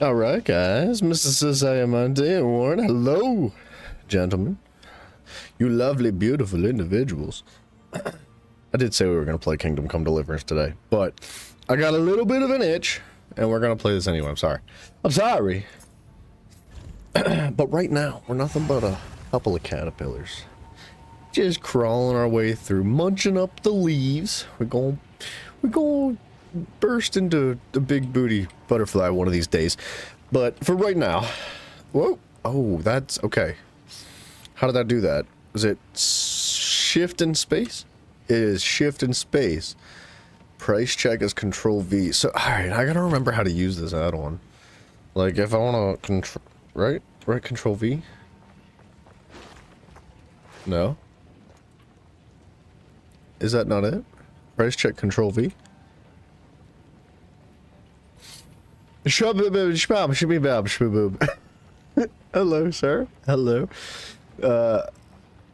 Alright, guys. Mr. Sociamante and Warren. Hello, gentlemen. You lovely, beautiful individuals. I did say we were going to play Kingdom Come Deliverance today, but I got a little bit of an itch, and we're going to play this anyway. I'm sorry. I'm sorry. But right now, we're nothing but a couple of caterpillars. Just crawling our way through, munching up the leaves. We're going to burst into the big booty butterfly one of these days. But for right now, whoa, oh, that's okay. How did that do that? Was it shift in space? It is shift in space. Price check is control V. So, alright, I gotta remember how to use this add-on. Like, if I want to control, right, control V? No? Is that not it? Price check control V? Hello, sir. Hello.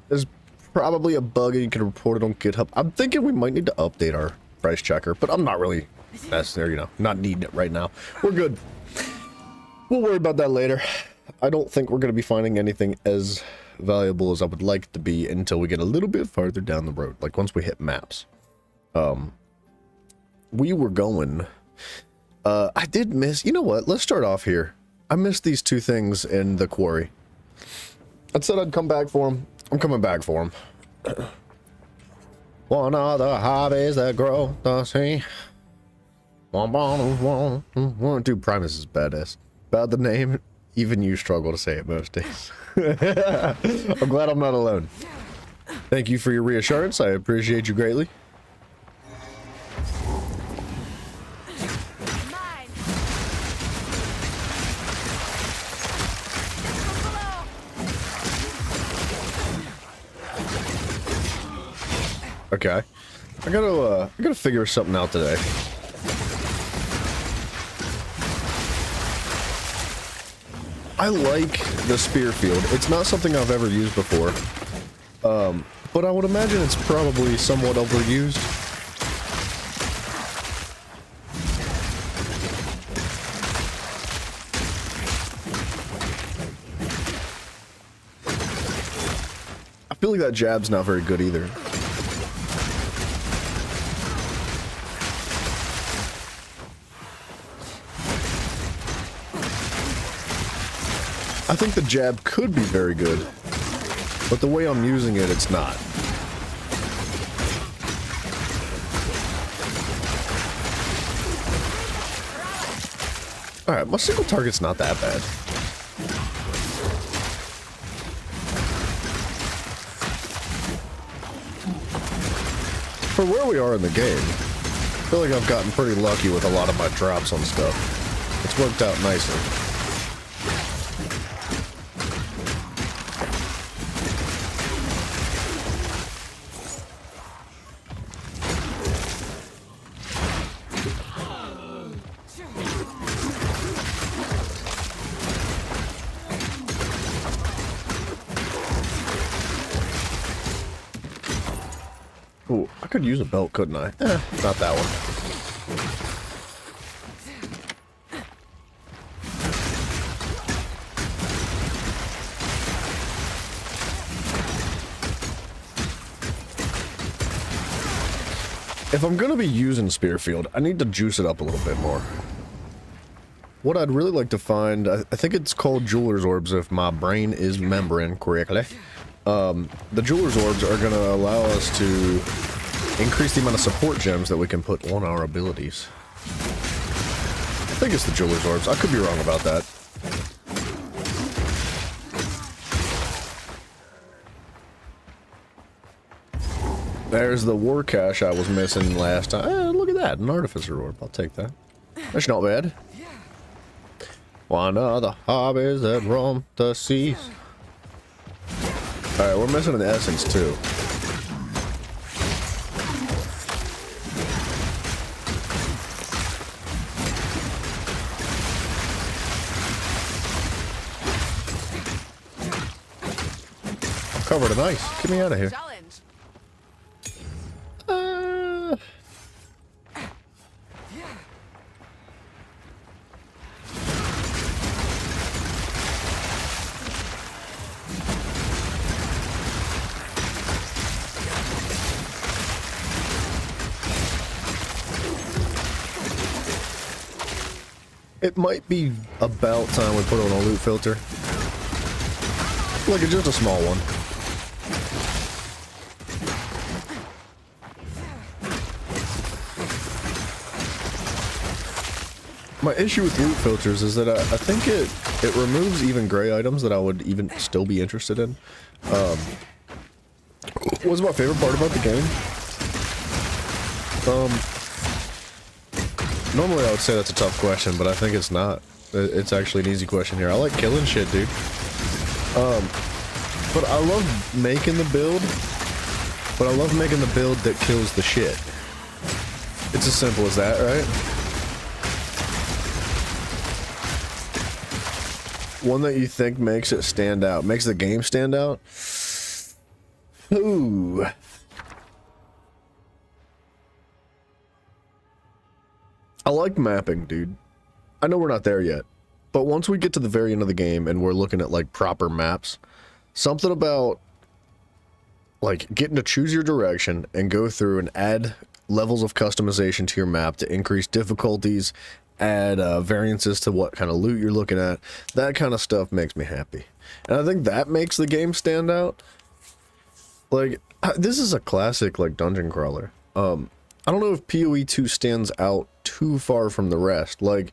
There's probably a bug and you can report it on GitHub. I'm thinking we might need to update our price checker, but I'm not really necessary, you know, not needing it right now. We're good. We'll worry about that later. I don't think we're going to be finding anything as valuable as I would like it to be until we get a little bit farther down the road, like once we hit maps. We were going... I did miss... You know what? Let's start off here. I missed these two things in the quarry. I said I'd come back for them. I'm coming back for them. One of the hobbies that grow the sea. Dude, Primus is badass. About the name, even you struggle to say it most days. I'm glad I'm not alone. Thank you for your reassurance. I appreciate you greatly. Okay, I gotta figure something out today. I like the spear field. It's not something I've ever used before, but I would imagine it's probably somewhat overused. I feel like that jab's not very good either. I think the jab could be very good, but the way I'm using it, it's not. Alright, my single target's not that bad. For where we are in the game, I feel like I've gotten pretty lucky with a lot of my drops on stuff. It's worked out nicely. Ooh, I could use a belt, couldn't I? Not that one. If I'm gonna be using Spearfield, I need to juice it up a little bit more. What I'd really like to find, I think it's called Jeweler's Orbs if my brain is remembering correctly. The Jeweler's Orbs are going to allow us to increase the amount of support gems that we can put on our abilities. I think it's the Jeweler's Orbs. I could be wrong about that. There's the war cache I was missing last time. Look at that, an Artificer Orb. I'll take that. That's not bad. One of the hobbies that roam the seas. Alright, we're missing an essence too. I'm covered in ice. Get me out of here. It might be about time we put on a loot filter. Like, it's just a small one. My issue with loot filters is that I think it removes even gray items that I would even still be interested in. What's my favorite part about the game? Normally I would say that's a tough question, but I think it's not. It's actually an easy question here. I like killing shit, dude. But I love making the build, but I love making the build that kills the shit. It's as simple as that, right? One that you think makes it stand out, makes the game stand out? Ooh. I like mapping, dude. I know we're not there yet, but once we get to the very end of the game and we're looking at like proper maps, something about like getting to choose your direction and go through and add levels of customization to your map to increase difficulties, add variances to what kind of loot you're looking at. That kind of stuff makes me happy. And I think that makes the game stand out. Like, this is a classic, like, dungeon crawler. I don't know if PoE 2 stands out too far from the rest. Like,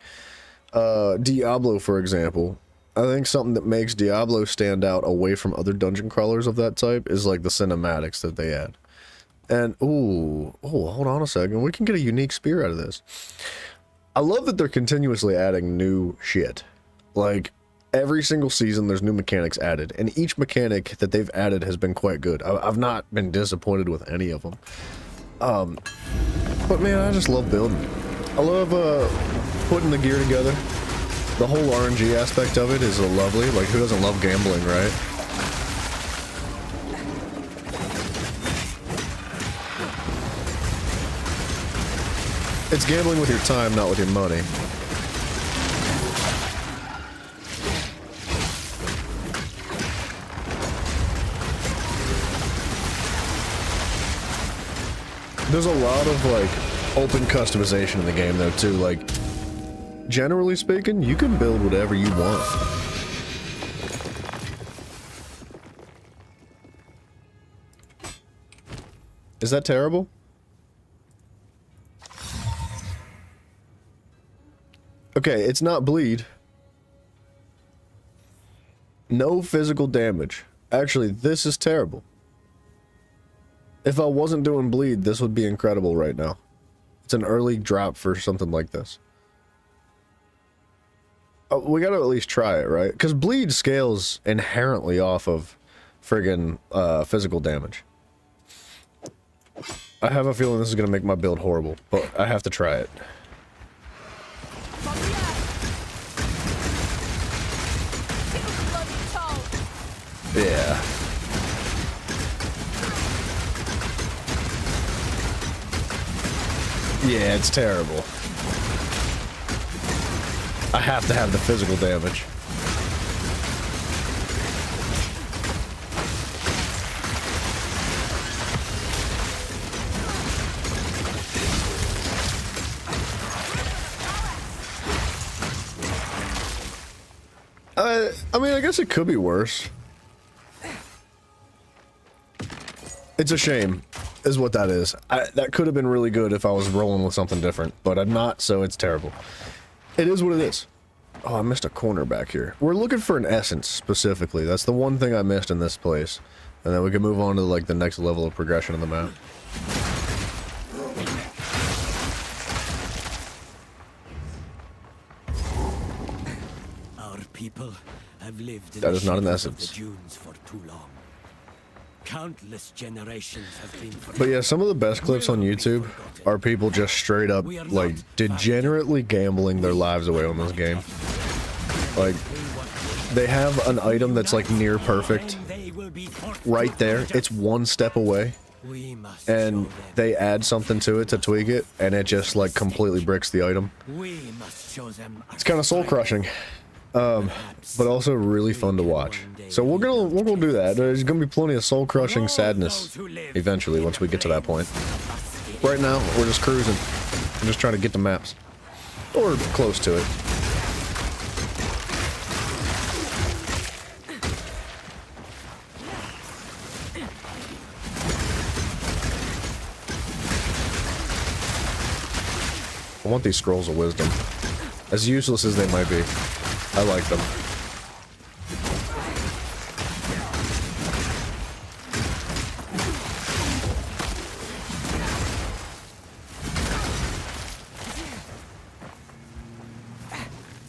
Diablo, for example. I think something that makes Diablo stand out away from other dungeon crawlers of that type is, like, the cinematics that they add. And, ooh, hold on a second. We can get a unique spear out of this. I love that they're continuously adding new shit. Like, every single season there's new mechanics added, and each mechanic that they've added has been quite good. I've not been disappointed with any of them. But man, I just love building. I love putting the gear together. The whole RNG aspect of it is lovely. Like, who doesn't love gambling, right? It's gambling with your time, not with your money. There's a lot of, like, open customization in the game, though, too. Like, generally speaking, you can build whatever you want. Is that terrible? Okay, it's not bleed. No physical damage. Actually, this is terrible. If I wasn't doing bleed, this would be incredible right now. It's an early drop for something like this. Oh, we gotta at least try it, right? Because bleed scales inherently off of friggin' physical damage. I have a feeling this is gonna make my build horrible, but I have to try it. Yeah. Yeah, it's terrible. I have to have the physical damage. I mean, I guess it could be worse. It's a shame, is what that is. That could have been really good if I was rolling with something different, but I'm not, so it's terrible. It is what it is. Oh, I missed a corner back here. We're looking for an essence, specifically. That's the one thing I missed in this place. And then we can move on to, like, the next level of progression in the map. Our people have lived in That is not an shadows of essence. the dunes for too long. Countless generations have been forgotten. But yeah, some of the best clips on YouTube are people just straight up, like, degenerately gambling their lives away on this game. Like, they have an item that's, like, near perfect right there. It's one step away. And they add something to it to tweak it, and it just, like, completely bricks the item. It's kind of soul-crushing. But also really fun to watch. So we're gonna do that. There's gonna be plenty of soul-crushing sadness eventually once we get to that point. Right now, we're just cruising. I'm just trying to get the maps. Or close to it. I want these scrolls of wisdom. As useless as they might be, I like them.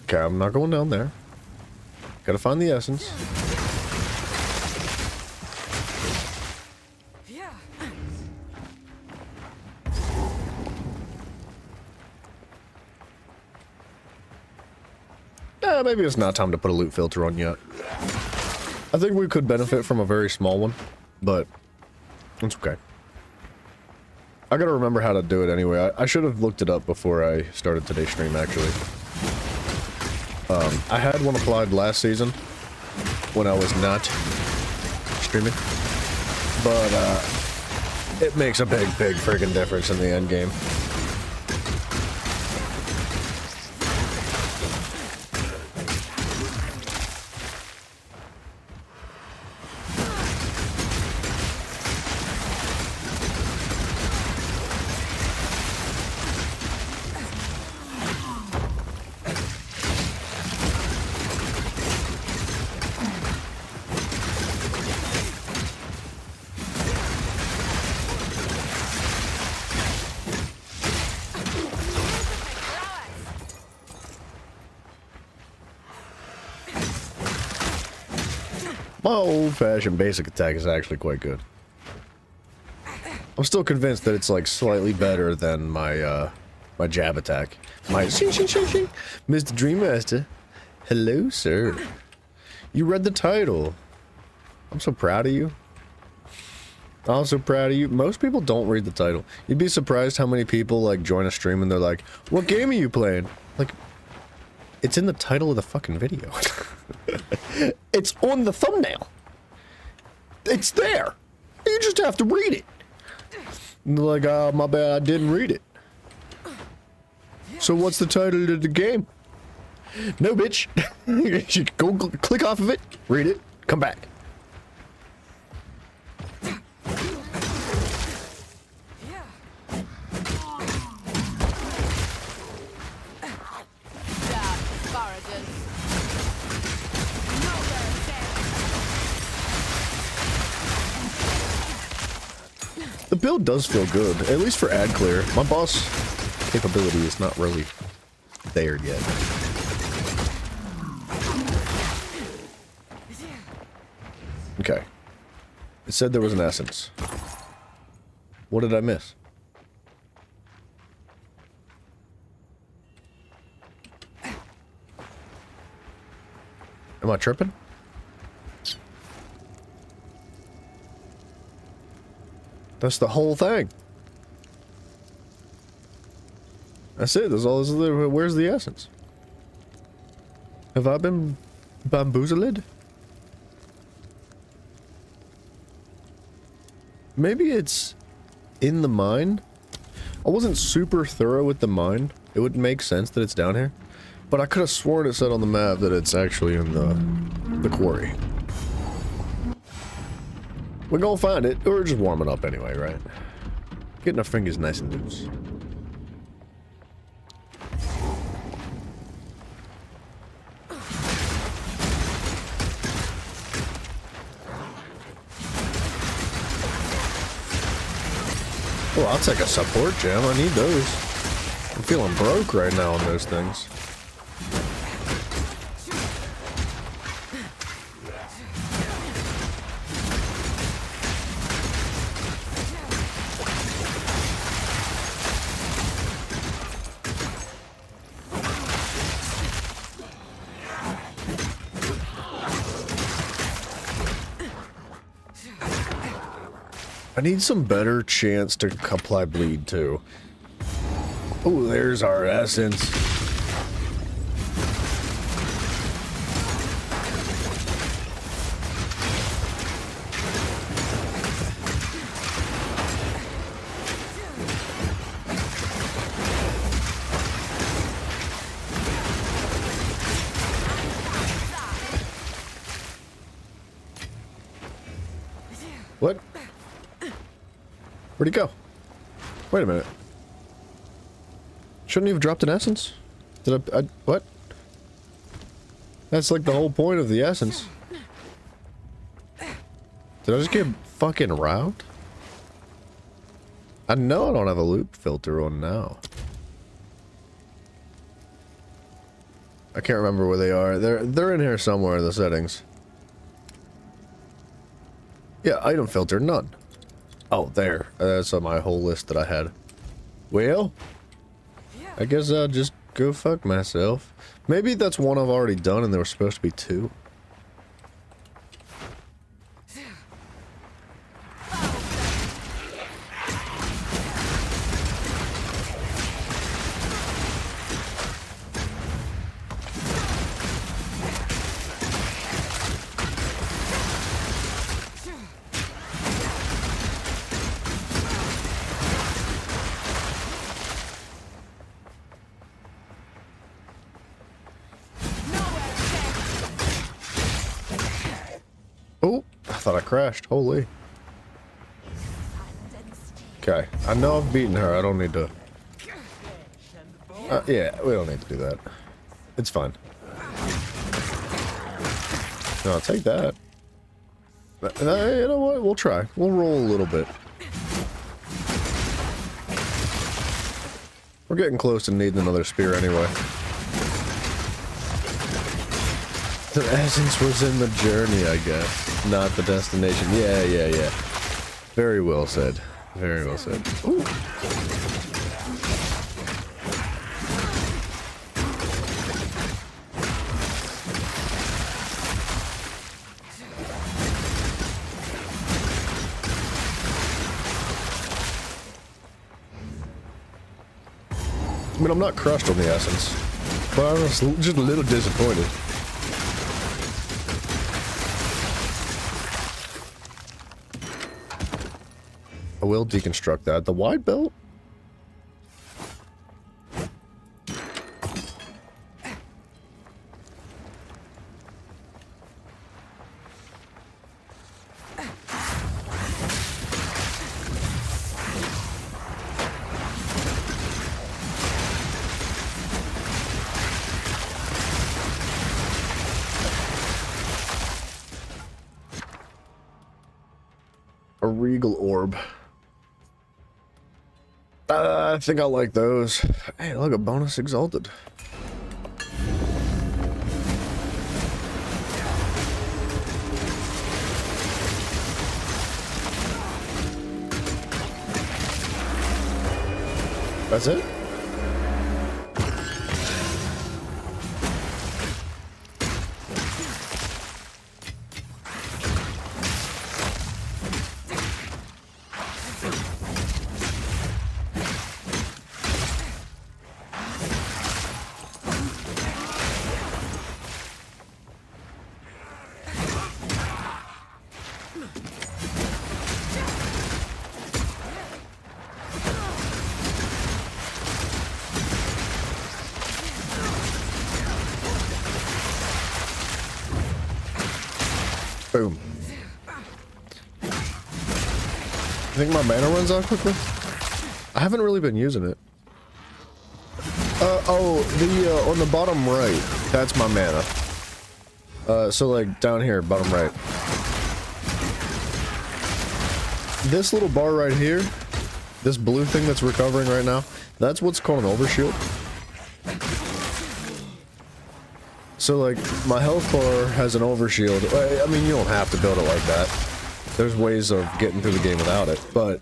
Okay, I'm not going down there. Gotta find the essence. Maybe it's not time to put a loot filter on yet. I think we could benefit from a very small one, but it's okay. I gotta remember how to do it anyway. I should have looked it up before I started today's stream, actually. I had one applied last season when I was not streaming, but it makes a big freaking difference in the end game. My old-fashioned basic attack is actually quite good. I'm still convinced that it's like slightly better than my my jab attack. My Mr. Dream Master. Hello, sir. You read the title. I'm so proud of you. I'm so proud of you. Most people don't read the title. You'd be surprised how many people like join a stream and they're like, "What game are you playing?" Like, it's in the title of the fucking video. It's on the thumbnail. It's there. You just have to read it. And they're like, oh, my bad, I didn't read it. So what's the title of the game? No, bitch. You go click off of it, read it, come back. The build does feel good, at least for ad clear. My boss capability is not really there yet. Okay. It said there was an essence. What did I miss? Am I tripping? That's the whole thing. That's it. That's all. Where's the essence? Have I been bamboozled? Maybe it's in the mine. I wasn't super thorough with the mine. It would make sense that it's down here, but I could have sworn it said on the map that it's actually in the quarry. We're gonna find it. We're just warming up anyway, right? Getting our fingers nice and loose. Oh, I'll take a support gem. I need those. I'm feeling broke right now on those things. I need some better chance to apply bleed too. Oh, there's our essence. What? Where'd he go? Wait a minute. Shouldn't he have dropped an essence? Did I what? That's like the whole point of the essence. Did I just get fucking robbed? I know I don't have a loop filter on now. I can't remember where they are. They're in here somewhere in the settings. Yeah, item filter, none. Oh, there. That's on my whole list that I had. Well, I guess I'll just go fuck myself. Maybe that's one I've already done and there were supposed to be two. Oh, I thought I crashed. Holy. Okay, I know I've beaten her. I don't need to... yeah, we don't need to do that. It's fine. No, I'll take that. You know what? We'll try. We'll roll a little bit. We're getting close to needing another spear anyway. The essence was in the journey, I guess, not the destination. Yeah. Very well said. Very well said. Ooh. I mean, I'm not crushed on the essence, but I was just a little disappointed. I will deconstruct that. The wide belt? A regal orb. I think I like those. Hey, look, a bonus exalted. That's it? Boom. I think my mana runs out quickly. I haven't really been using it. On the bottom right, that's my mana. So like down here, bottom right. This little bar right here, this blue thing that's recovering right now, that's what's called an overshield. So like, my health bar has an overshield. I mean, you don't have to build it like that. There's ways of getting through the game without it, but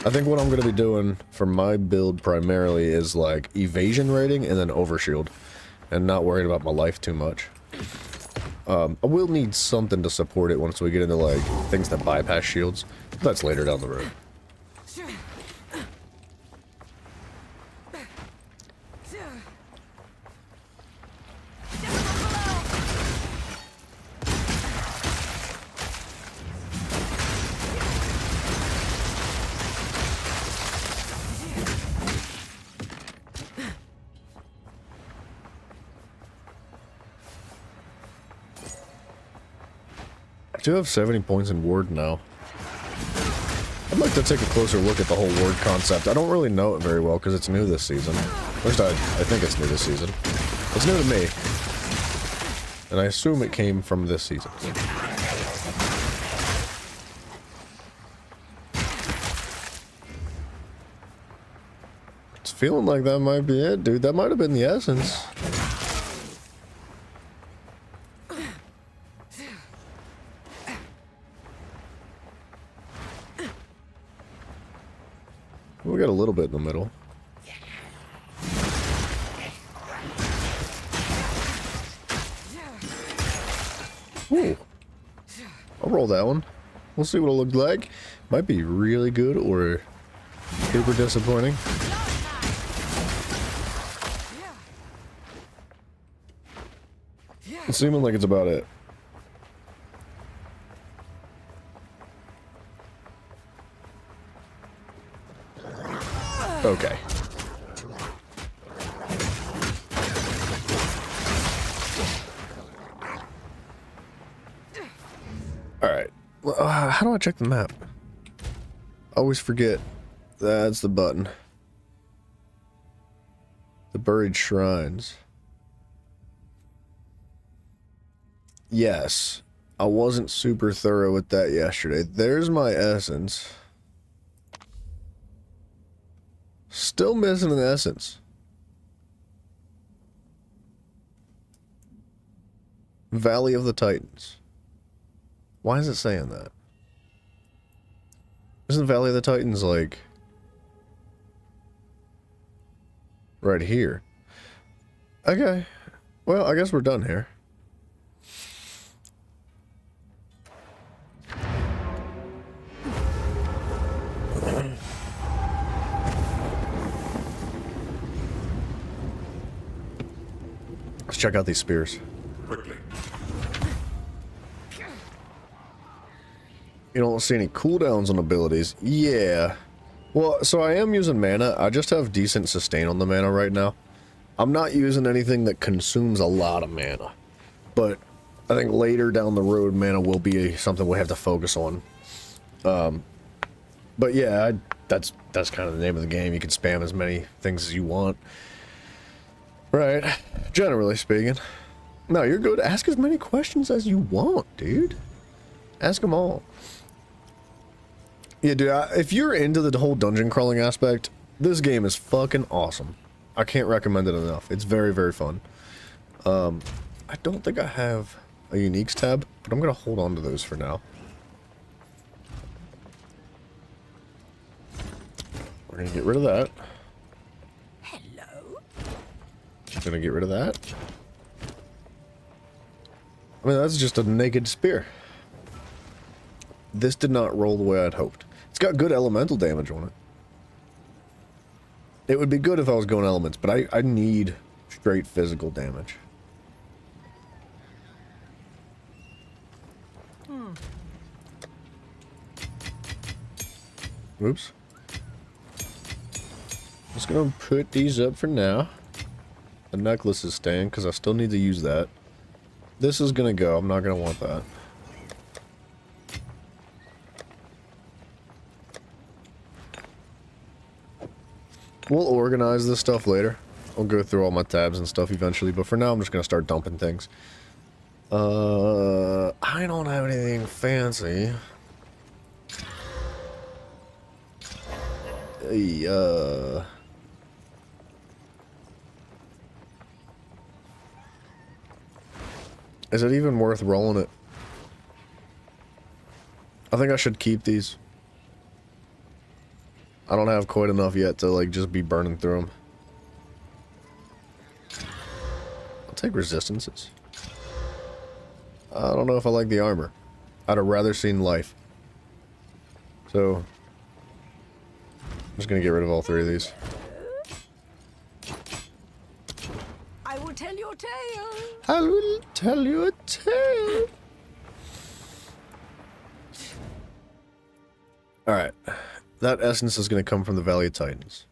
I think what I'm going to be doing for my build primarily is like evasion rating and then overshield, and not worried about my life too much. I will need something to support it once we get into like things that bypass shields. That's later down the road. I do have 70 points in ward now. I'd like to take a closer look at the whole ward concept. I don't really know it very well because it's new this season. At least I think it's new this season. It's new to me. And I assume it came from this season. It's feeling like that might be it, dude. That might have been the essence. We got a little bit in the middle. Ooh. I'll roll that one. We'll see what it looks like. Might be really good or super disappointing. It's seeming like it's about it. Okay. Alright. How do I check the map? I always forget. That's the button. The buried shrines. Yes. I wasn't super thorough with that yesterday. There's my essence. Still missing an essence. Valley of the Titans. Why is it saying that? Isn't Valley of the Titans like right here? Okay. Well, I guess we're done here. Let's check out these spears. Quickly. You don't see any cooldowns on abilities. Yeah. Well, so I am using mana. I just have decent sustain on the mana right now. I'm not using anything that consumes a lot of mana. But I think later down the road, mana will be something we have to focus on. But yeah, that's kind of the name of the game. You can spam as many things as you want. Right. Generally speaking. No, you're good. Ask as many questions as you want, dude. Ask them all. Yeah, dude, if you're into the whole dungeon crawling aspect, this game is fucking awesome. I can't recommend it enough. It's very, very fun. I don't think I have a uniques tab, but I'm going to hold on to those for now. We're going to get rid of that. Hello. Going to get rid of that. I mean, that's just a naked spear. This did not roll the way I'd hoped. It's got good elemental damage on it. It would be good if I was going elements, but I need straight physical damage. Oops. Just gonna put these up for now. The necklace is staying because I still need to use that. This is gonna go. I'm not gonna want that. We'll organize this stuff later. I'll go through all my tabs and stuff eventually, but for now I'm just gonna start dumping things. I don't have anything fancy. Is it even worth rolling it? I think I should keep these. I don't have quite enough yet to like just be burning through them. I'll take resistances. I don't know if I like the armor. I'd have rather seen life. So I'm just gonna get rid of all three of these. I will tell you a tale. I will tell you a tale. Alright. That essence is going to come from the Valley of Titans.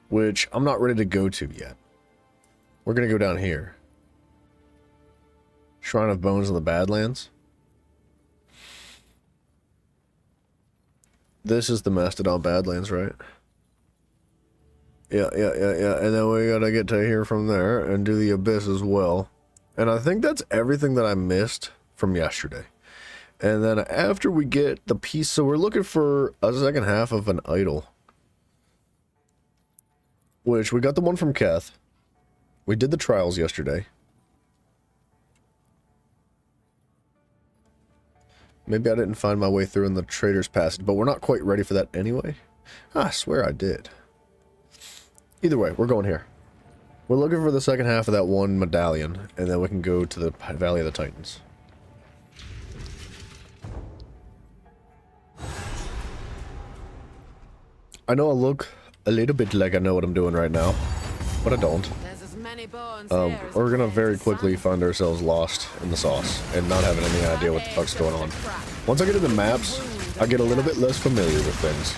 Which I'm not ready to go to yet. We're going to go down here. Shrine of Bones in the Badlands. This is the Mastodon Badlands, right? Yeah. And then we gotta get to here from there and do the abyss as well. And I think that's everything that I missed from yesterday. And then after we get the piece, so we're looking for a second half of an idol. Which, we got the one from Keth. We did the trials yesterday. Maybe I didn't find my way through in the Trader's Passage, but we're not quite ready for that anyway. I swear I did. Either way, we're going here. We're looking for the second half of that one medallion, and then we can go to the Valley of the Titans. I know I look a little bit like I know what I'm doing right now, but I don't. We're gonna very quickly find ourselves lost in the sauce and not having any idea what the fuck's going on. Once I get into the maps, I get a little bit less familiar with things.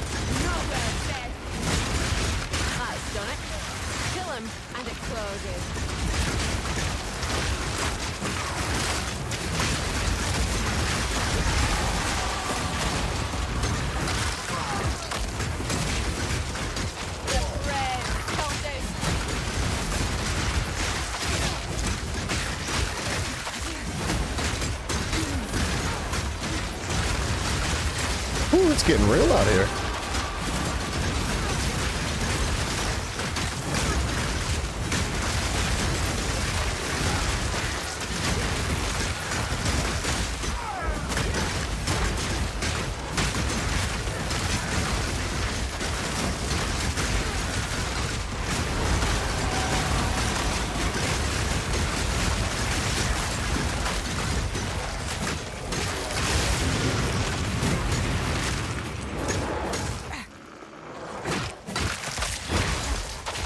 Ooh, it's getting real out here.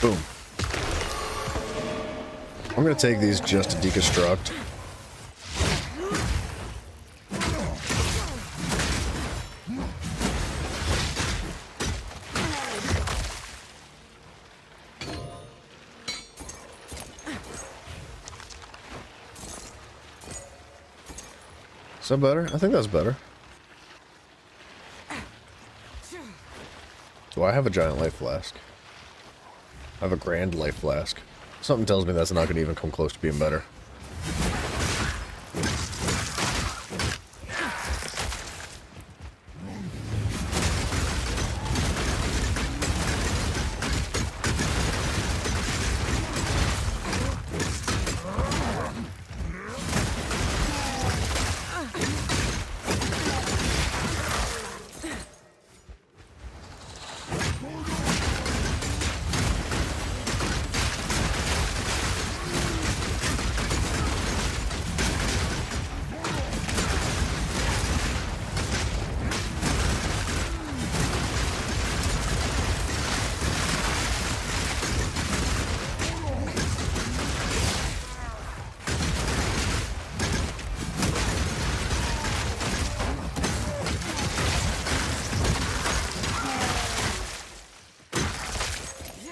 Boom. I'm gonna take these just to deconstruct. Is that better? I think that's better. Do I have a giant life flask? I have a grand life flask. Something tells me that's not going to even come close to being better.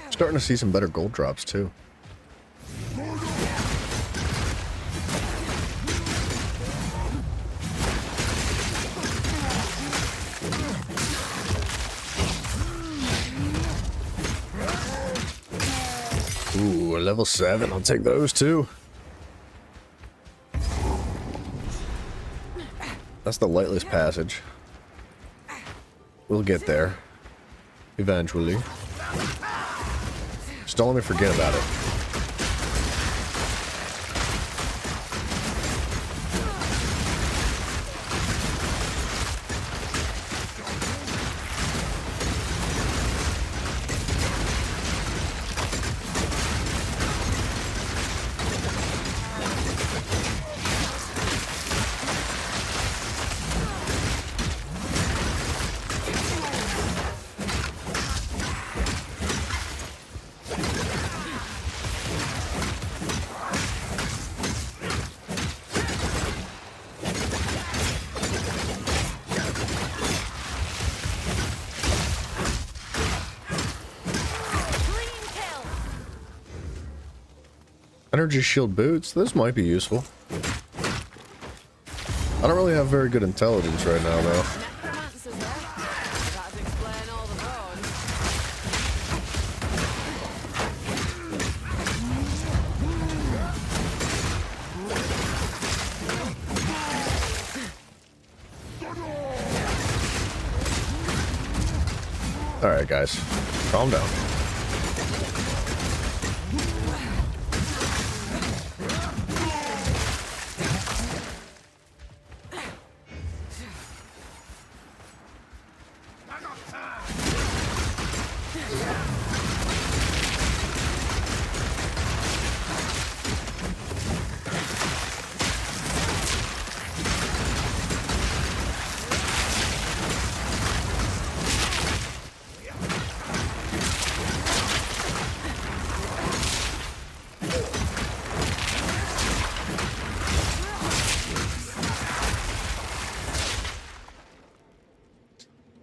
Starting to see some better gold drops too. Ooh, a level 7. I'll take those too. That's the lightless passage. We'll get there. Eventually. Just don't let me forget about it. Energy shield boots, those might be useful. I don't really have very good intelligence right now, though. Alright, guys. Calm down.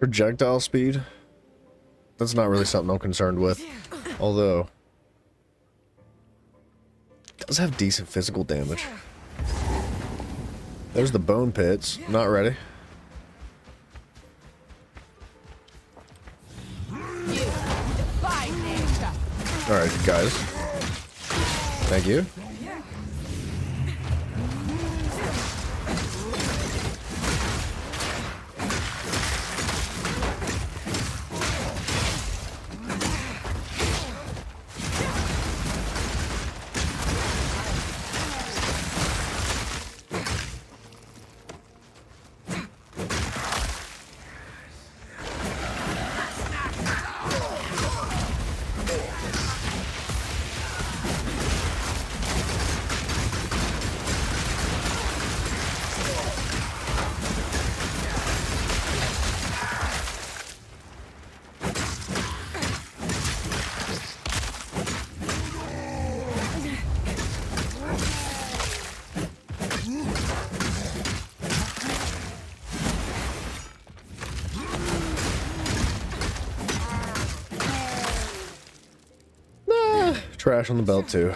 Projectile speed? That's not really something I'm concerned with. Although, it does have decent physical damage. There's the bone pits. Not ready. Alright, guys. Thank you. Trash on the belt too.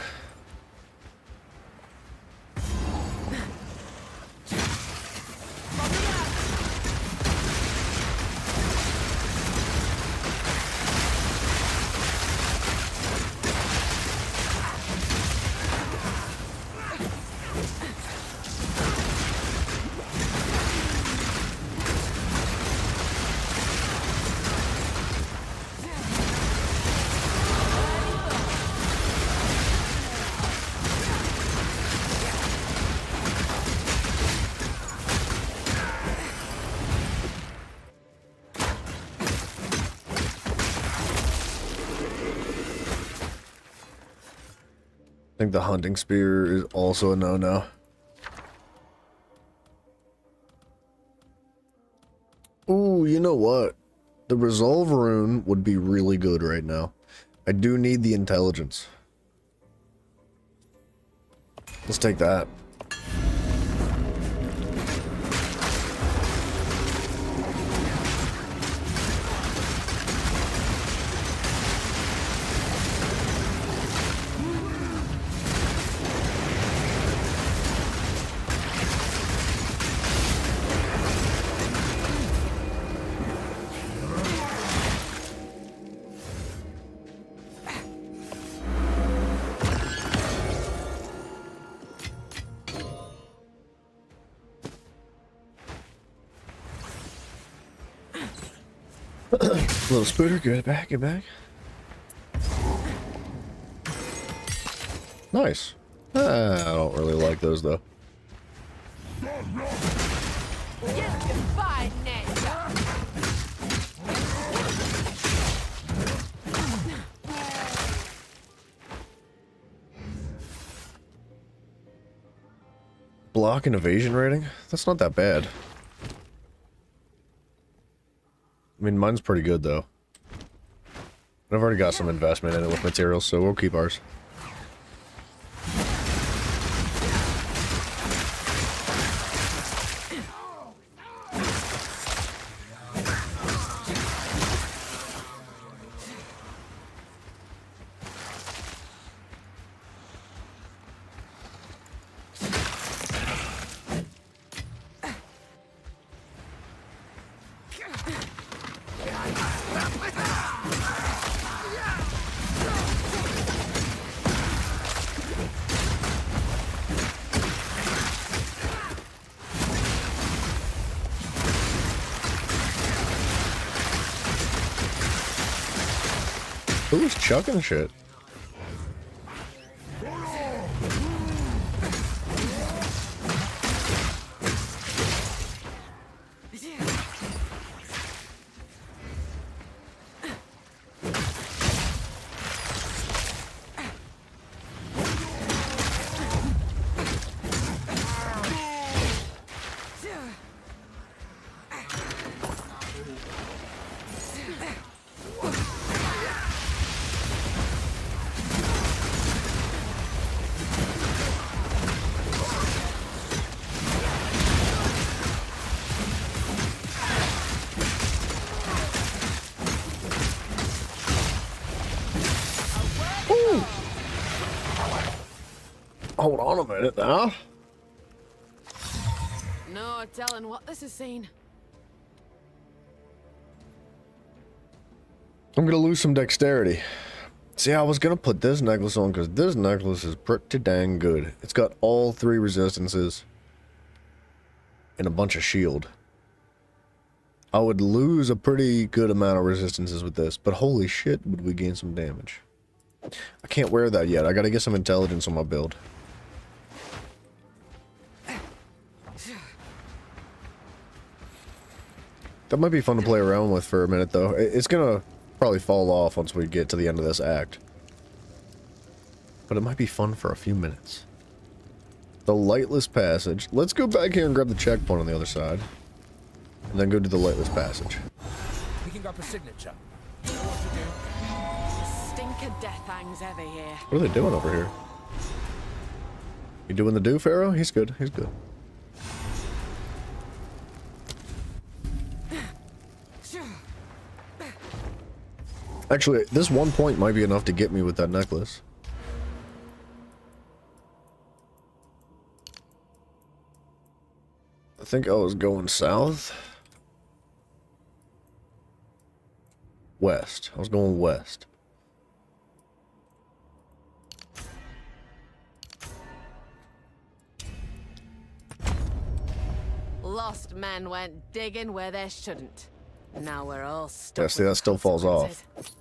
I think the hunting spear is also a no-no. Ooh, you know what? The resolve rune would be really good right now. I do need the intelligence. Let's take that. Little spooter, get back, get back. Nice. I don't really like those though. Block and evasion rating? That's not that bad. I mean, mine's pretty good, though. I've already got some investment in it with materials, so we'll keep ours. Who's chucking shit? Hold on a minute now. No telling what this is saying. I'm gonna lose some dexterity. See, I was gonna put this necklace on because this necklace is pretty dang good. It's got all 3 resistances and a bunch of shield. I would lose a pretty good amount of resistances with this, but holy shit, would we gain some damage. I can't wear that yet. I gotta get some intelligence on my build. That might be fun to play around with for a minute, though. It's gonna probably fall off once we get to the end of this act. But it might be fun for a few minutes. The Lightless Passage. Let's go back here and grab the checkpoint on the other side. And then go to the Lightless Passage. Picking up a signature. Stink of death hangs heavy here. What are they doing over here? You doing the do, Pharaoh? He's good. He's good. Actually, this 1 point might be enough to get me with that necklace. I think I was going south. West. I was going west. Lost men went digging where they shouldn't. Now we're all stuck. Yeah, see, with that still falls off. consequences.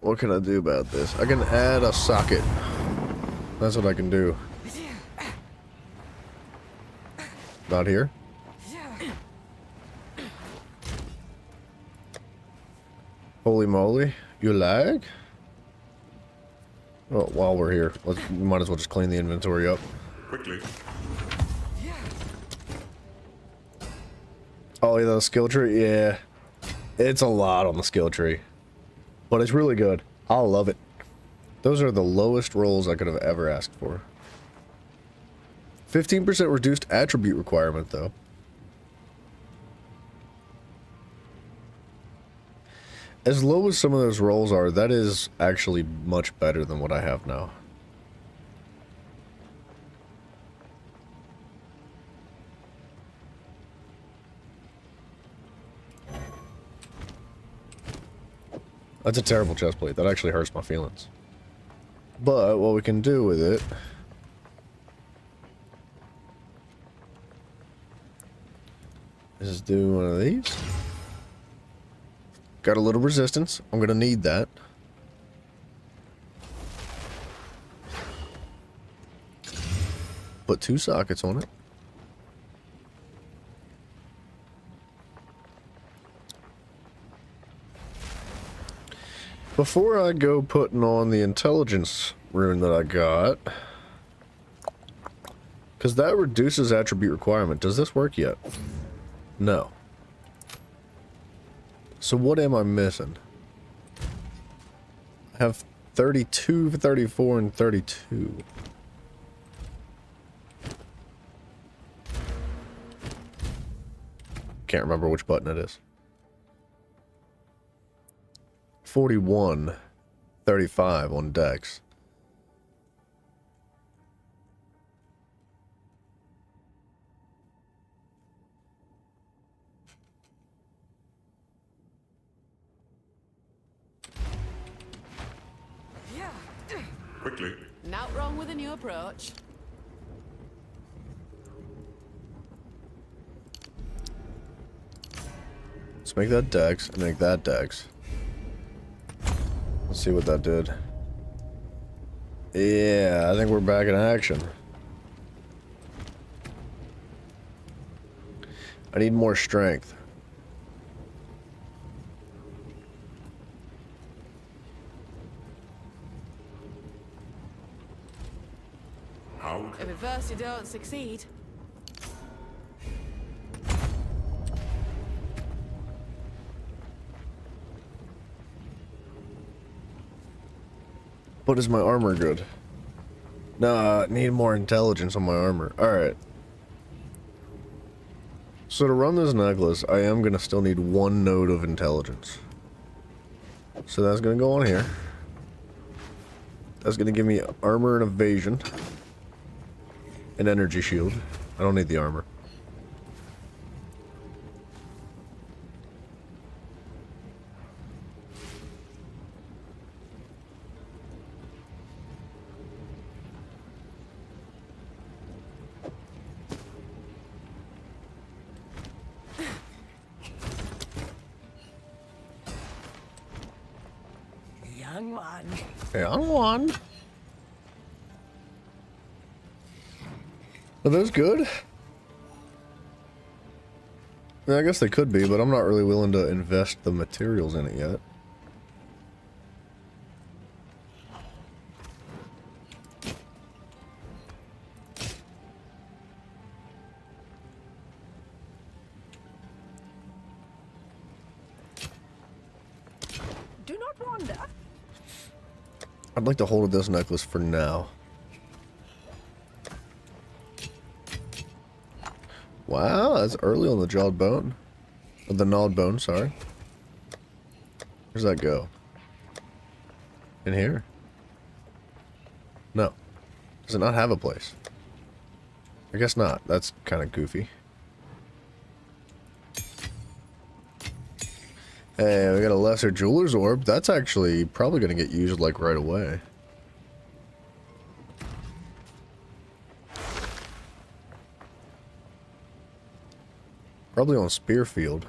What can I do about this? I can add a socket. That's what I can do. Not here? Holy moly. You lag? Well, while we're here, we might as well just clean the inventory up. Quickly. Oh, yeah, the skill tree? Yeah. It's a lot on the skill tree. But it's really good. I love it. Those are the lowest rolls I could have ever asked for. 15% reduced attribute requirement, though. As low as some of those rolls are, that is actually much better than what I have now. That's a terrible chest plate. That actually hurts my feelings. But what we can do with it is do one of these. Got a little resistance. I'm gonna need that. Put 2 sockets on it. Before I go putting on the intelligence rune that I got, because that reduces attribute requirement. Does this work yet? No. So what am I missing? I have 32, 34, and 32. Can't remember which button it is. 41, 35 on Dex. quickly. Not wrong with a new approach. Let's make that dex and make that dex. Let's see what that did. Yeah, I think we're back in action. I need more strength. How If at first you don't succeed. But is my armor good? Nah, I need more intelligence on my armor. Alright. So to run this necklace, I am gonna still need 1 node of intelligence. So that's gonna go on here. That's gonna give me armor and evasion. An energy shield. I don't need the armor. Young one. Yeah, I won. Are those good? Yeah, I guess they could be, but I'm not really willing to invest the materials in it yet. Do not wander. I'd like to hold this necklace for now. Wow, that's early on the jawed bone. Or the gnawed bone, sorry. Where's that go? In here? No. Does it not have a place? I guess not. That's kind of goofy. Hey, we got a lesser jeweler's orb. That's actually probably going to get used like right away. Probably on Spearfield.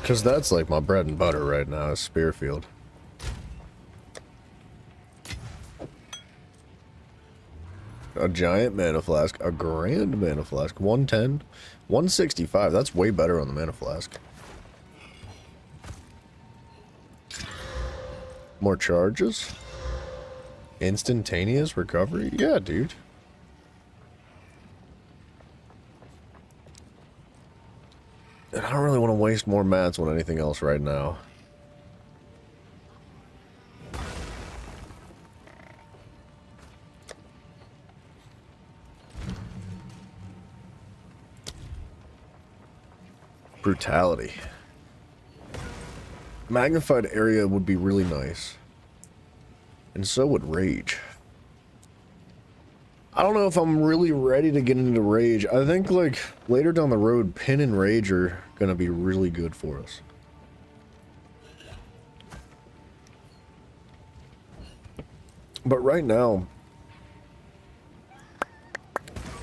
Because that's like my bread and butter right now is Spearfield. A giant mana flask. A grand mana flask. 110. 165. That's way better on the mana flask. More charges. Instantaneous recovery. Yeah, dude. And I don't really want to waste more mats on anything else right now. Brutality. Magnified area would be really nice. And so would rage. I don't know if I'm really ready to get into rage. I think like later down the road, pin and rage are gonna be really good for us. But right now,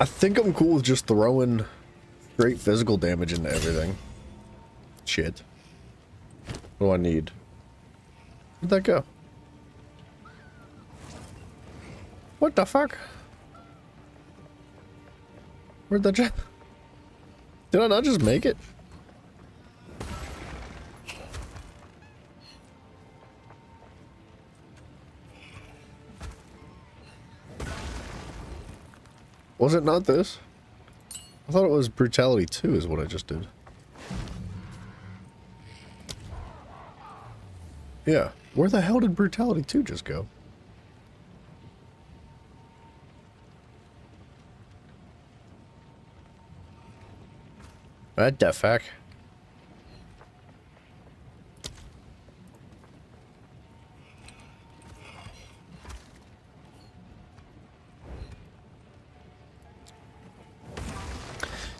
I think I'm cool with just throwing straight physical damage into everything. Shit. What do I need? Where'd that go? What the fuck? Where'd that jump? Did I not just make it? Was it not this? I thought it was Brutality 2 is what I just did. Yeah. Where the hell did Brutality 2 just go? What the fuck?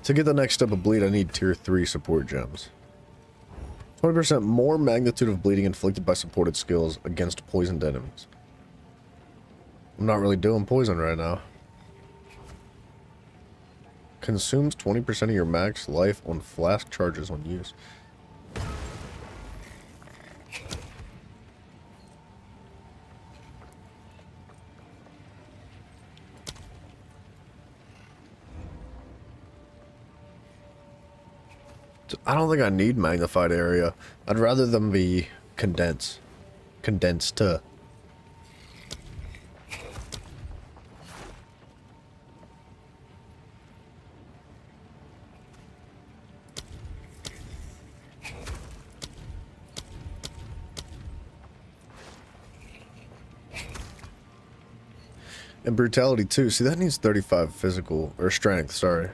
To get the next step of bleed, I need tier 3 support gems. 20% more magnitude of bleeding inflicted by supported skills against poisoned enemies. I'm not really doing poison right now. Consumes 20% of your max life on flask charges on use. I don't think I need magnified area. I'd rather them be condensed. Condensed. And brutality too. See, that needs 35 physical or strength, sorry.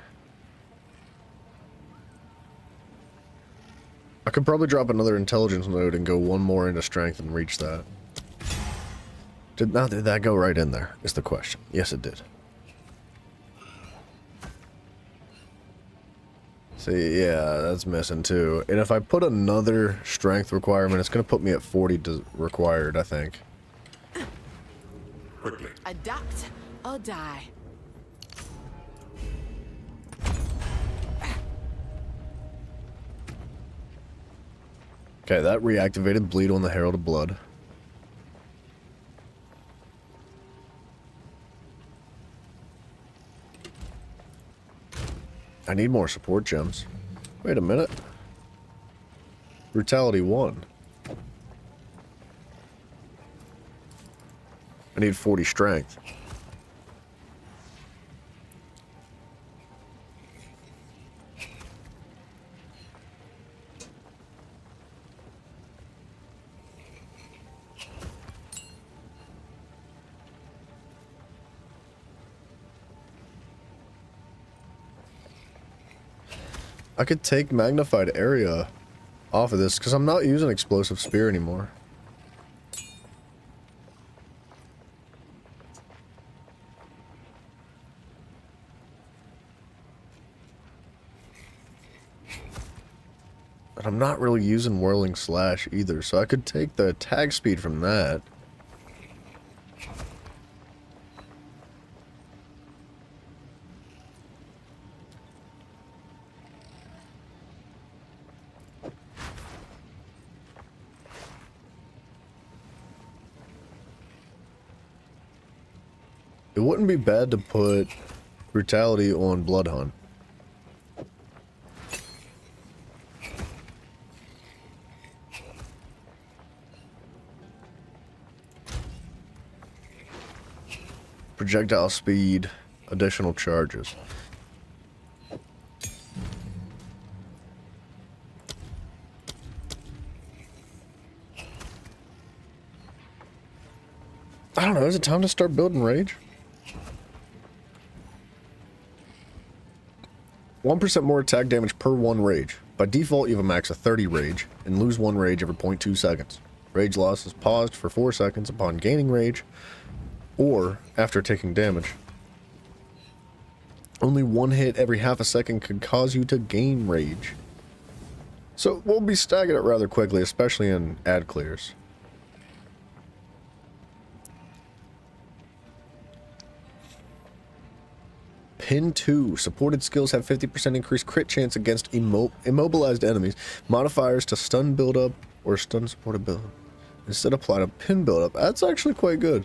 I could probably drop another intelligence node and go one more into strength and reach that. Did that go right in there? Is the question. Yes, it did. See, yeah, that's missing too. And if I put another strength requirement, it's going to put me at 40 required, I think. Quickly. Adapt or die. Okay, that reactivated bleed on the Herald of Blood. I need more support gems. Wait a minute. Brutality 1. I need 40 strength. I could take magnified area off of this because I'm not using explosive spear anymore. And I'm not really using whirling slash either, so I could take the attack speed from that. It wouldn't be bad to put brutality on Blood Hunt. Projectile speed, additional charges. I don't know, is it time to start building rage? 1% more attack damage per 1 rage. By default, you have a max of 30 rage, and lose 1 rage every 0.2 seconds. Rage loss is paused for 4 seconds upon gaining rage, or after taking damage. Only 1 hit every half a second could cause you to gain rage. So we'll be stacking it rather quickly, especially in ad clears. Pin 2. Supported skills have 50% increased crit chance against immobilized enemies. Modifiers to stun buildup or stun supported buildup. Instead apply to pin buildup. That's actually quite good.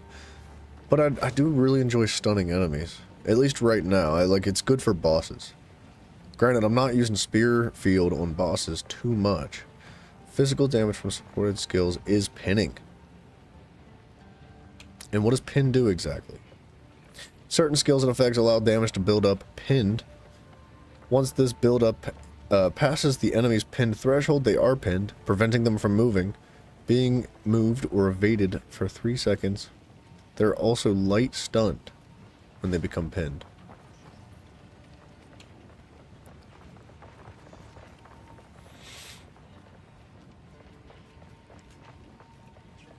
But I do really enjoy stunning enemies. At least right now. It's good for bosses. Granted, I'm not using spear field on bosses too much. Physical damage from supported skills is pinning. And what does pin do exactly? Certain skills and effects allow damage to build up pinned. Once this build-up passes the enemy's pinned threshold, they are pinned, preventing them from moving, being moved or evaded for 3 seconds. They're also light stunned when they become pinned.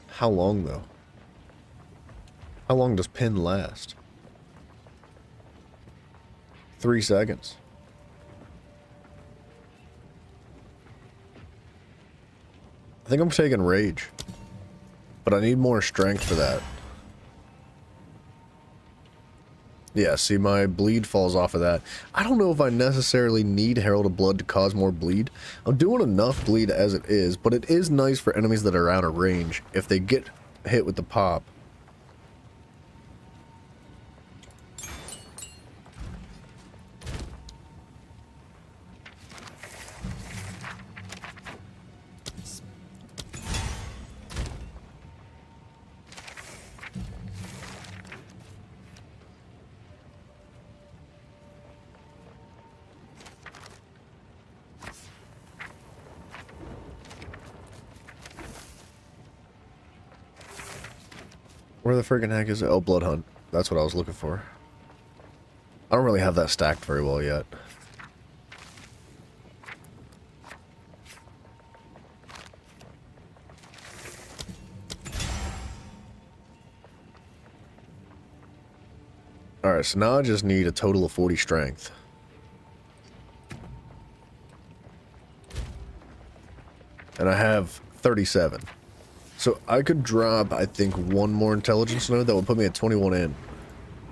How long, though? How long does pin last? 3 seconds. I think I'm taking rage. But I need more strength for that. Yeah, see, my bleed falls off of that. I don't know if I necessarily need Herald of Blood to cause more bleed. I'm doing enough bleed as it is, but it is nice for enemies that are out of range if they get hit with the pop. Where the friggin' heck is it? Oh, Blood Hunt. That's what I was looking for. I don't really have that stacked very well yet. Alright, so now I just need a total of 40 strength. And I have 37. So I could drop, I think, one more intelligence node that would put me at 21 in.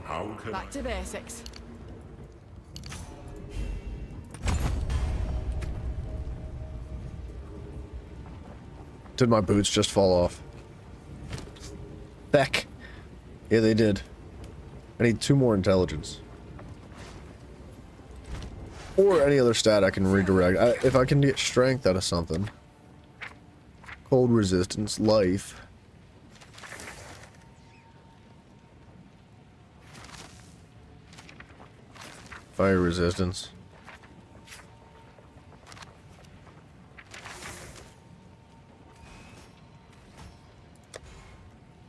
How can Back to basics. Did my boots just fall off? Beck. Yeah, they did. I need 2 more intelligence. Or any other stat I can redirect. If I can get strength out of something. Cold resistance, life. Fire resistance.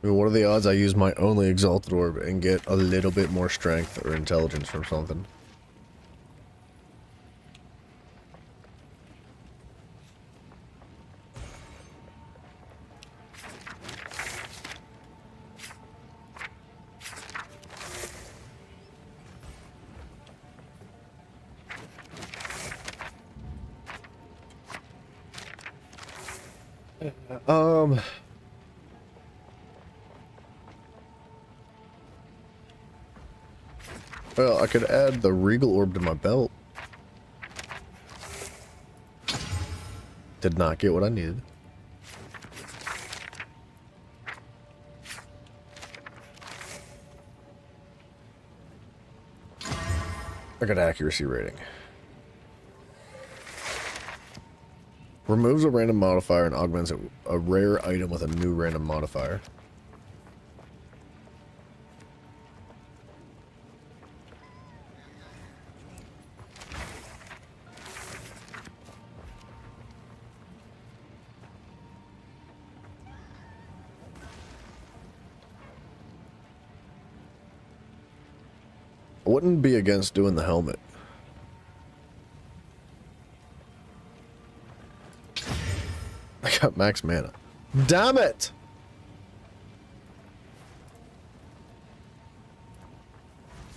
I mean, what are the odds I use my only Exalted Orb and get a little bit more strength or intelligence from something? Well, I could add the Regal Orb to my belt. Did not get what I needed. I got accuracy rating. Removes a random modifier and augments a rare item with a new random modifier. I wouldn't be against doing the helmet. I got max mana. Damn it!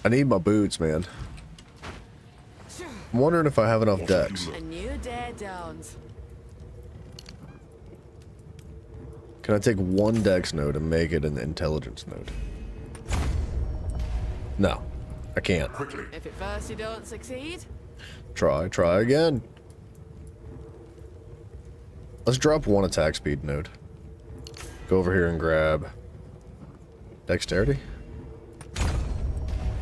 I need my boots, man. I'm wondering if I have enough decks. A new day dawns. Can I take one dex node and make it an intelligence node? No, I can't. quickly? If at first you don't succeed, Try again. Let's drop one attack speed node. Go over here and grab dexterity.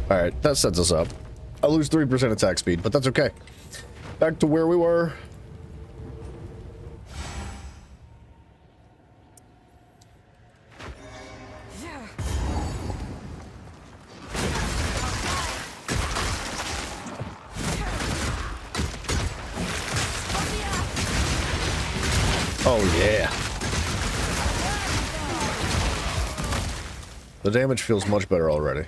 Alright, that sets us up. I lose 3% attack speed, but that's okay. Back to where we were. Oh yeah. The damage feels much better already.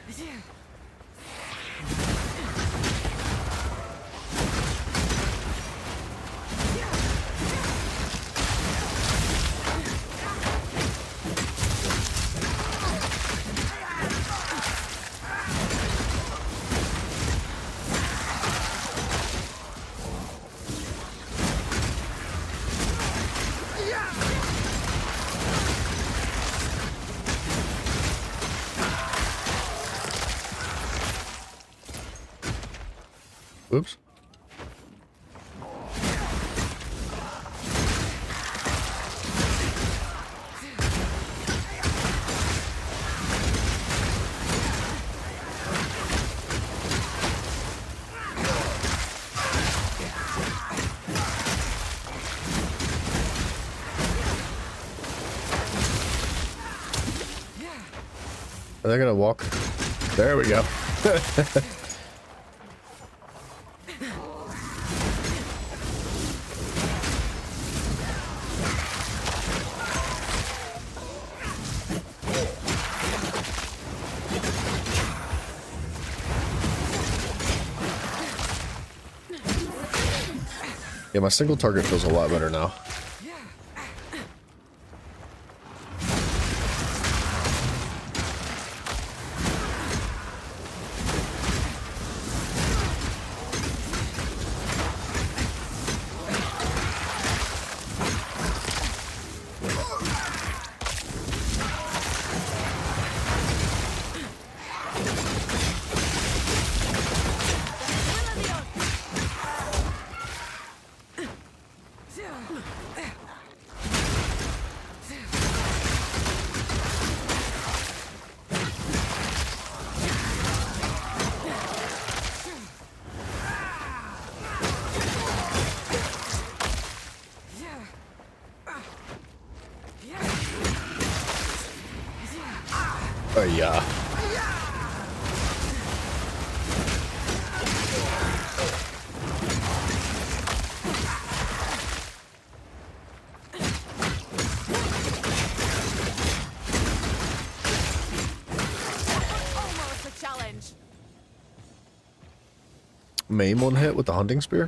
Oops. Are they gonna walk? There we go. Yeah, my single target feels a lot better now. Oh yeah. Almost a challenge. Maim one hit with the hunting spear?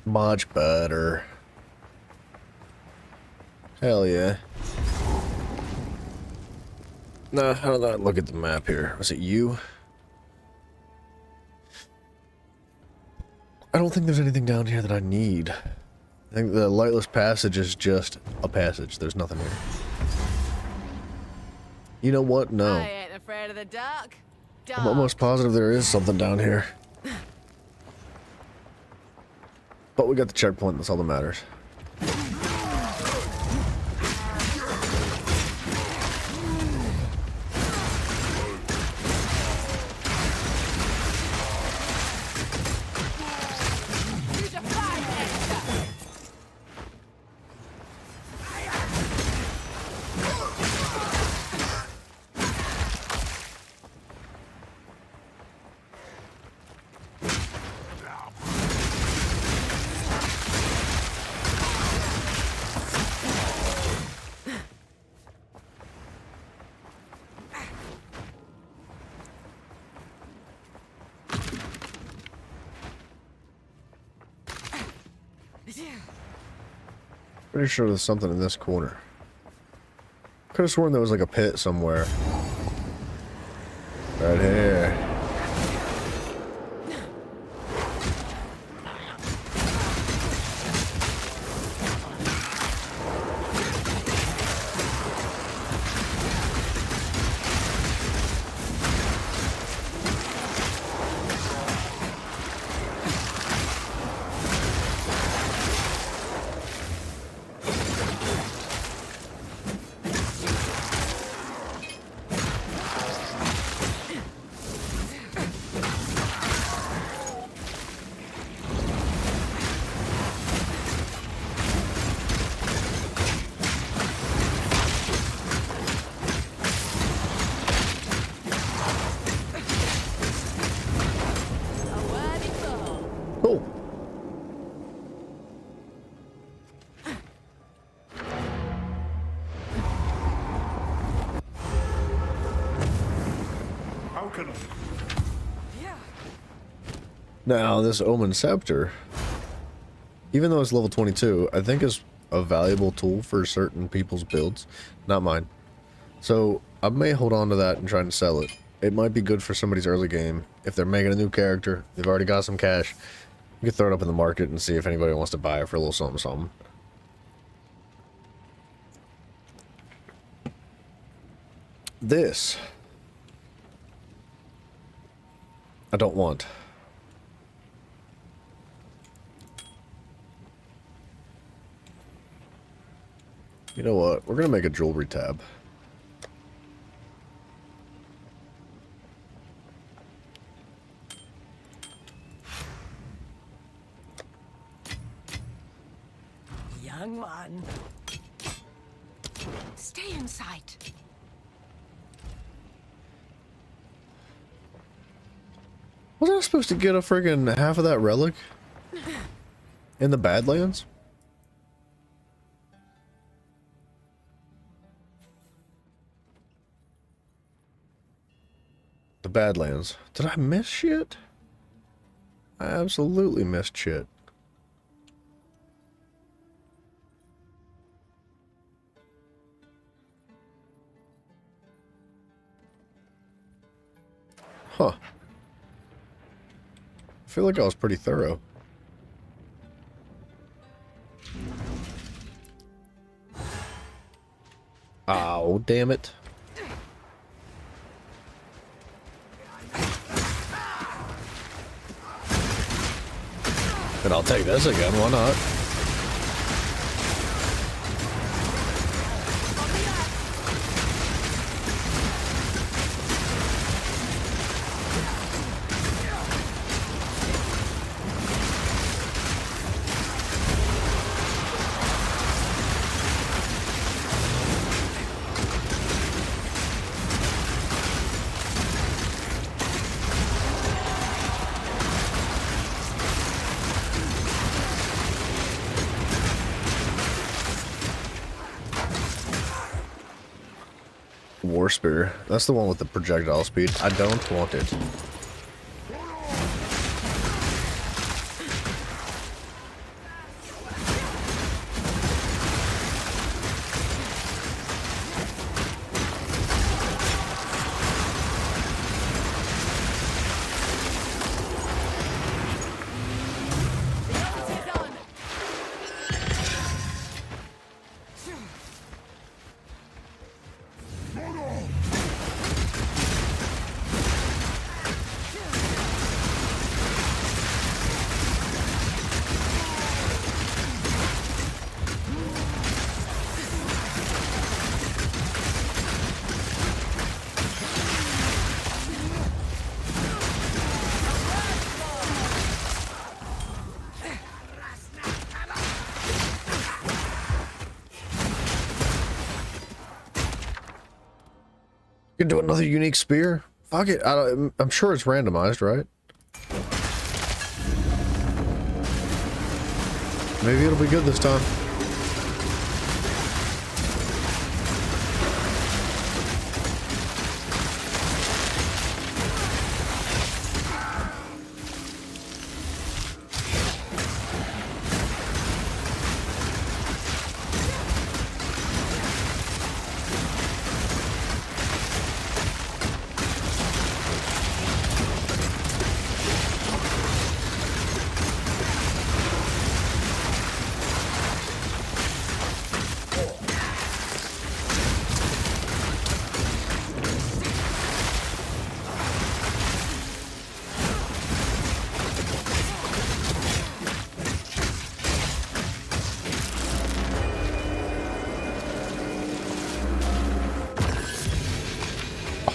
Much better. Hell yeah. Nah, how did I look at the map here? Was it you? I don't think there's anything down here that I need. I think the lightless passage is just a passage. There's nothing here. You know what? No. I ain't afraid of the dark. I'm almost positive there is something down here. But we got the checkpoint, that's all that matters. Pretty sure there's something in this corner. Could have sworn there was like a pit somewhere. Right here. Reckoning. Now, this Omen Scepter, even though it's level 22, I think is a valuable tool for certain people's builds. Not mine. So, I may hold on to that and try and sell it. It might be good for somebody's early game. If they're making a new character, they've already got some cash, you can throw it up in the market and see if anybody wants to buy it for a little something something. This, I don't want. You know what? We're gonna make a jewelry tab. Young one. Stay in sight. Wasn't I supposed to get a friggin' half of that relic in the Badlands? The Badlands. Did I miss shit? I absolutely missed shit. Huh. I feel like I was pretty thorough. Oh, damn it. And I'll take this again, why not? War Spear. That's the one with the projectile speed. I don't want it. You can do another unique spear? Fuck it. I'm sure it's randomized, right? Maybe it'll be good this time.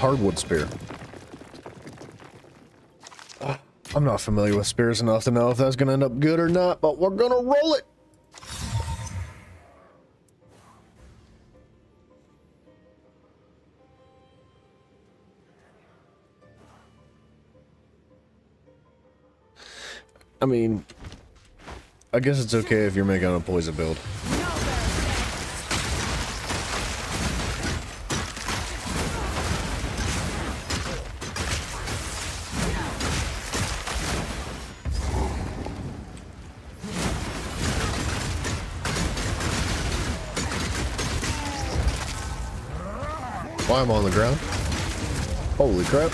Hardwood spear. I'm not familiar with spears enough to know if that's gonna end up good or not, but we're gonna roll it. I mean, I guess it's okay if you're making a poison build. Why am I on the ground? Holy crap.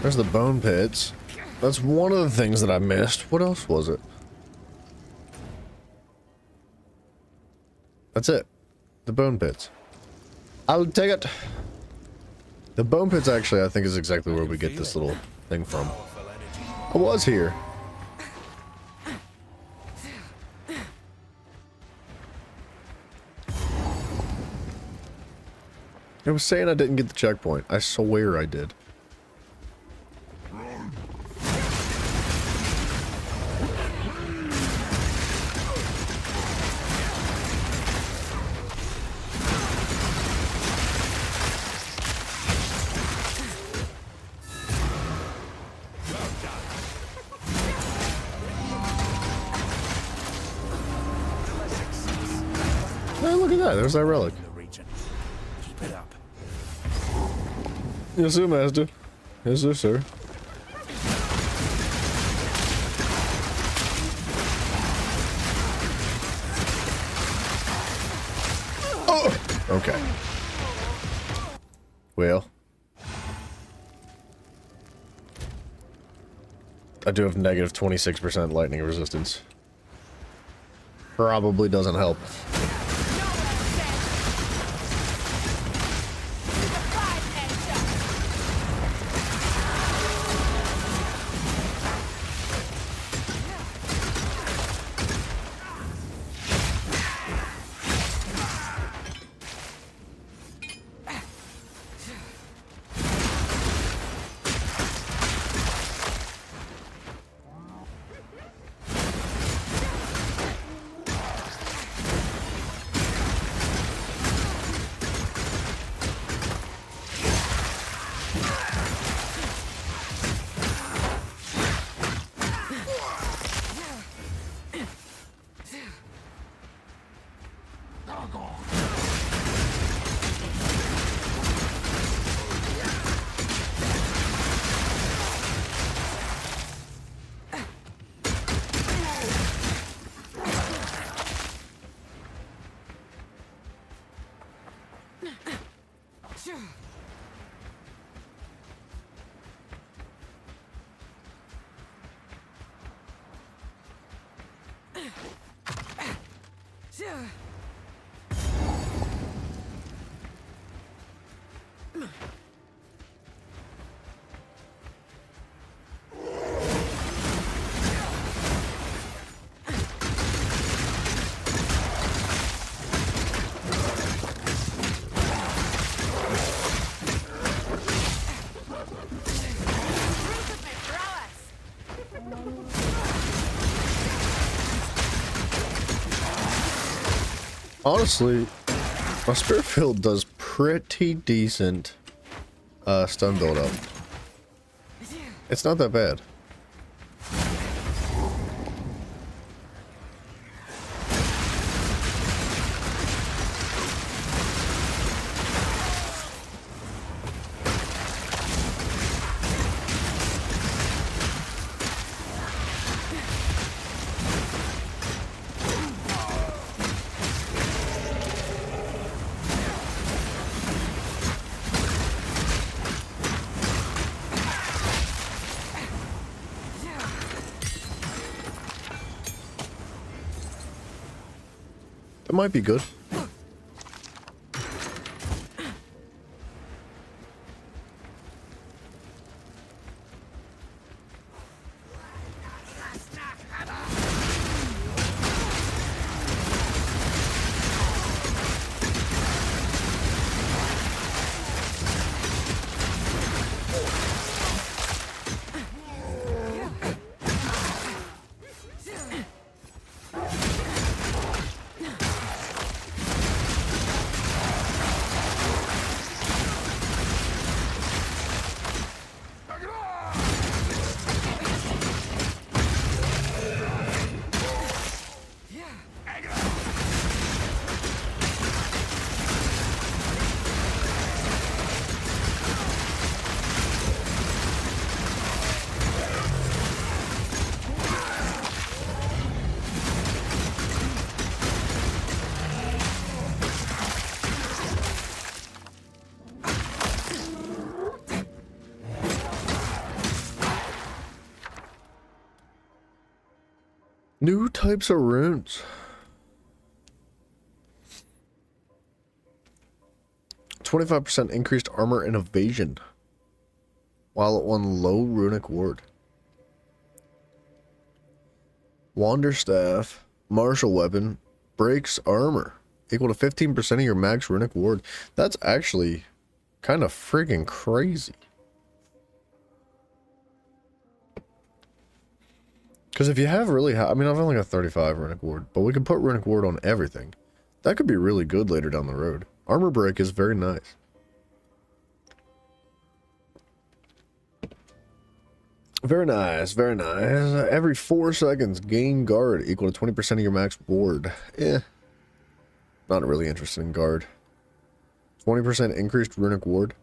There's the bone pits. That's one of the things that I missed. What else was it? That's it. The bone pits. I'll take it. The bone pits actually, I think, is exactly where we get this little thing from. I was here. It was saying I didn't get the checkpoint. I swear I did. Hey, look at that. There's that relic. Keep it up. Yes, sir, master. Yes, sir, sir. Oh! Okay. Well. I do have negative 26% lightning resistance. Probably doesn't help. Honestly, my spirit field does pretty decent stun build up. It's not that bad. That might be good. New types of runes. 25% increased armor and evasion while at one low runic ward. Wander staff, martial weapon, breaks armor, equal to 15% of your max runic ward. That's actually kind of friggin' crazy. Because if you have really high, I mean, I've only got 35 runic ward, but we can put runic ward on everything. That could be really good later down the road. Armor break is very nice. Very nice, very nice. Every 4 seconds, gain guard equal to 20% of your max ward. Not really interested in guard. 20% increased runic ward.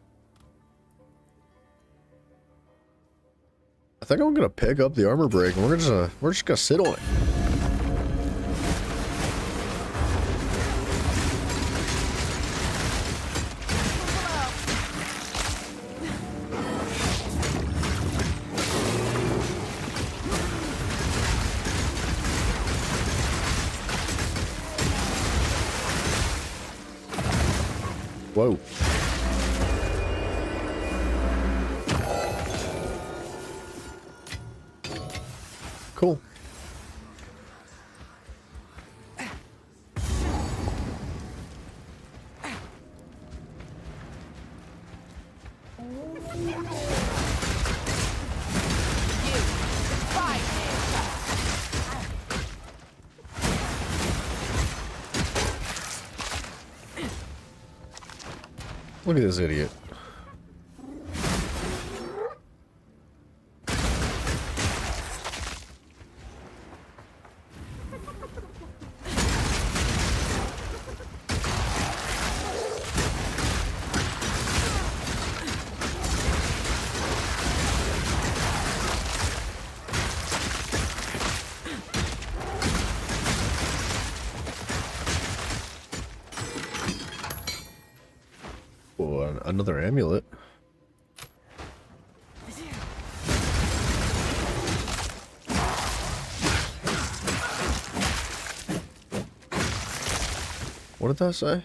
I think I'm gonna pick up the armor break and we're just gonna sit on it. Whoa. Cool. Look at this idiot. Oh, another amulet. What did that say?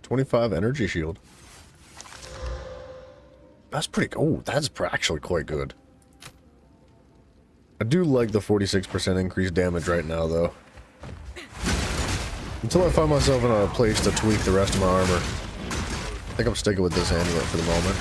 25 energy shield. That's pretty good. Oh, that's actually quite good. I do like the 46% increased damage right now, though. Until I find myself in a place to tweak the rest of my armor. I think I'm sticking with this amulet for the moment.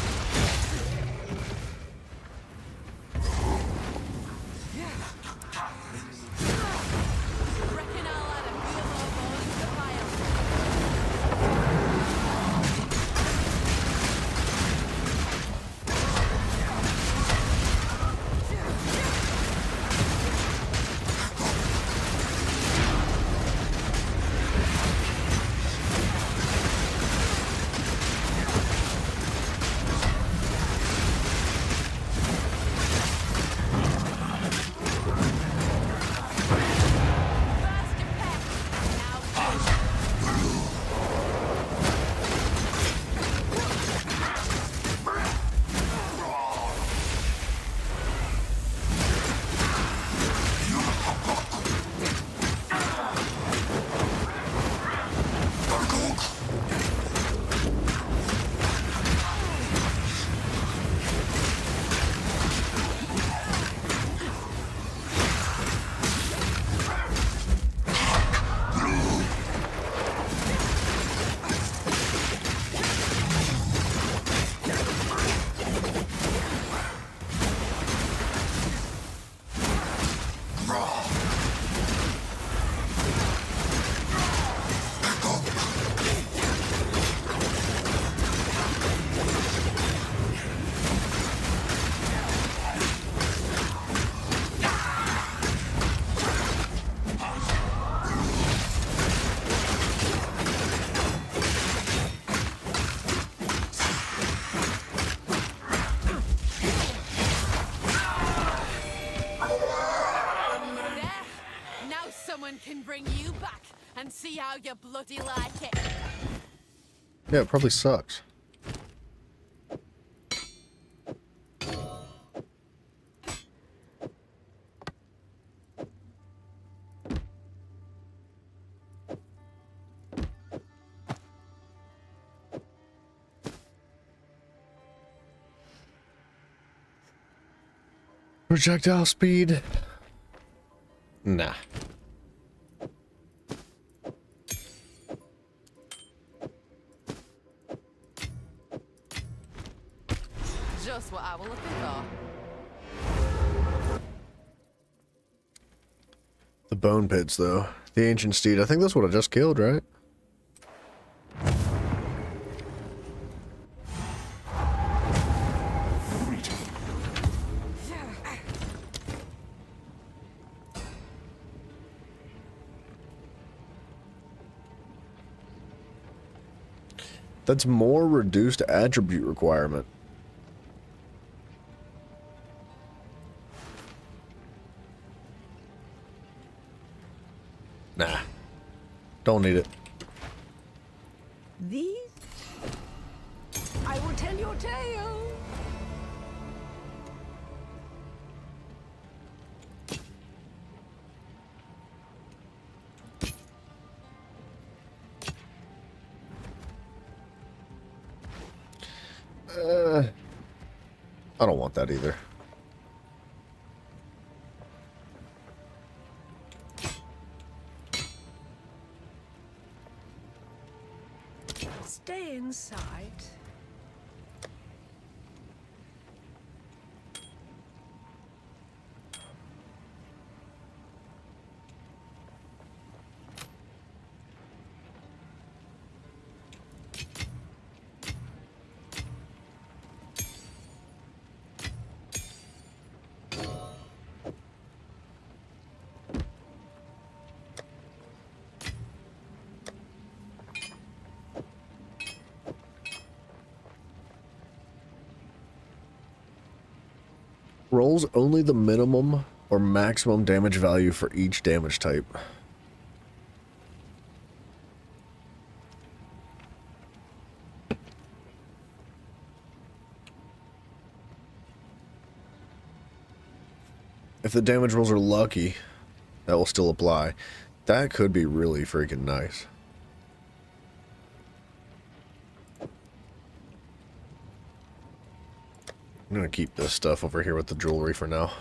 Can bring you back and see how you bloody like it. Yeah, it probably sucks. Projectile speed? Nah. Just what I was looking for. The bone pits, though. The ancient steed. I think that's what I just killed, right? That's more reduced attribute requirement. Nah. Don't need it. These? I will tell your tale. I don't want that either. Stay inside. Rolls only the minimum or maximum damage value for each damage type. If the damage rolls are lucky, that will still apply. That could be really freaking nice. I'm gonna keep this stuff over here with the jewelry for now.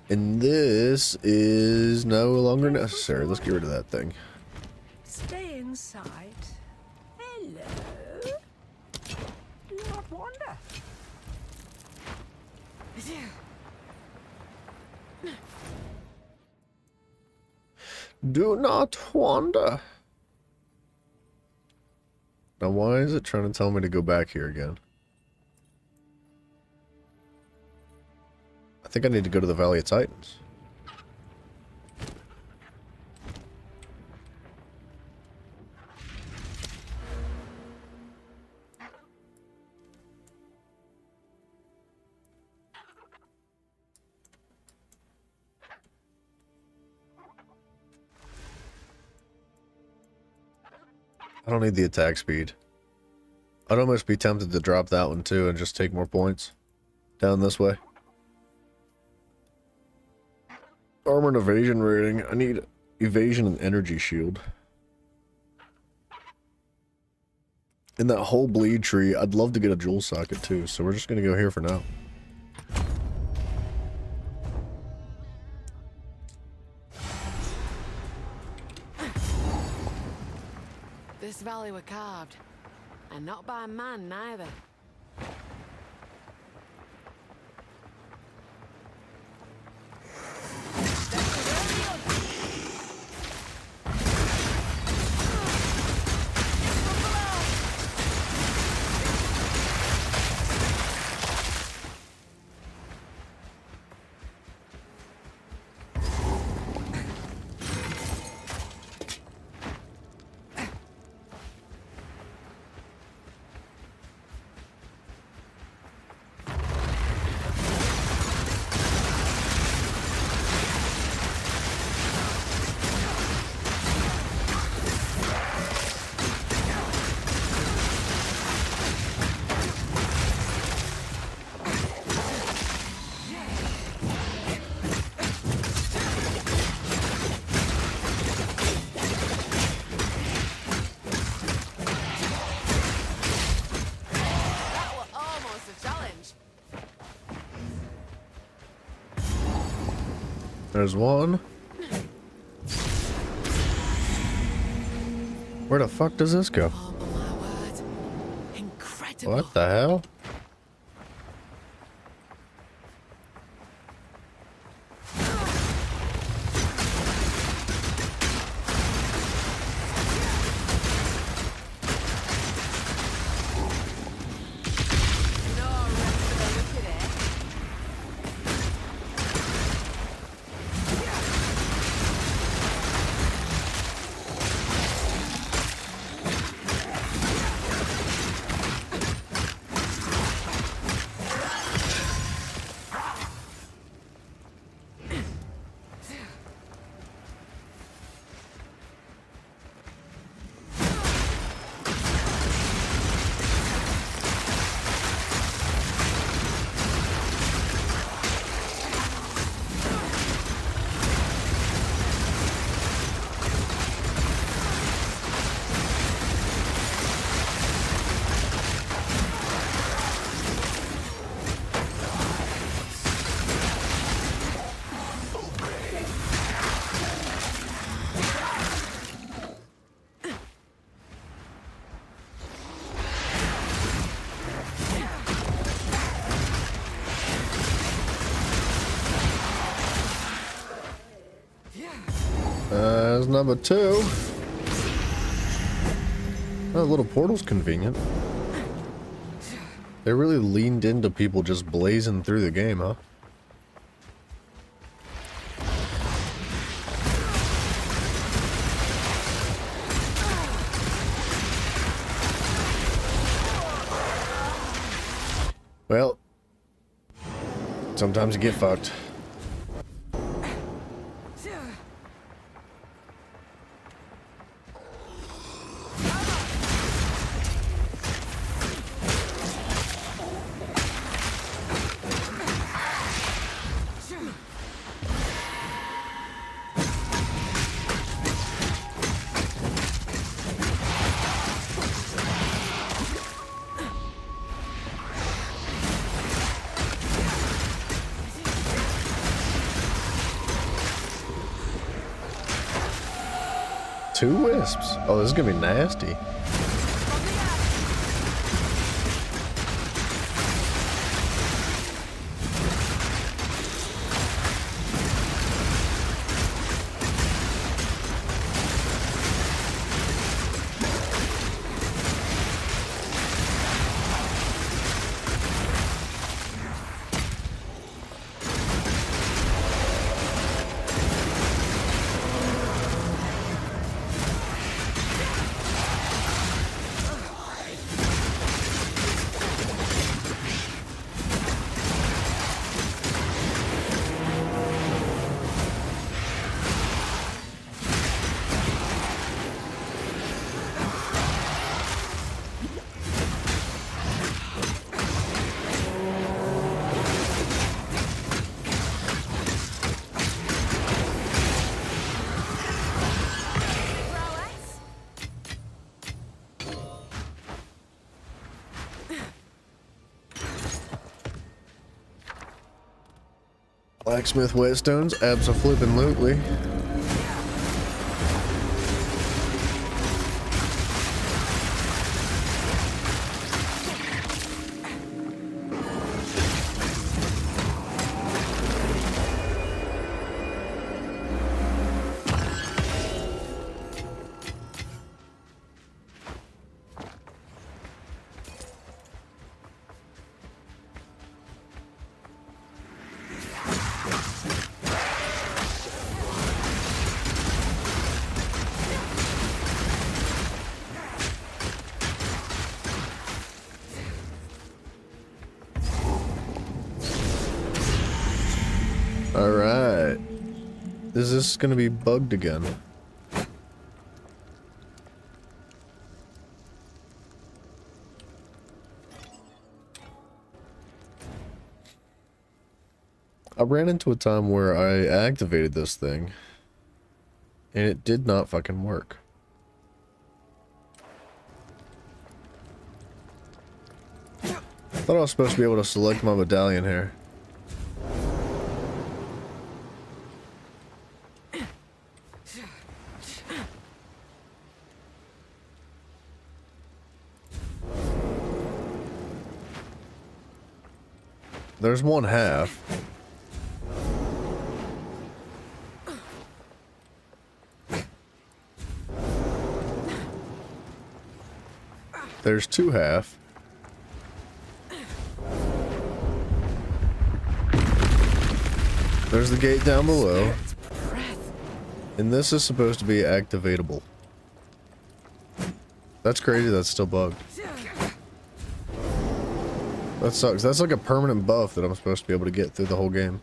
And this is no longer necessary. Let's get rid of that thing. Stay inside. Hello. Do not wander. Do not wander. Now, why is it trying to tell me to go back here again? I think I need to go to the Valley of Titans. I don't need the attack speed. I'd almost be tempted to drop that one too and just take more points down this way. Armor and evasion rating. I need evasion and energy shield. In that whole bleed tree, I'd love to get a jewel socket too, so we're just gonna go here for now. This valley were carved, and not by man neither. There's one. Where the fuck does this go? Oh my word. Incredible. What the hell? No rest for the wicked, eh? There's number 2. That little portal's convenient. They really leaned into people just blazing through the game, huh? Well, sometimes you get fucked. Two wisps. Oh, this is gonna be nasty. Blacksmith whetstones, abso-flippin'-lutely. Alright. Is this gonna be bugged again? I ran into a time where I activated this thing and it did not fucking work. I thought I was supposed to be able to select my medallion here. There's one half. There's two half. There's the gate down below. And this is supposed to be activatable. That's crazy, that's still bugged. That sucks. That's like a permanent buff that I'm supposed to be able to get through the whole game.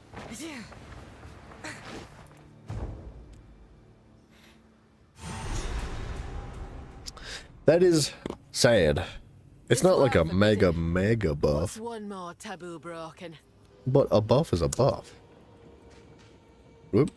That is sad. It's not like a mega What's buff, one more taboo broken? but a buff is a buff. Whoop.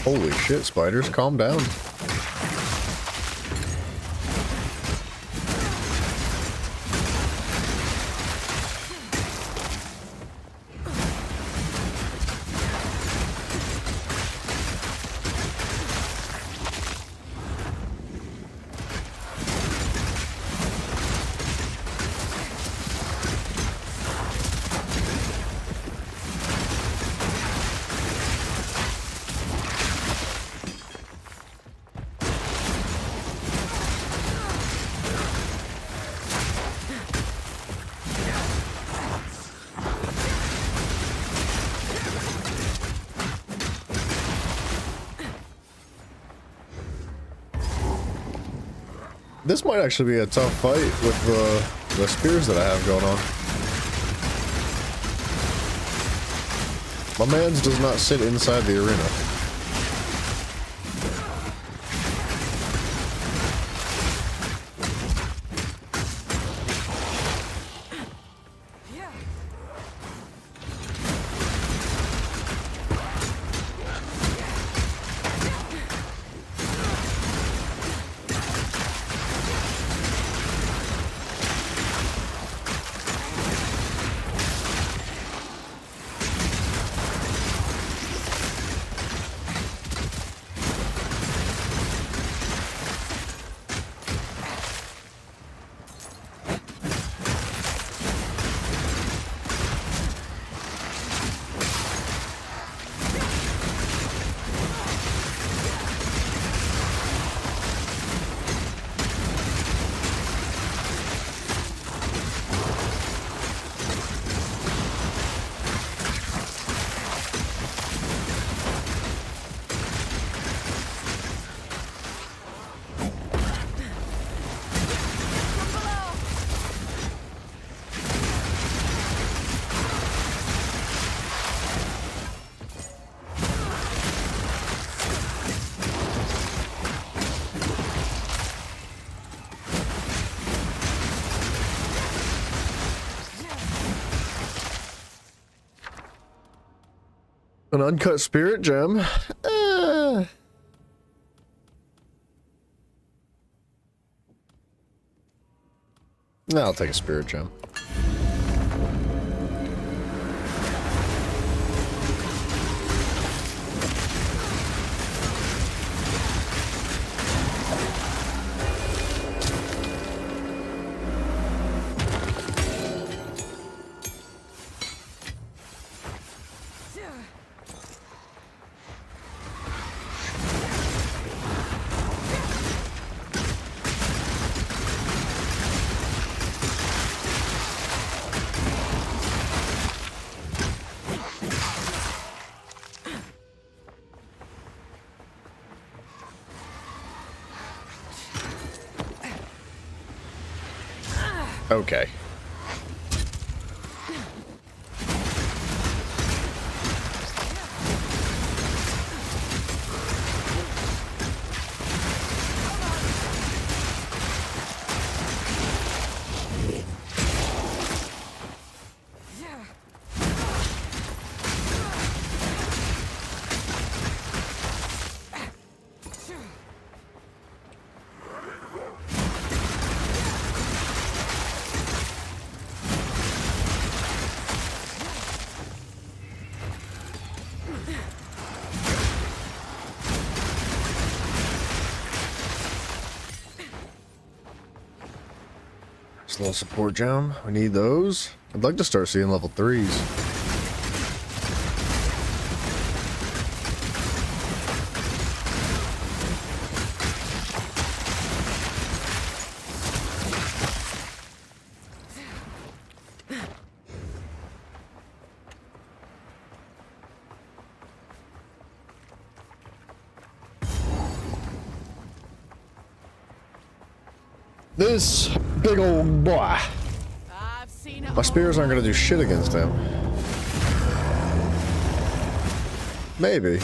Holy shit, spiders, calm down. This might actually be a tough fight with the spears that I have going on. My man's does not sit inside the arena. An uncut spirit gem. I'll take a spirit gem. Okay. Just a little support gem. We need those. I'd like to start seeing level 3s. This big old boy. I've seen it. My spears aren't gonna do shit against him. Maybe.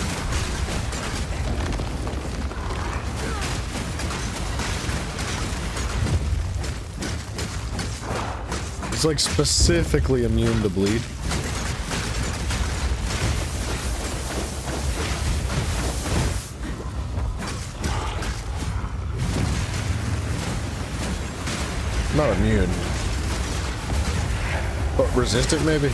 It's like specifically immune to bleed. Not immune. But resistant, maybe?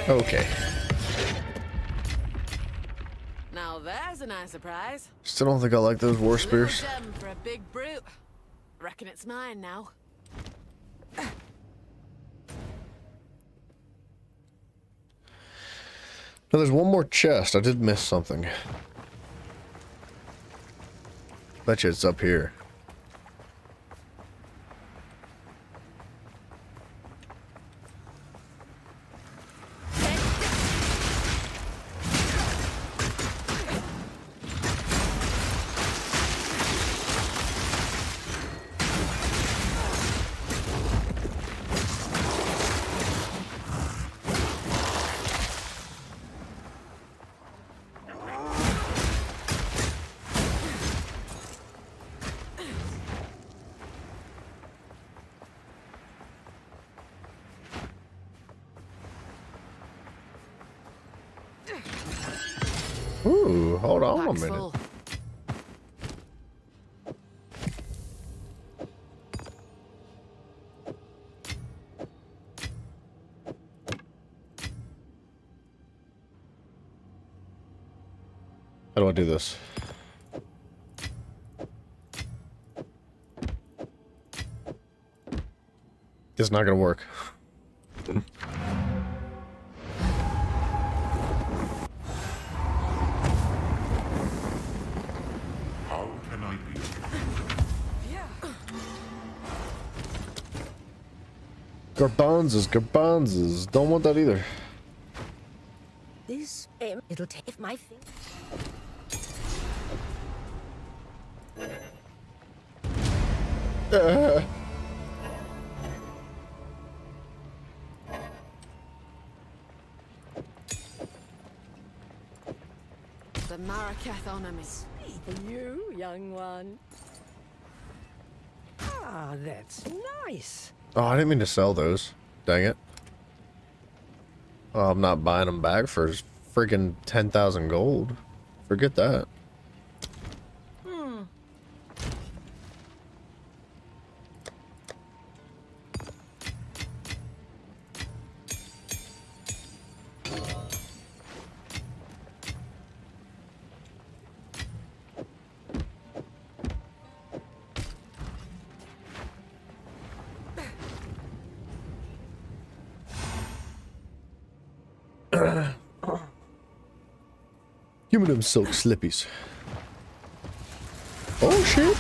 Okay. Now there's a nice surprise. Still don't think I like those war spears. Little gem for a big brute. Reckon it's mine now. Now there's one more chest. I did miss something. Bet you it's up here. Ooh, hold on Pack's a minute. full. How do I do this? It's not gonna work. How can I be? Garbanzas. Don't want that either. This it'll take my thing. the Marraketh on me. For you, young one. Ah, that's nice. Oh, I didn't mean to sell those. Dang it. Oh, I'm not buying them back for freaking 10,000 gold. Forget that. Give me them silk slippies. Oh shit.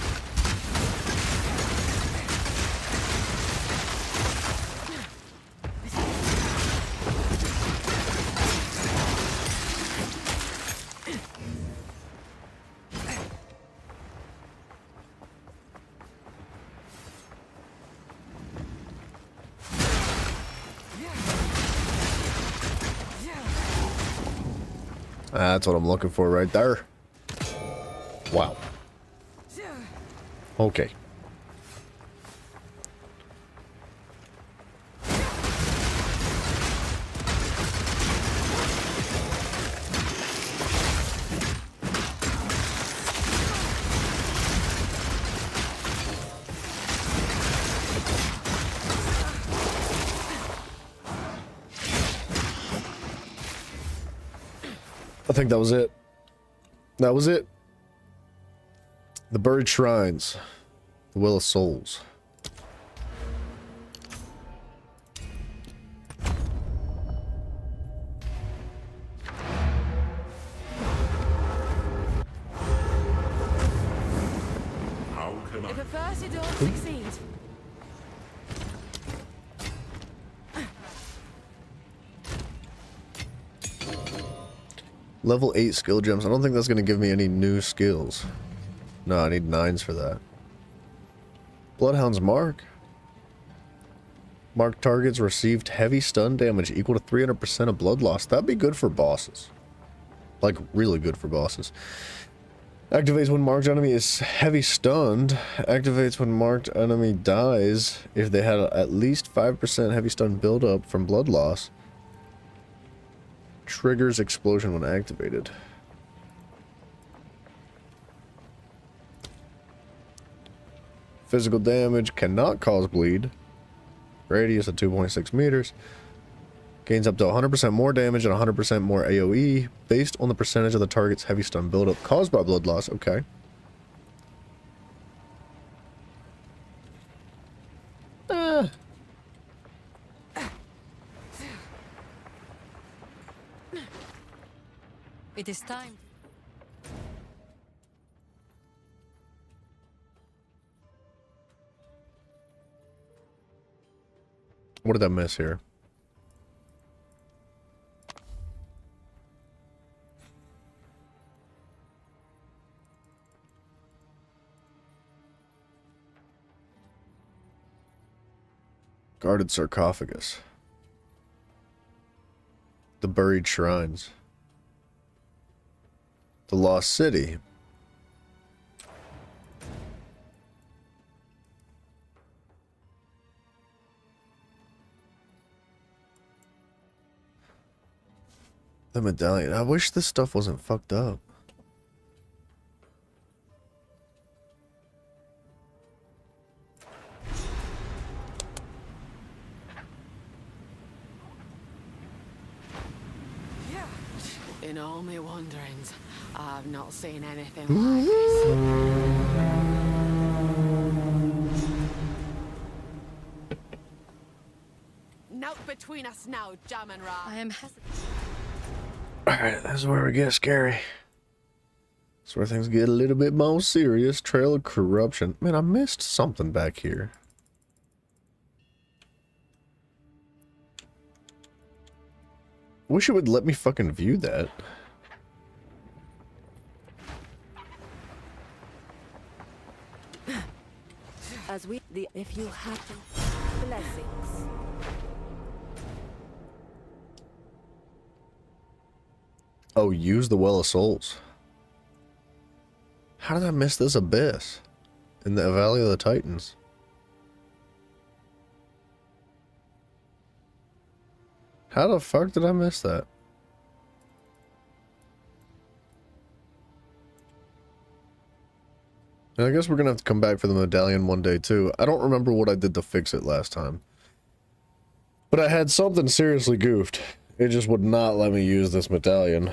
That's what I'm looking for right there. Wow. Okay. I think that was it. That was it. The Buried Shrines. The Will of Souls. How can I? If at first you don't succeed, Level 8 skill gems. I don't think that's going to give me any new skills. No, I need 9s for that. Bloodhound's Mark. Marked targets received heavy stun damage equal to 300% of blood loss. That'd be good for bosses. Like, really good for bosses. Activates when marked enemy is heavy stunned. Activates when marked enemy dies if they had at least 5% heavy stun buildup from blood loss. Triggers explosion when activated. Physical damage cannot cause bleed. Radius of 2.6 meters. Gains up to 100% more damage and 100% more AoE based on the percentage of the target's heavy stun buildup caused by blood loss. Okay. It is time. What did I miss here? Guarded sarcophagus. The buried shrines. The lost city. The medallion. I wish this stuff wasn't fucked up. in all my wanderings, I've not seen anything like this. Nout between us now, Jam and Ra. I am hesitant. Alright, that's where we get scary. That's where things get a little bit more serious. Trail of corruption. Man, I missed something back here. Wish it would let me fucking view that. As we, if you happen, blessings. Oh, use the Well of Souls. How did I miss this abyss in the Valley of the Titans? How the fuck did I miss that? And I guess we're gonna have to come back for the medallion one day too. I don't remember what I did to fix it last time. But I had something seriously goofed. It just would not let me use this medallion.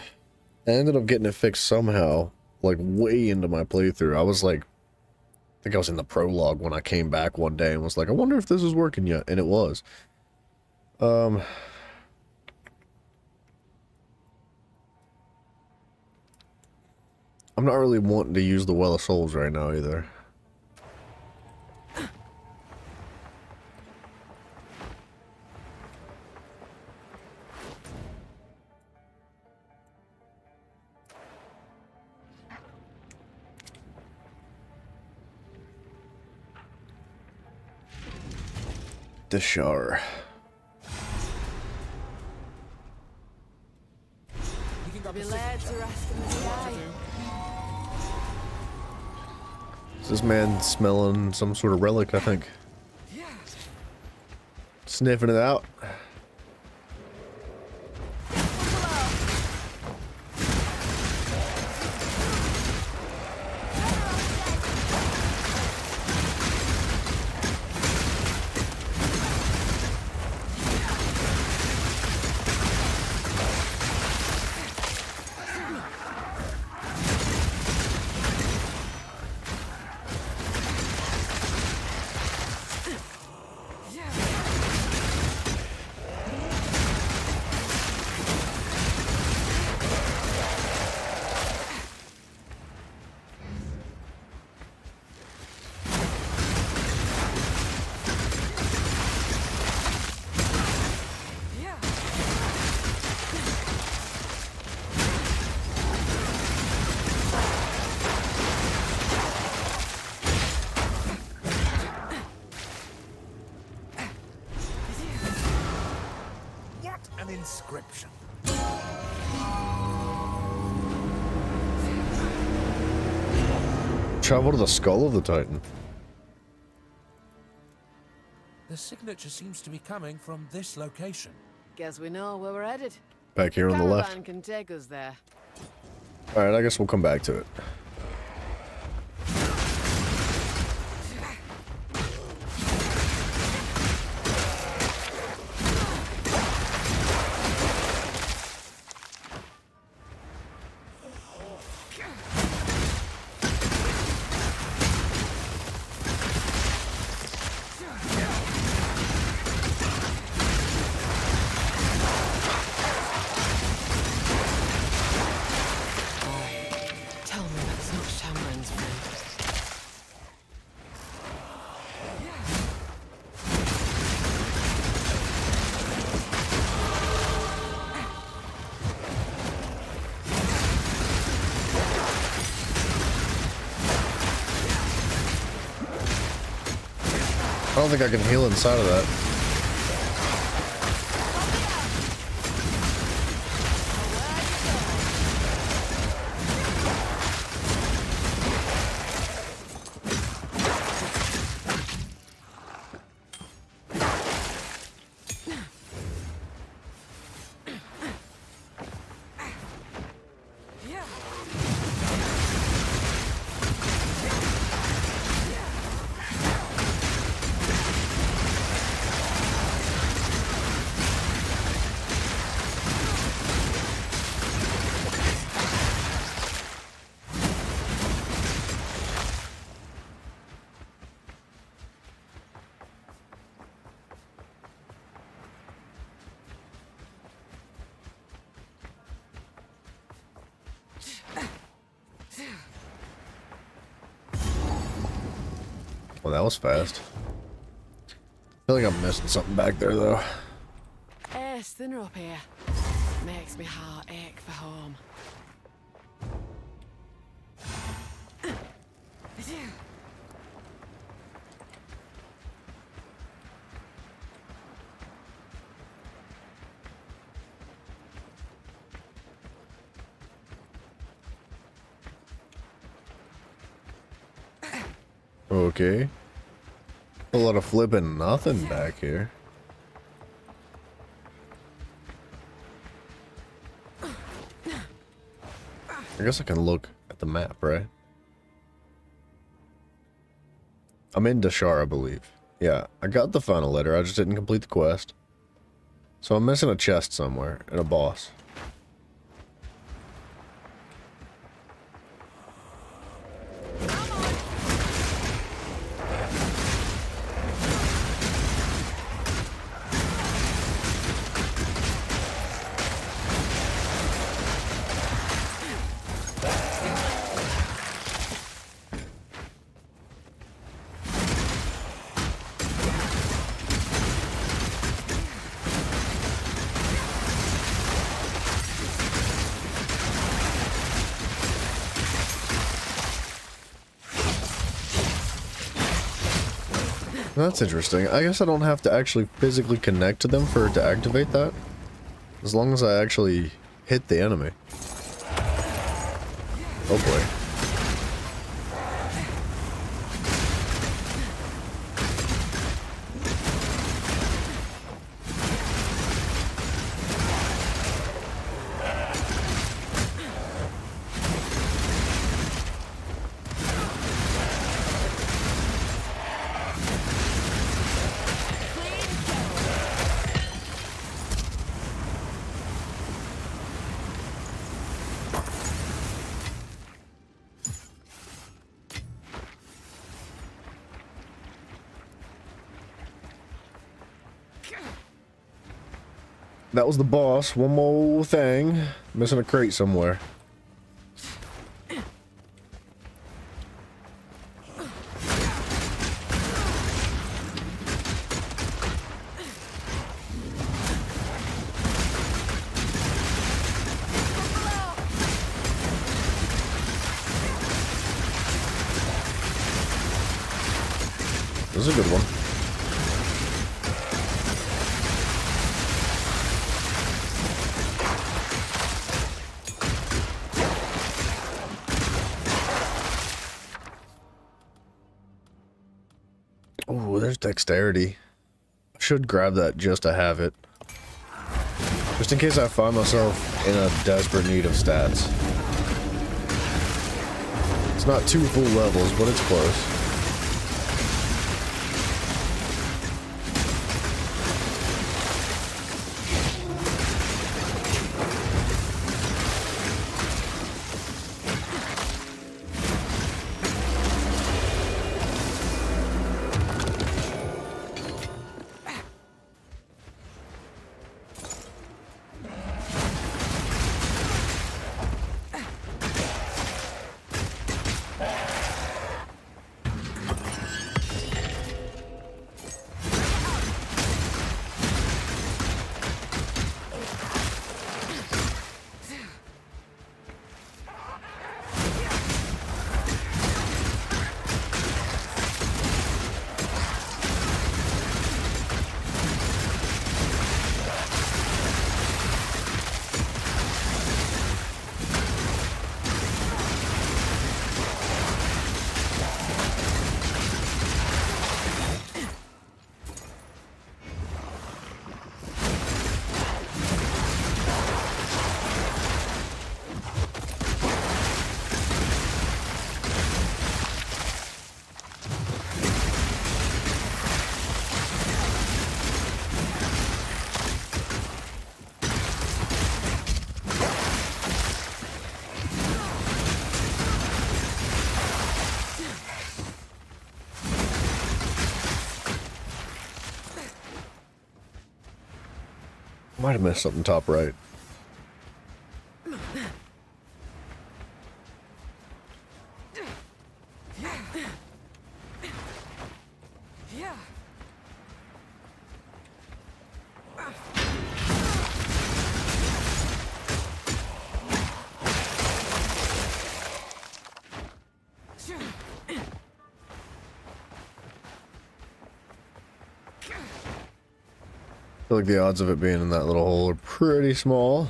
I ended up getting it fixed somehow, like way into my playthrough. I was like, I think I was in the prologue when I came back one day and was like, I wonder if this is working yet, and it was. I'm not really wanting to use the Well of Souls right now either. The shower. Be led to rest in the sky. Is this man smelling some sort of relic, I think? Sniffing it out. An inscription. Travel to the skull of the Titan. The signature seems to be coming from this location. Guess we know where we're headed. Back here on the left. Caravan can take us there. Alright, I guess we'll come back to it. Tell me that's not Shamran's friend. I don't think I can heal inside of that. Well, that was fast. I feel like I'm missing something back there, though. It's thinner up here. Makes me heart ache for home. Okay. A lot of flipping nothing back here. I guess I can look at the map, right? I'm in Dashar, I believe. Yeah, I got the final letter, I just didn't complete the quest. So I'm missing a chest somewhere, and a boss. That's interesting. I guess I don't have to actually physically connect to them for it to activate that. As long as I actually hit the enemy. Oh boy. That was the boss. One more thing. Missing a crate somewhere. This is a good one. Oh, there's dexterity. I should grab that just to have it. Just in case I find myself in a desperate need of stats. It's not 2 full levels, but it's close. Might have missed something top right. I feel like the odds of it being in that little hole are pretty small.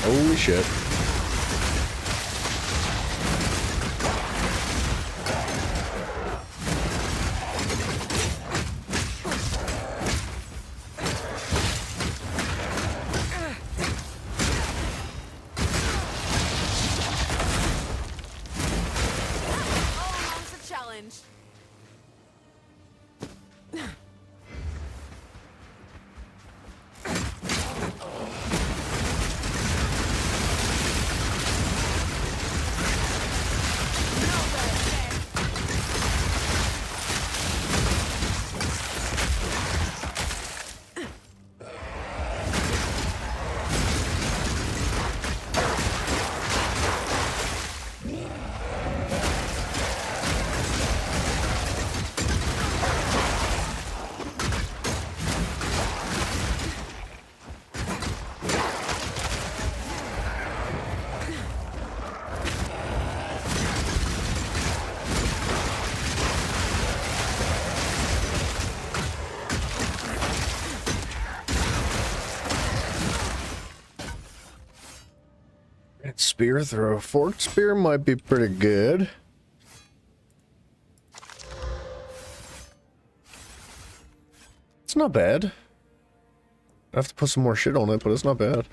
Holy shit. Oh, it's a challenge. Spear throw. Forked spear might be pretty good. It's not bad. I have to put some more shit on it, but it's not bad.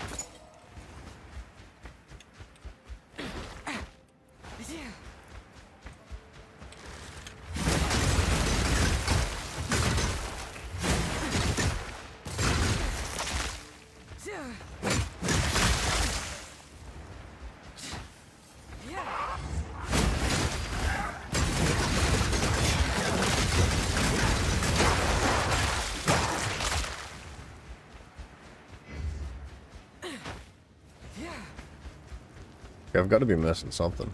Okay, I've got to be missing something.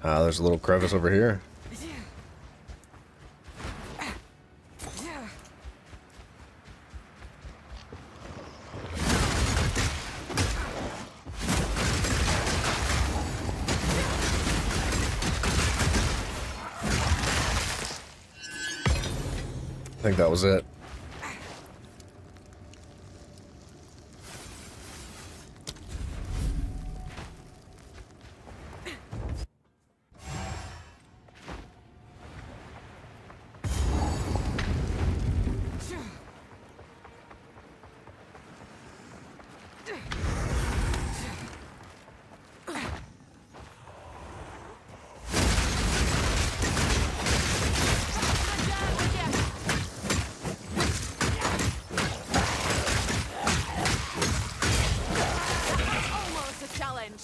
Ah, there's a little crevice over here. I think that was it. Almost a challenge.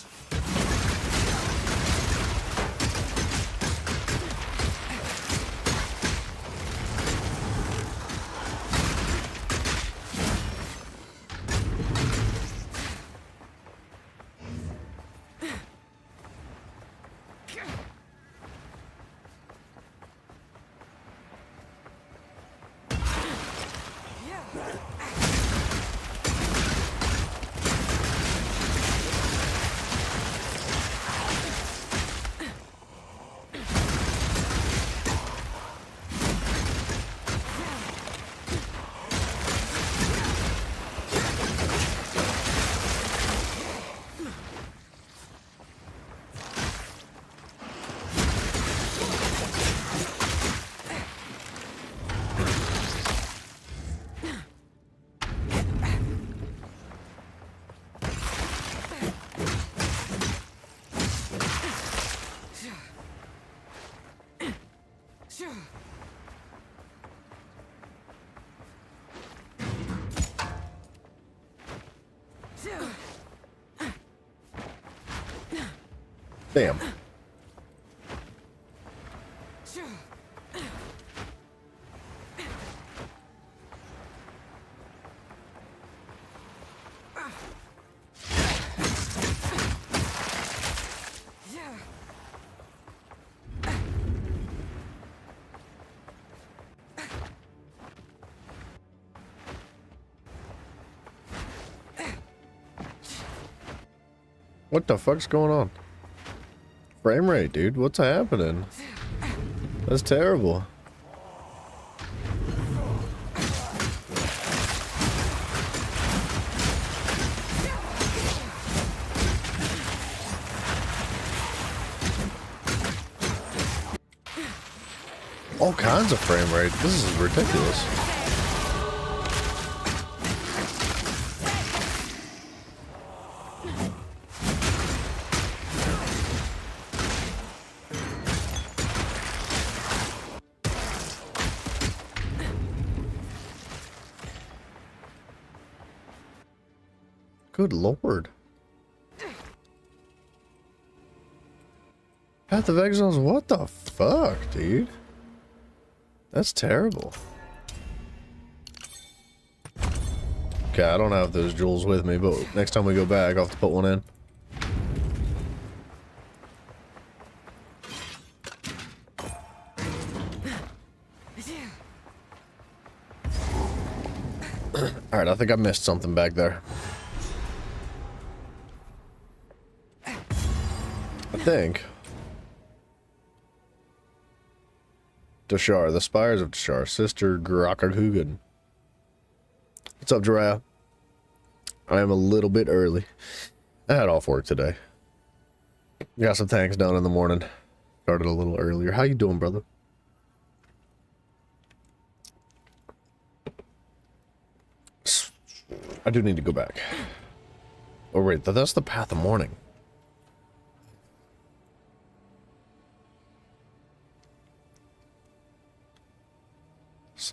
Damn. What the fuck's going on? Frame rate, dude. What's happening? That's terrible. all kinds of frame rate. This is ridiculous. Good lord. Path of Exiles, what the fuck, dude? That's terrible. Okay, I don't have those jewels with me, but next time we go back, I'll have to put one in. Alright, I think I missed something back there. I think. Dashar, the Spires of Dashar, Sister Grakagugan. What's up, Jiraiya? I am a little bit early. I had off work today. Got some tanks done in the morning. Started a little earlier. How you doing, brother? I do need to go back. Oh wait, that's the Path of Morning.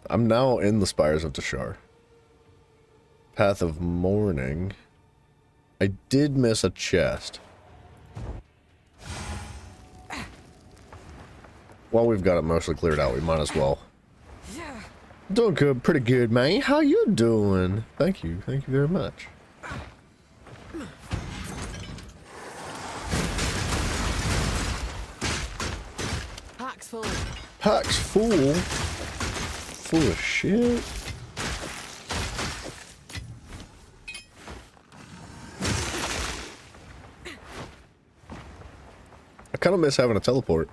I'm now in the Spires of Dashar. Path of Morning. I did miss a chest. While we've got it mostly cleared out, we might as well. Doing good, pretty good, man. How you doing? Thank you very much. Pack's full. Pack's full. Full of shit. I kind of miss having a teleport.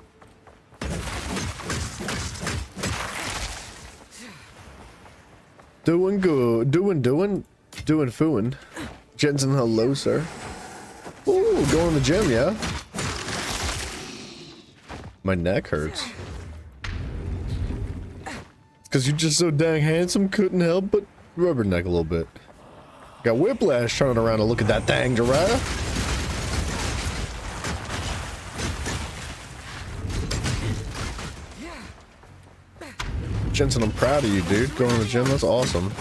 Doing good. Doing fooing. Jensen, hello, sir. Ooh, going to the gym, yeah? My neck hurts. Because you're just so dang handsome, couldn't help but rub her neck a little bit. Got whiplash turning around to look at that dang Jiraiya. Jensen, I'm proud of you, dude. Going to the gym, that's awesome.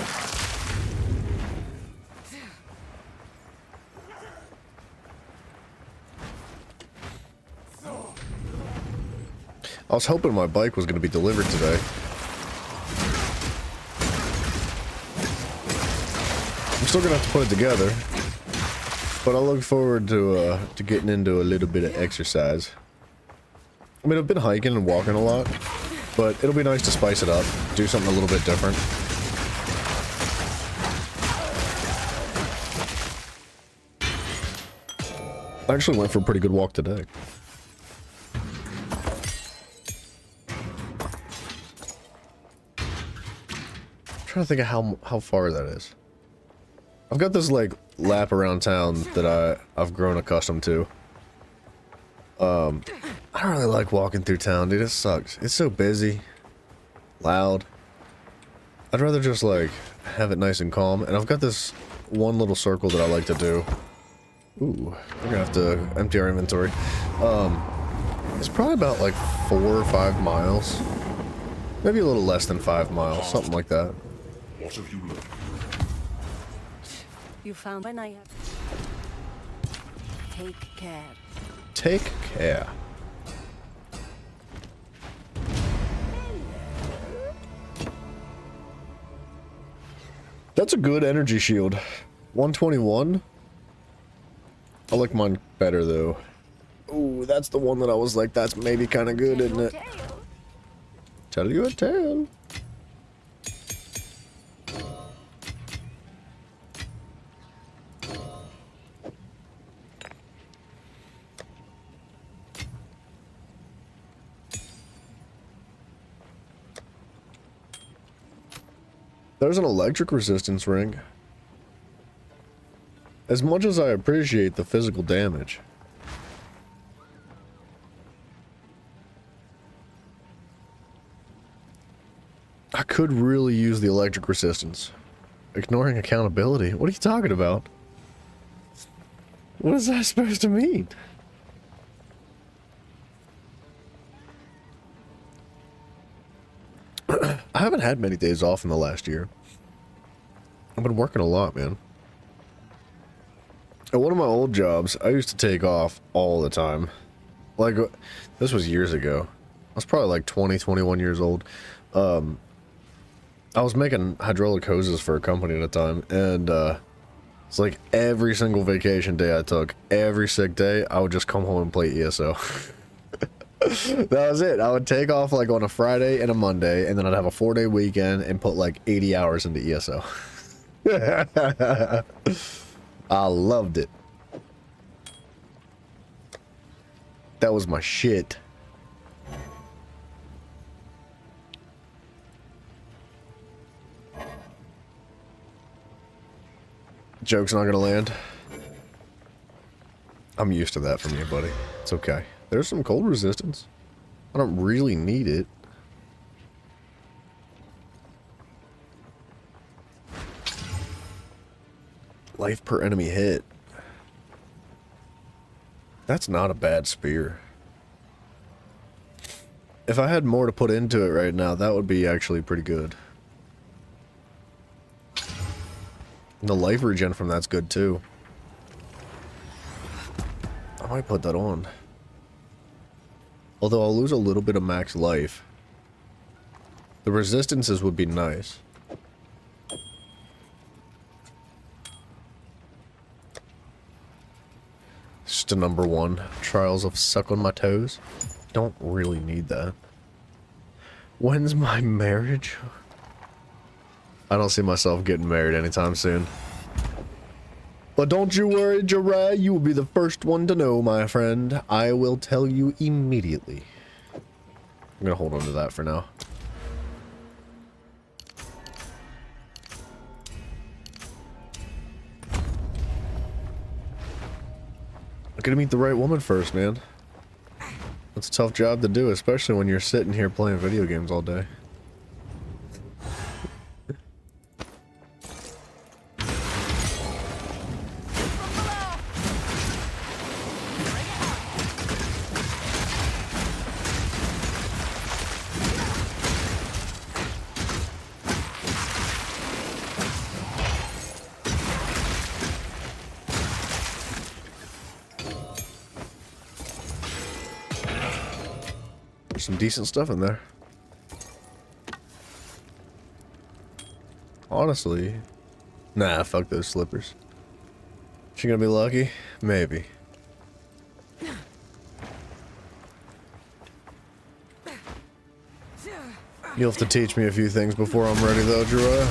I was hoping my bike was going to be delivered today. I'm still going to have to put it together. But I look forward to getting into a little bit of exercise. I mean, I've been hiking and walking a lot. But it'll be nice to spice it up, do something a little bit different. I actually went for a pretty good walk today. I'm trying to think of how far that is. I've got this like lap around town that I've grown accustomed to. I don't really like walking through town, dude. It sucks. It's so busy, loud. I'd rather just like have it nice and calm. And I've got this one little circle that I like to do. Ooh, we're gonna have to empty our inventory. It's probably about like 4 or 5 miles, maybe a little less than 5 miles, something like that. What have you learned? You found when I have. Take care. Take care. That's a good energy shield. 121. I like mine better though. Ooh, that's the one that I was like, that's maybe kind of good, isn't it? Tell you a tale. There's an electric resistance ring. As much as I appreciate the physical damage, I could really use the electric resistance. Ignoring accountability? What are you talking about? What is that supposed to mean? I haven't had many days off in the last year. I've been working a lot, man. At one of my old jobs, I used to take off all the time. Like, this was years ago. I was probably like 20, 21 years old. I was making hydraulic hoses for a company at a time, and it's like every single vacation day I took, every sick day, I would just come home and play ESO. That was it. I would take off like on a Friday and a Monday, and then I'd have a 4-day weekend and put like 80 hours into ESO. I loved it. That was my shit. Joke's not gonna land. I'm used to that from you, buddy. It's okay. There's some cold resistance. I don't really need it. Life per enemy hit. That's not a bad spear. If I had more to put into it right now, that would be actually pretty good. And the life regen from that's good too. I might put that on. Although I'll lose a little bit of max life. The resistances would be nice. Just a number 1. Trials of Suck on My Toes. Don't really need that. When's my marriage? I don't see myself getting married anytime soon. But don't you worry, Jirai, you will be the first one to know, my friend. I will tell you immediately. I'm gonna hold on to that for now. I gotta meet the right woman first, man. That's a tough job to do, especially when you're sitting here playing video games all day. Some decent stuff in there. Honestly, nah, fuck those slippers. She gonna be lucky? Maybe. You'll have to teach me a few things before I'm ready though, Drew.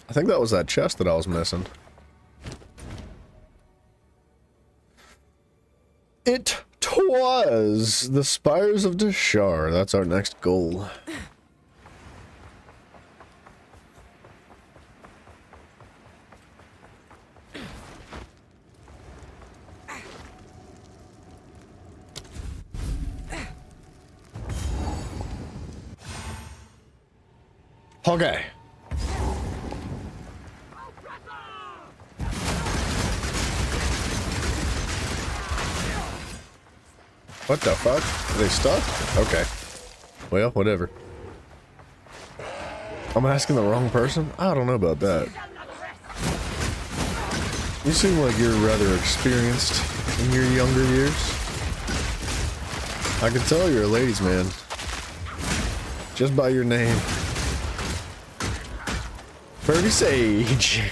I think that was that chest that I was missing. It was the Spires of Dashar. That's our next goal. Okay. What the fuck? Are they stuck? Okay. Well, whatever. I'm asking the wrong person? I don't know about that. You seem like you're rather experienced in your younger years. I can tell you're a ladies' man. Just by your name. Birdie Sage.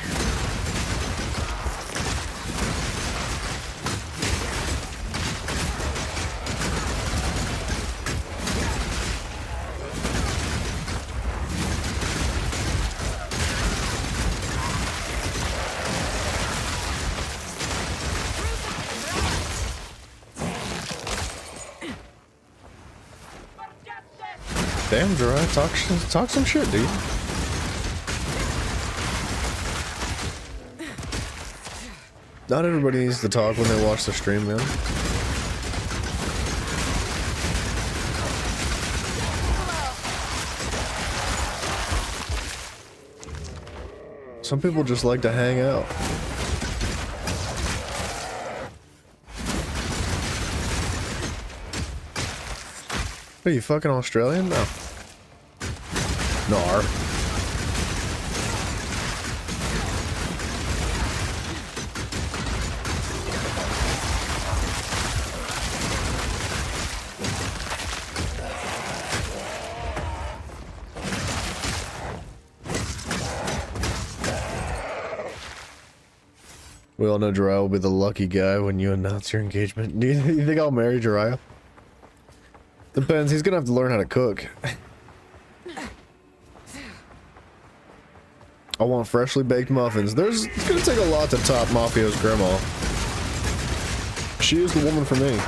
Damn, Dry, talk some shit, dude. Not everybody needs to talk when they watch the stream, man. Some people just like to hang out. Are you fucking Australian? No. Nar. We all know Jiraiya will be the lucky guy when you announce your engagement. Do you think I'll marry Jiraiya? Depends, he's gonna have to learn how to cook. I want freshly baked muffins. It's gonna take a lot to top Mafio's grandma. She is the woman for me.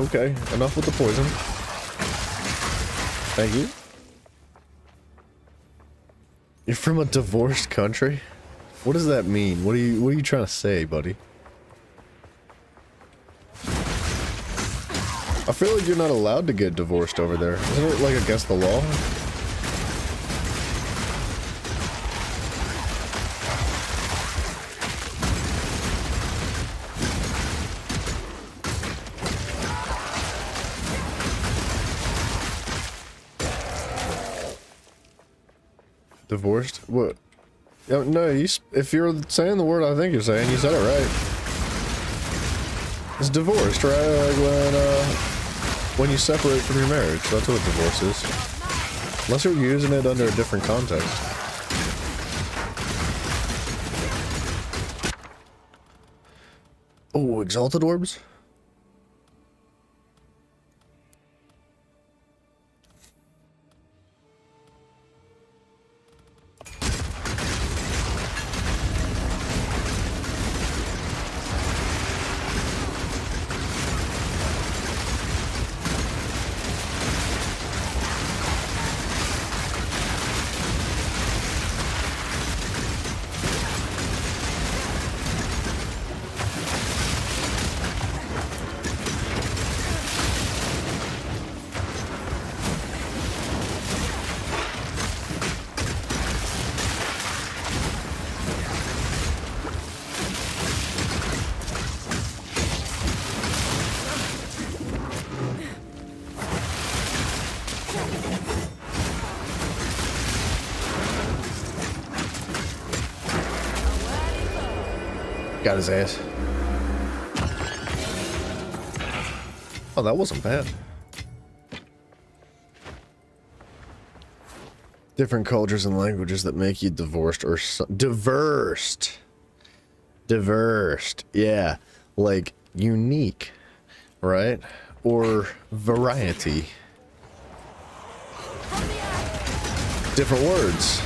Okay, enough with the poison. Thank you. You're from a divorced country? What does that mean? What are you trying to say, buddy? I feel like you're not allowed to get divorced over there. Isn't it like against the law? Divorced? What? No, if you're saying the word I think you're saying, you said it right. It's divorced, right? Like when you separate from your marriage, that's what divorce is. Unless you're using it under a different context. Oh, exalted orbs? Got his ass. Oh, that wasn't bad. Different cultures and languages that make you divorced or diversed. Diversed. Yeah. Like unique, right? Or variety. Different words.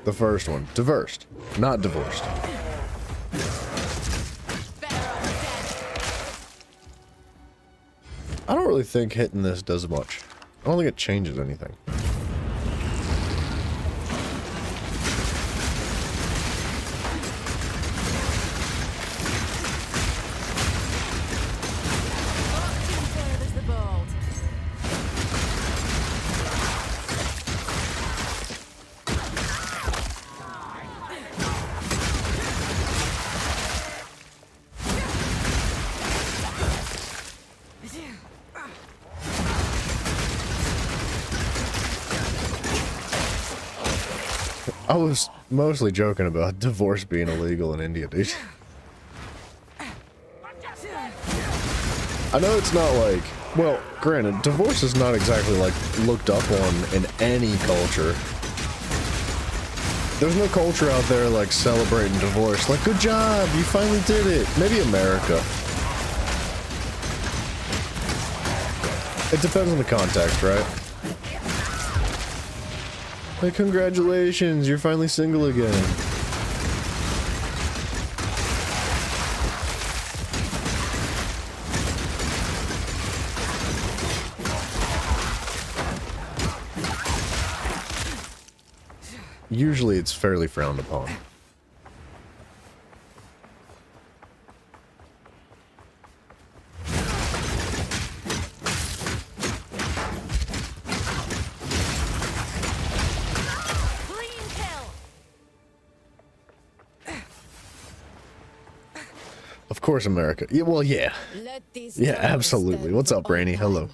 The first one. Diversed. Not divorced. I don't really think hitting this does much. I don't think it changes anything. I was mostly joking about divorce being illegal in India, dude. I know it's not like, well, granted, divorce is not exactly like looked up on in any culture. There's no culture out there like celebrating divorce. Like, good job, you finally did it. Maybe America. It depends on the context, right? Like, congratulations, you're finally single again. Usually it's fairly frowned upon. Of course, America. Yeah, well, yeah. Yeah, absolutely. What's up, Brainy? Hello.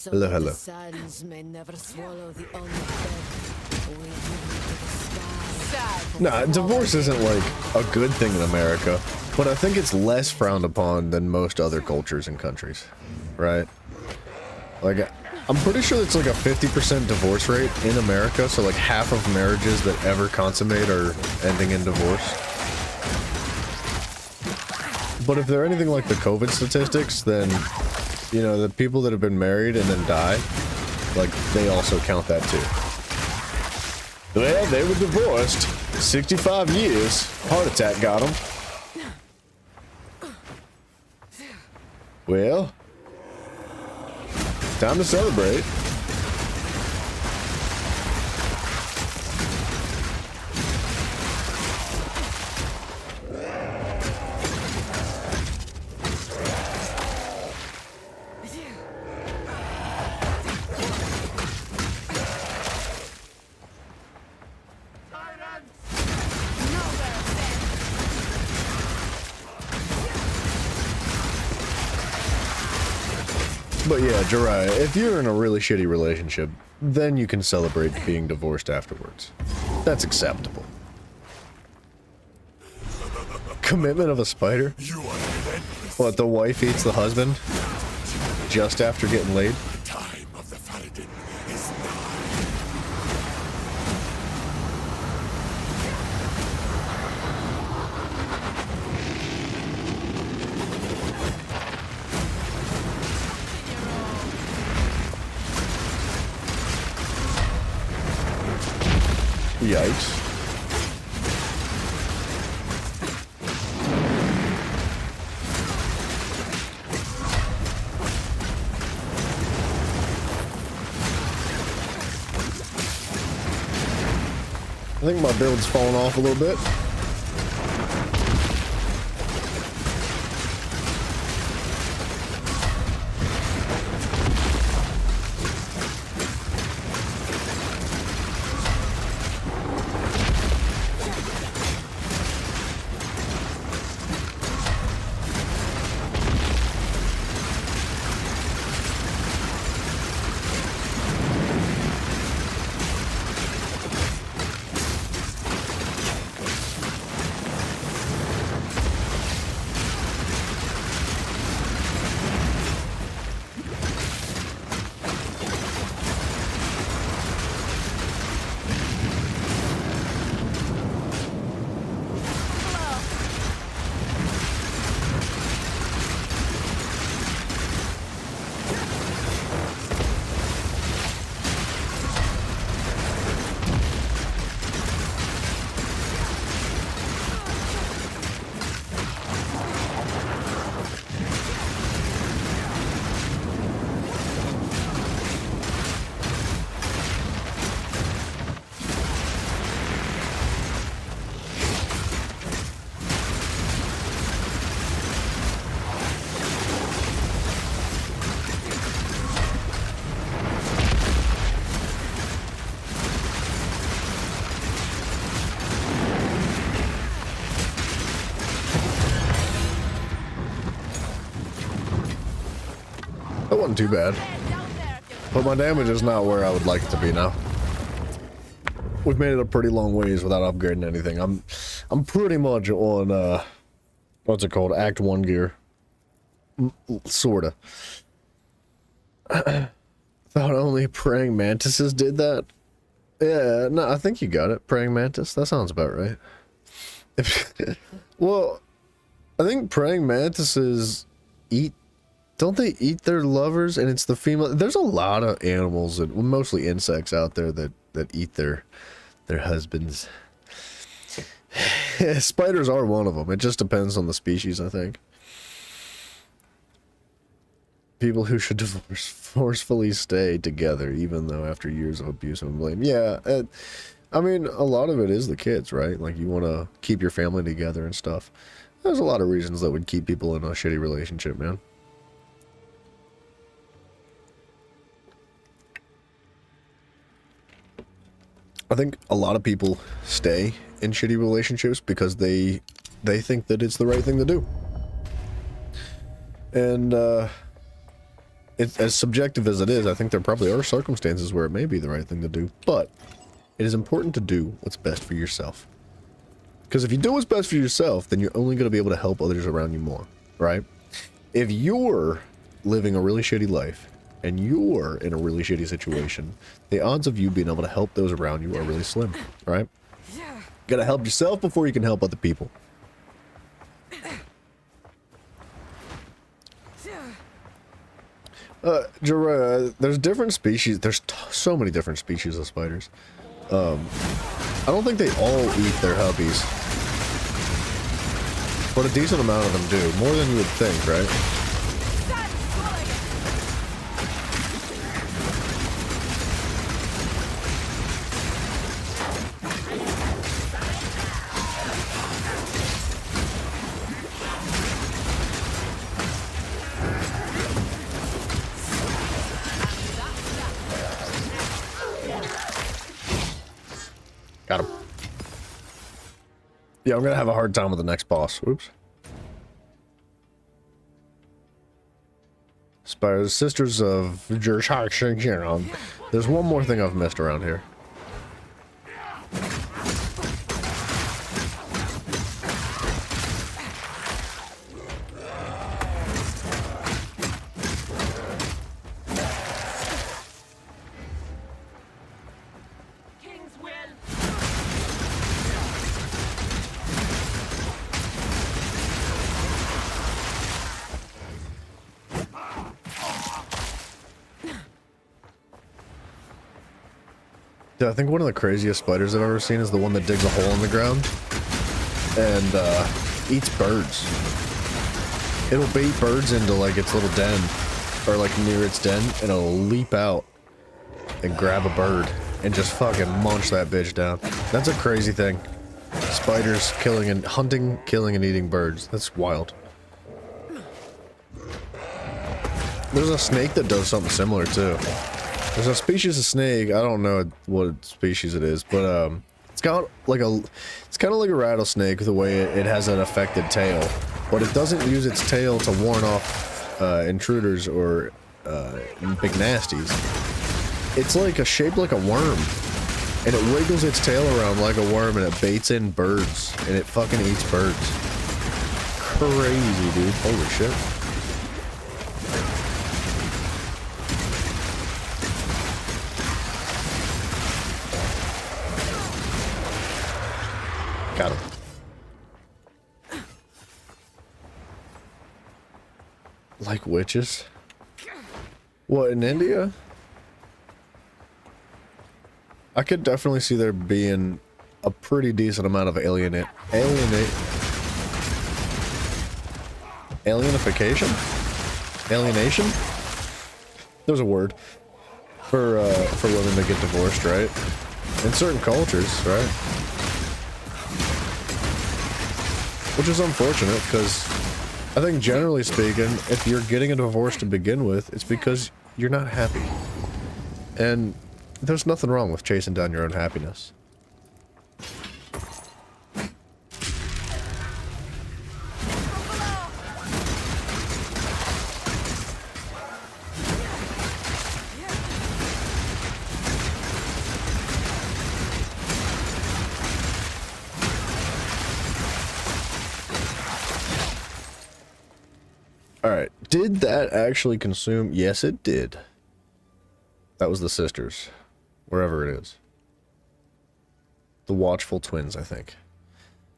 Hello, hello. Nah, divorce isn't like a good thing in America, but I think it's less frowned upon than most other cultures and countries, right? Like, I'm pretty sure it's like a 50% divorce rate in America, so like half of marriages that ever consummate are ending in divorce. But if they're anything like the COVID statistics, then, you know, the people that have been married and then die, like, they also count that too. Well, they were divorced. 65 years. Heart attack got them. Well, time to celebrate. But yeah, Jiraiya, if you're in a really shitty relationship, then you can celebrate being divorced afterwards. That's acceptable. Commitment of a spider? What, the wife eats the husband? Just after getting laid? The time of the Faradin is Yikes. I think my build's falling off a little bit. That wasn't too bad. But my damage is not where I would like it to be now. We've made it a pretty long ways without upgrading anything. I'm pretty much on what's it called? Act 1 gear. Sorta. Thought only praying mantises did that. Yeah, no, I think you got it. Praying mantis. That sounds about right. Well, I think praying mantises eat. Don't they eat their lovers? And it's the female. There's a lot of animals and mostly insects out there that eat their husbands. Spiders are one of them. It just depends on the species, I think. People who should divorce forcefully stay together, even though after years of abuse and blame. Yeah, I mean, a lot of it is the kids, right? Like, you want to keep your family together and stuff. There's a lot of reasons that would keep people in a shitty relationship, man. I think a lot of people stay in shitty relationships because they think that it's the right thing to do. And, it's as subjective as it is, I think there probably are circumstances where it may be the right thing to do, but it is important to do what's best for yourself. Because if you do what's best for yourself, then you're only going to be able to help others around you more, right? If you're living a really shitty life, and you're in a really shitty situation, the odds of you being able to help those around you are really slim, right? You gotta help yourself before you can help other people. Jiraiya, there's different species. There's so many different species of spiders. I don't think they all eat their hubbies, but a decent amount of them do. More than you would think, right? Got him. Yeah, I'm gonna have a hard time with the next boss. Whoops. Spiders, sisters of Jershak. There's one more thing I've missed around here. Yeah, I think one of the craziest spiders I've ever seen is the one that digs a hole in the ground and eats birds. It'll bait birds into like its little den, or like near its den, and it'll leap out and grab a bird and just fucking munch that bitch down. That's a crazy thing. Spiders killing and hunting, killing and eating birds. That's wild. There's a snake that does something similar too. There's a species of snake, I don't know what species it is, but it's got like it's kind of like a rattlesnake the way it has an affected tail, but it doesn't use its tail to warn off intruders or big nasties. It's like shaped like a worm, and it wiggles its tail around like a worm, and it baits in birds, and it fucking eats birds. Crazy, dude. Holy shit. Got him. Like witches? What, in India? I could definitely see there being a pretty decent amount of alienification? Alienation? There's a word for women that get divorced, right? In certain cultures, right? Which is unfortunate, because I think generally speaking, if you're getting a divorce to begin with, it's because you're not happy. And there's nothing wrong with chasing down your own happiness. Alright, did that actually consume? Yes, it did. That was the sisters. Wherever it is. The watchful twins, I think.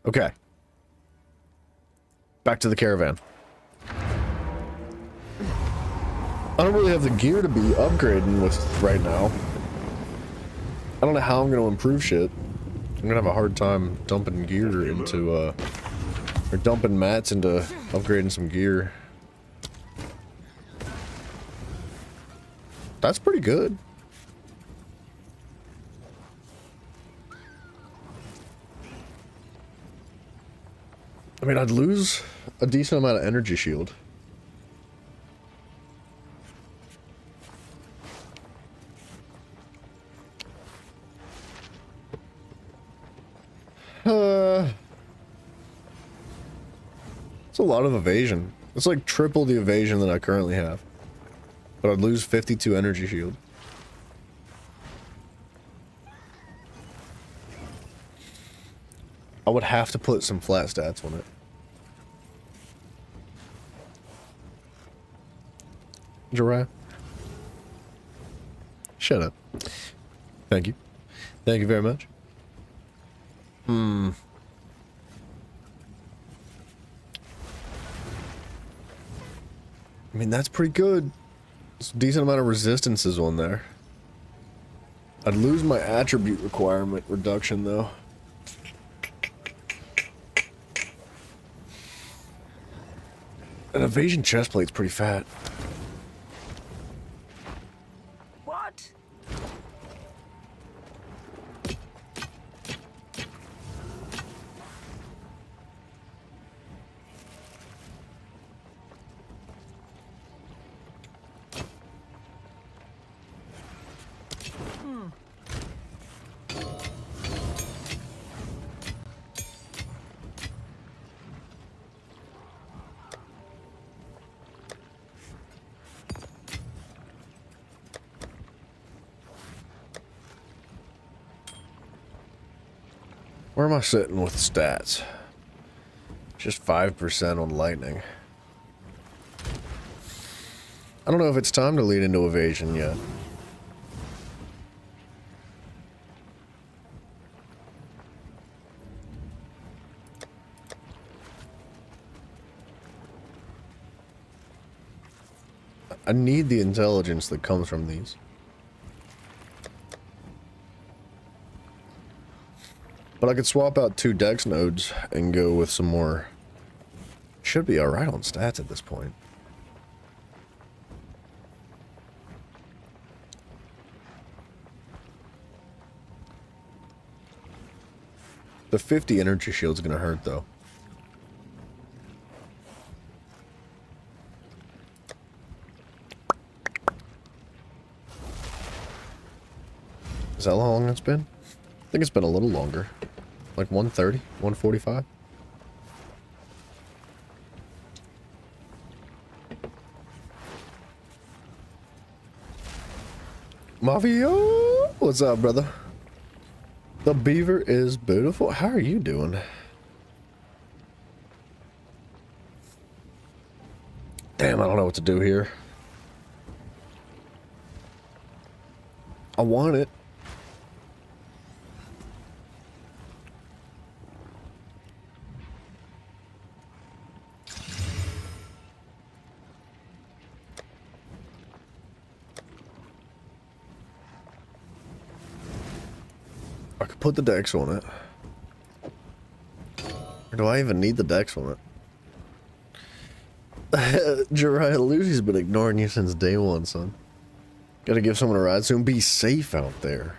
Okay. Back to the caravan. I don't really have the gear to be upgrading with right now. I don't know how I'm going to improve shit. I'm going to have a hard time dumping gear into, or dumping mats into upgrading some gear. That's pretty good. I mean, I'd lose a decent amount of energy shield. It's a lot of evasion. It's like triple the evasion that I currently have. But I'd lose 52 energy shield. I would have to put some flat stats on it. Jiraiya? Shut up. Thank you. Thank you very much. I mean, that's pretty good. There's a decent amount of resistances on there. I'd lose my attribute requirement reduction, though. An evasion chestplate's pretty fat. What? Where am I sitting with stats? Just 5% on lightning. I don't know if it's time to lead into evasion yet. I need the intelligence that comes from these. But I could swap out 2 dex nodes and go with some more. Should be alright on stats at this point. The 50 energy shield's gonna hurt though. Is that how long it's been? I think it's been a little longer. Like 130, 145. Mafia! What's up, brother? The beaver is beautiful. How are you doing? Damn, I don't know what to do here. I want it. I could put the dex on it. Or do I even need the dex on it? Jiraiya, Lucy's been ignoring you since day one, son. Gotta give someone a ride soon. Be safe out there.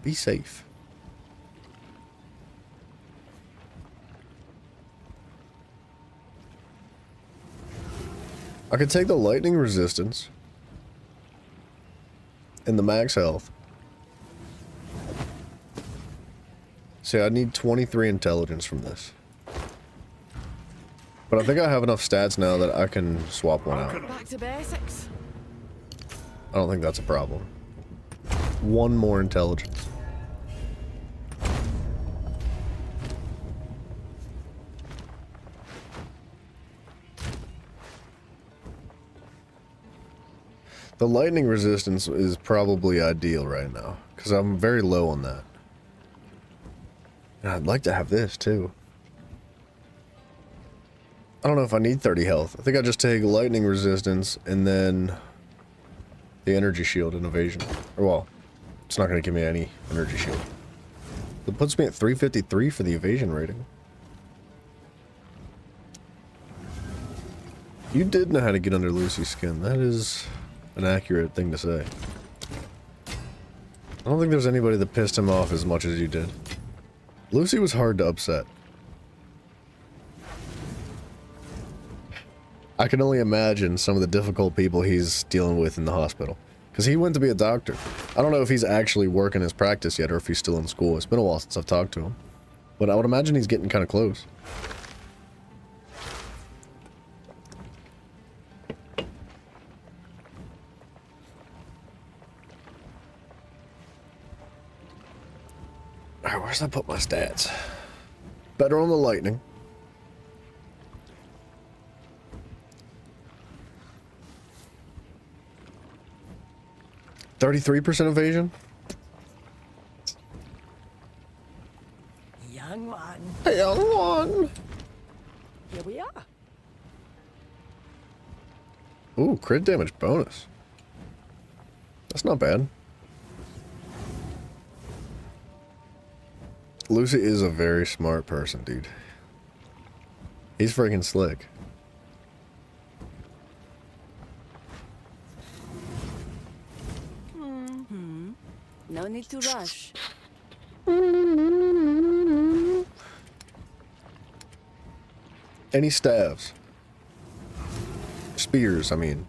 Be safe. I could take the lightning resistance and the max health. See, I need 23 intelligence from this. But I think I have enough stats now that I can swap one out. Back to basics. I don't think that's a problem. 1 more intelligence. The lightning resistance is probably ideal right now, because I'm very low on that. And I'd like to have this too. I don't know if I need 30 health. I think I just take lightning resistance and then the energy shield and evasion. Or well, it's not going to give me any energy shield. It puts me at 353 for the evasion rating. You did know how to get under Lucy's skin. That is an accurate thing to say. I don't think there's anybody that pissed him off as much as you did. Lucy was hard to upset. I can only imagine some of the difficult people he's dealing with in the hospital. Because he went to be a doctor. I don't know if he's actually working his practice yet or if he's still in school. It's been a while since I've talked to him. But I would imagine he's getting kind of close. Alright, where's I put my stats? Better on the lightning. %33 evasion? Young one. Young one! Here we are. Ooh, crit damage bonus. That's not bad. Lucy is a very smart person, dude. He's freaking slick. No need to rush. Any staves? Spears, I mean.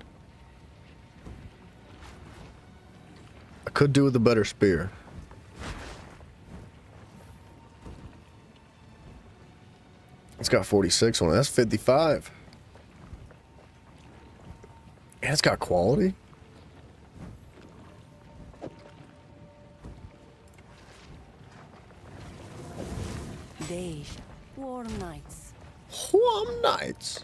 I could do with a better spear. It's got 46 on it. That's 55. And it's got quality. Days, warm nights. Warm nights.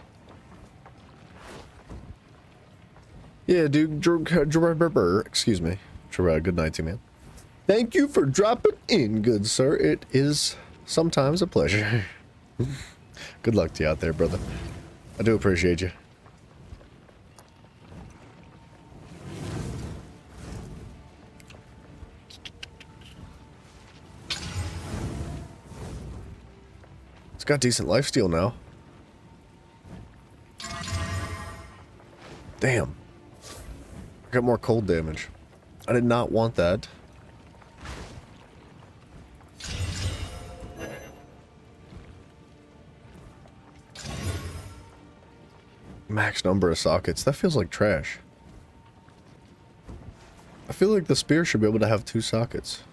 Yeah, dude. Excuse me. Good night to you, man. Thank you for dropping in, good sir. It is sometimes a pleasure. Good luck to you out there, brother. I do appreciate you. It's got decent lifesteal now. Damn. I got more cold damage. I did not want that. Max number of sockets. That feels like trash. I feel like the spear should be able to have 2 sockets.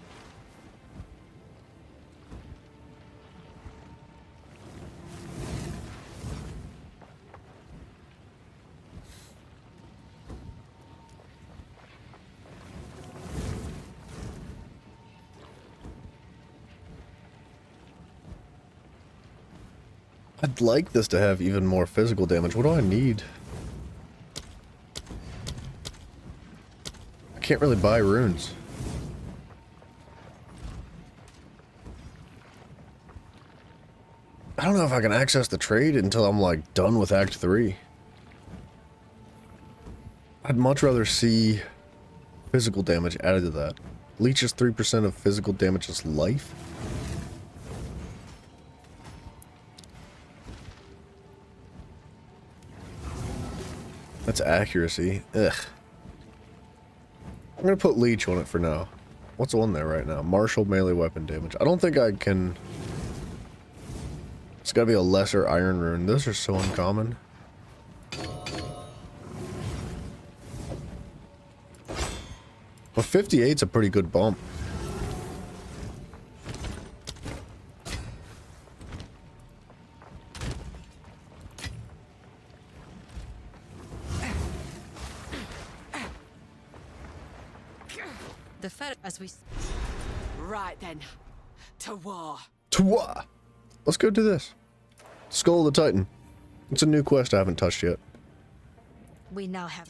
I'd like this to have even more physical damage. What do I need? I can't really buy runes. I don't know if I can access the trade until I'm like done with Act 3. I'd much rather see physical damage added to that. Leeches 3% of physical damage's life. That's accuracy. Ugh. I'm gonna put leech on it for now. What's on there right now? Martial melee weapon damage. I don't think I can... It's gotta be a lesser iron rune. Those are so uncommon. But 58's a pretty good bump. The Fed, as we... Right then. To war. Twa! Let's go do this. Skull of the Titan. It's a new quest I haven't touched yet. We now have...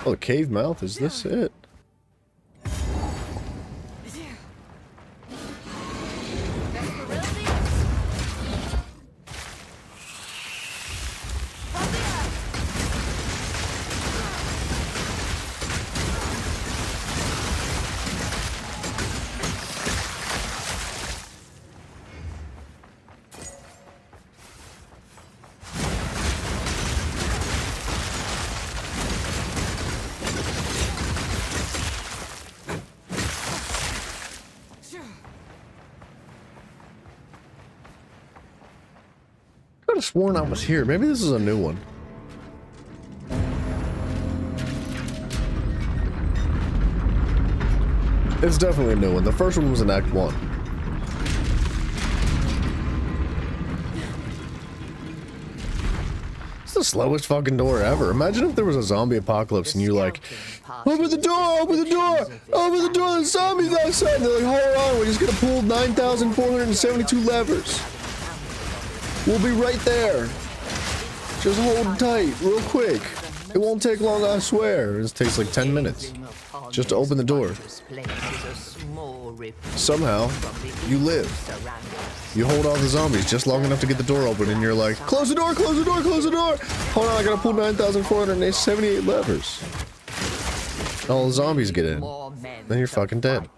Oh, the cave mouth, is this it? I could have sworn I was here. Maybe this is a new one. It's definitely a new one. The first one was in Act 1. It's the slowest fucking door ever. Imagine if there was a zombie apocalypse and you're like, open the door, open the door, open the door, there's zombies outside. And they're like, hold on, we're just gonna pull 9,472 levers. We'll be right there. Just hold tight, real quick. It won't take long, I swear. It takes like 10 minutes just to open the door. Somehow, you live. You hold off the zombies just long enough to get the door open, and you're like, close the door, close the door, close the door. Hold on, I gotta pull 9,478 levers. And all the zombies get in. Then you're fucking dead.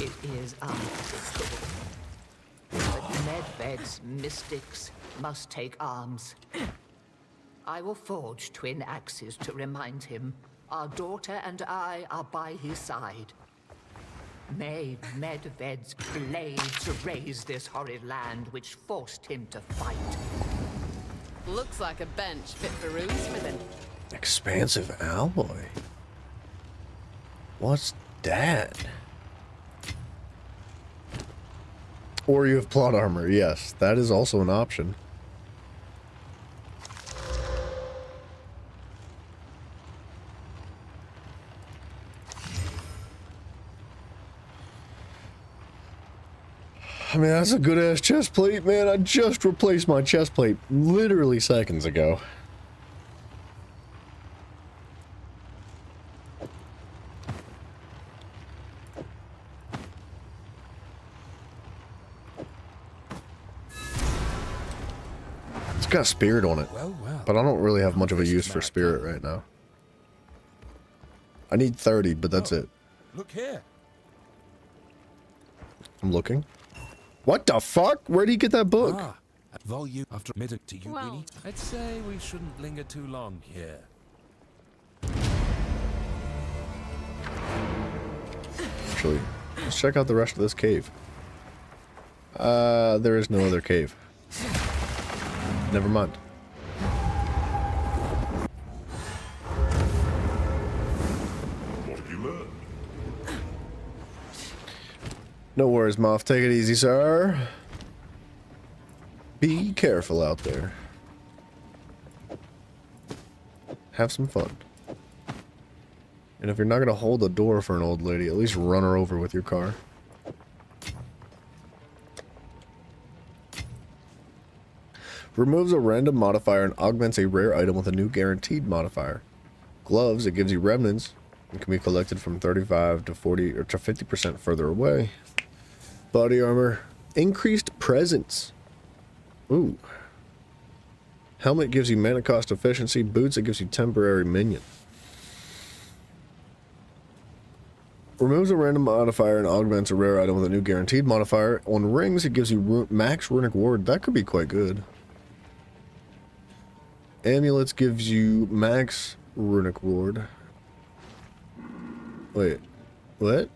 It is unpredictable. But Medved's mystics must take arms. I will forge twin axes to remind him our daughter and I are by his side. May Medved's blades raise this horrid land which forced him to fight. Looks like a bench fit for runesmithing. Expansive alloy. What's that? Or you have plot armor. Yes, that is also an option. I mean, that's a good-ass chest plate, man. I just replaced my chest plate literally seconds ago. It's got spirit on it, but I don't really have much of a use for spirit right now. I need 30, but that's it. Look here. I'm looking. What the fuck? Where'd he get that book? Ah, volume after admitting to you, Well. Winnie. I'd say we shouldn't linger too long here. Actually, let's check out the rest of this cave. There is no other cave. Never mind. What have you learned? No worries, Moth. Take it easy, sir. Be careful out there. Have some fun. And if you're not gonna hold the door for an old lady, at least run her over with your car. Removes a random modifier and augments a rare item with a new guaranteed modifier. Gloves, it gives you remnants and can be collected from 35 to 40 or to 50% further away. Body armor, increased presence. Ooh. Helmet gives you mana cost efficiency. Boots, it gives you temporary minion. Removes a random modifier and augments a rare item with a new guaranteed modifier. On rings, it gives you max runic ward. That could be quite good. Amulets gives you max runic ward. Wait, what?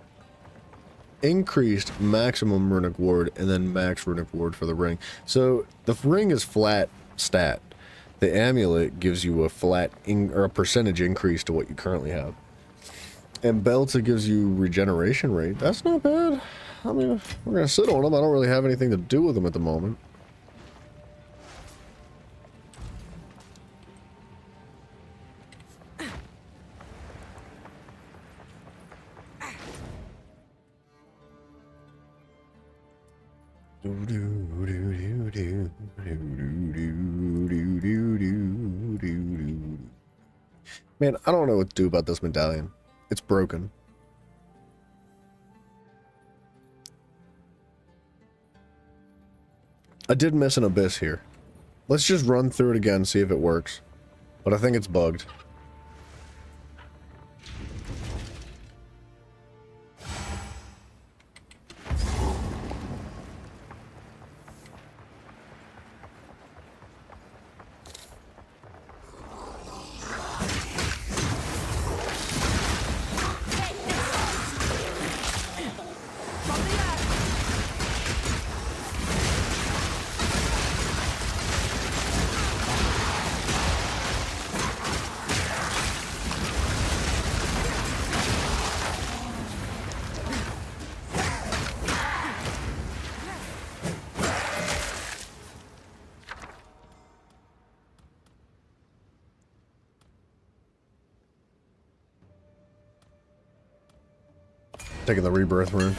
Increased maximum runic ward and then max runic ward for the ring. So the ring is flat stat. The amulet gives you a flat or a percentage increase to what you currently have. And belts, it gives you regeneration rate. That's not bad. I mean, we're gonna sit on them. I don't really have anything to do with them at the moment. Man, I don't know what to do about this medallion. It's broken. I did miss an abyss here. Let's just run through it again, see if it works. But I think it's bugged. Taking the rebirth rune.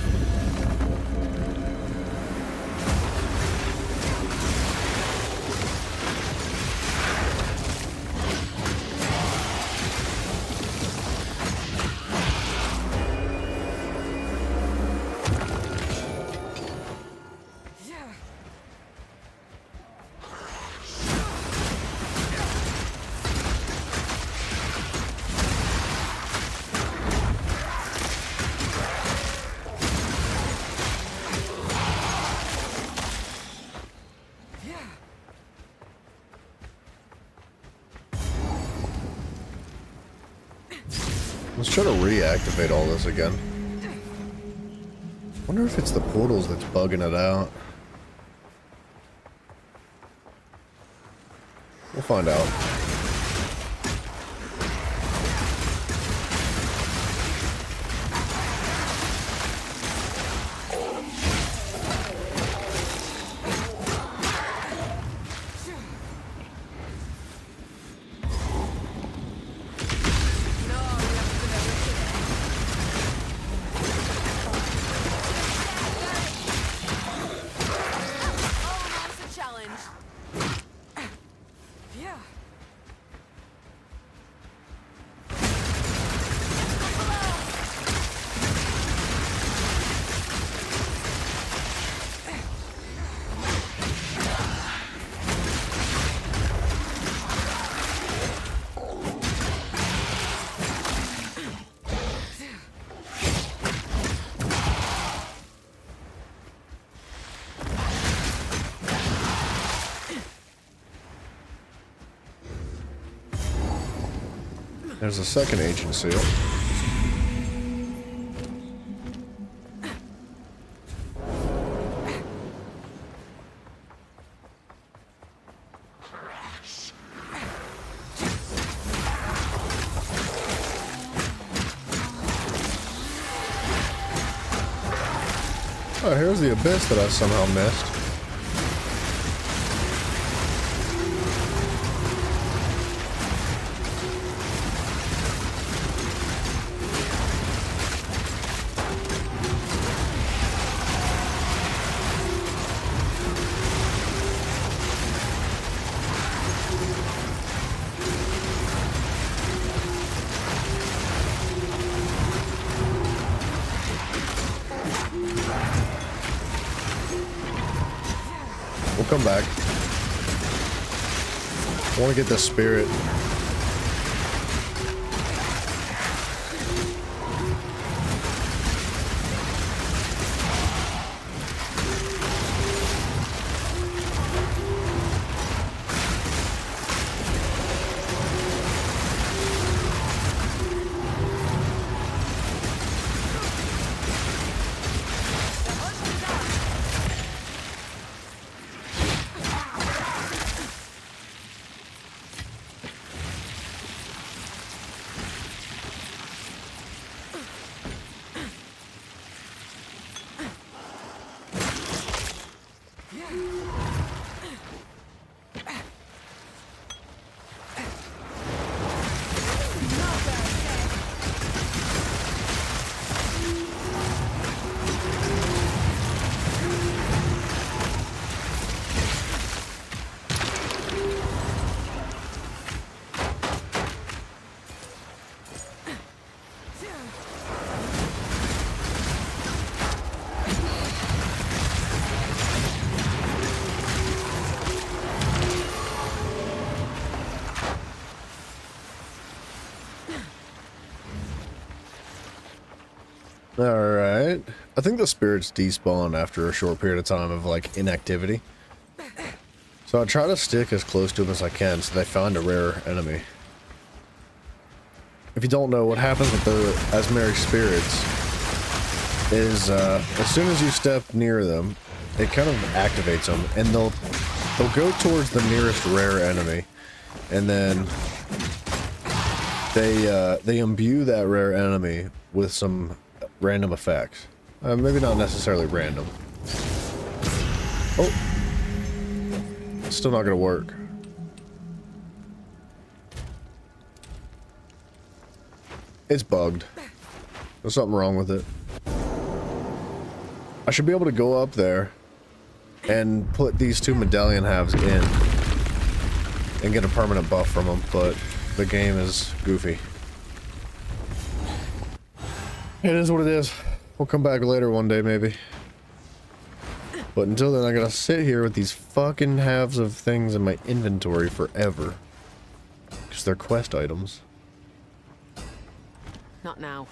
Let's try to reactivate all this again. Wonder if it's the portals that's bugging it out. We'll find out. There's a second ancient seal. Oh, here's the abyss that I somehow missed. Come back. I want to get the spirit. I think the spirits despawn after a short period of time of like inactivity. So I try to stick as close to them as I can so they find a rare enemy. If you don't know, what happens with the Asmeri spirits is as soon as you step near them, it kind of activates them, and they'll go towards the nearest rare enemy, and then they imbue that rare enemy with some random effects. Maybe not necessarily random. Oh, still not gonna work. It's bugged. There's something wrong with it. I should be able to go up there and put these two medallion halves in and get a permanent buff from them, but the game is goofy. It is what it is. We'll come back later one day, maybe. But until then, I gotta sit here with these fucking halves of things in my inventory forever. Because they're quest items. Not now.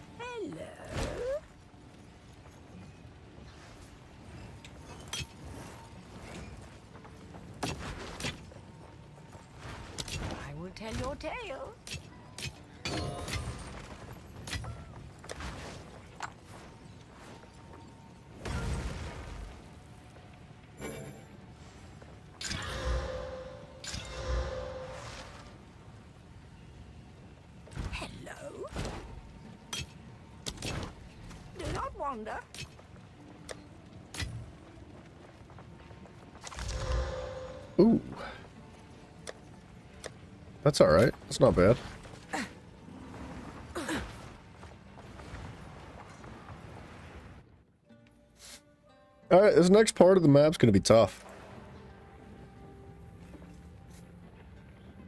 I will tell your tale. Hello. Do not wander. Ooh. That's alright. That's not bad. Alright, this next part of the map's gonna be tough.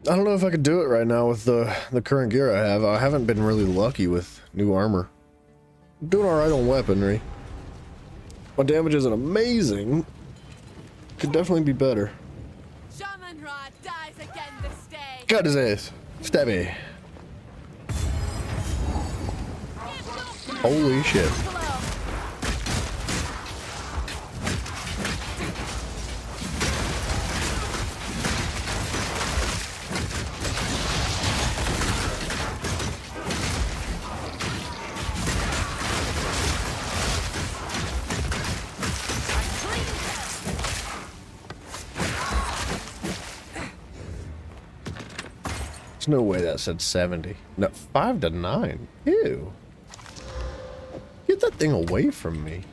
I don't know if I could do it right now with the current gear I have. I haven't been really lucky with new armor. I'm doing alright on weaponry. My damage isn't amazing. Could definitely be better. Shaman Ra dies again this day. Got his ass. Stabby. Holy shit. There's no way that said 70. No, 5 to 9. Ew. Get that thing away from me.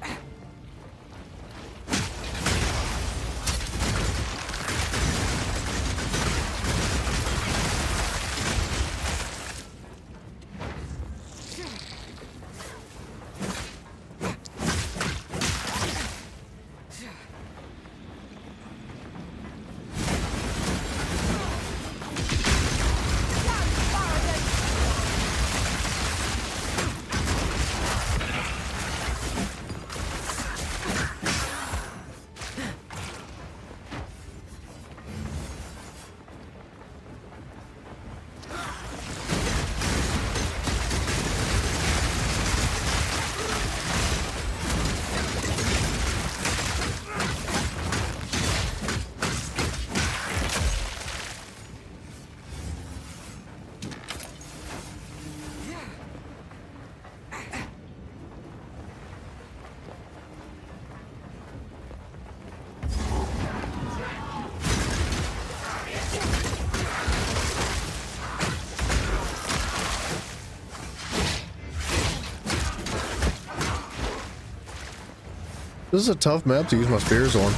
This is a tough map to use my spears on.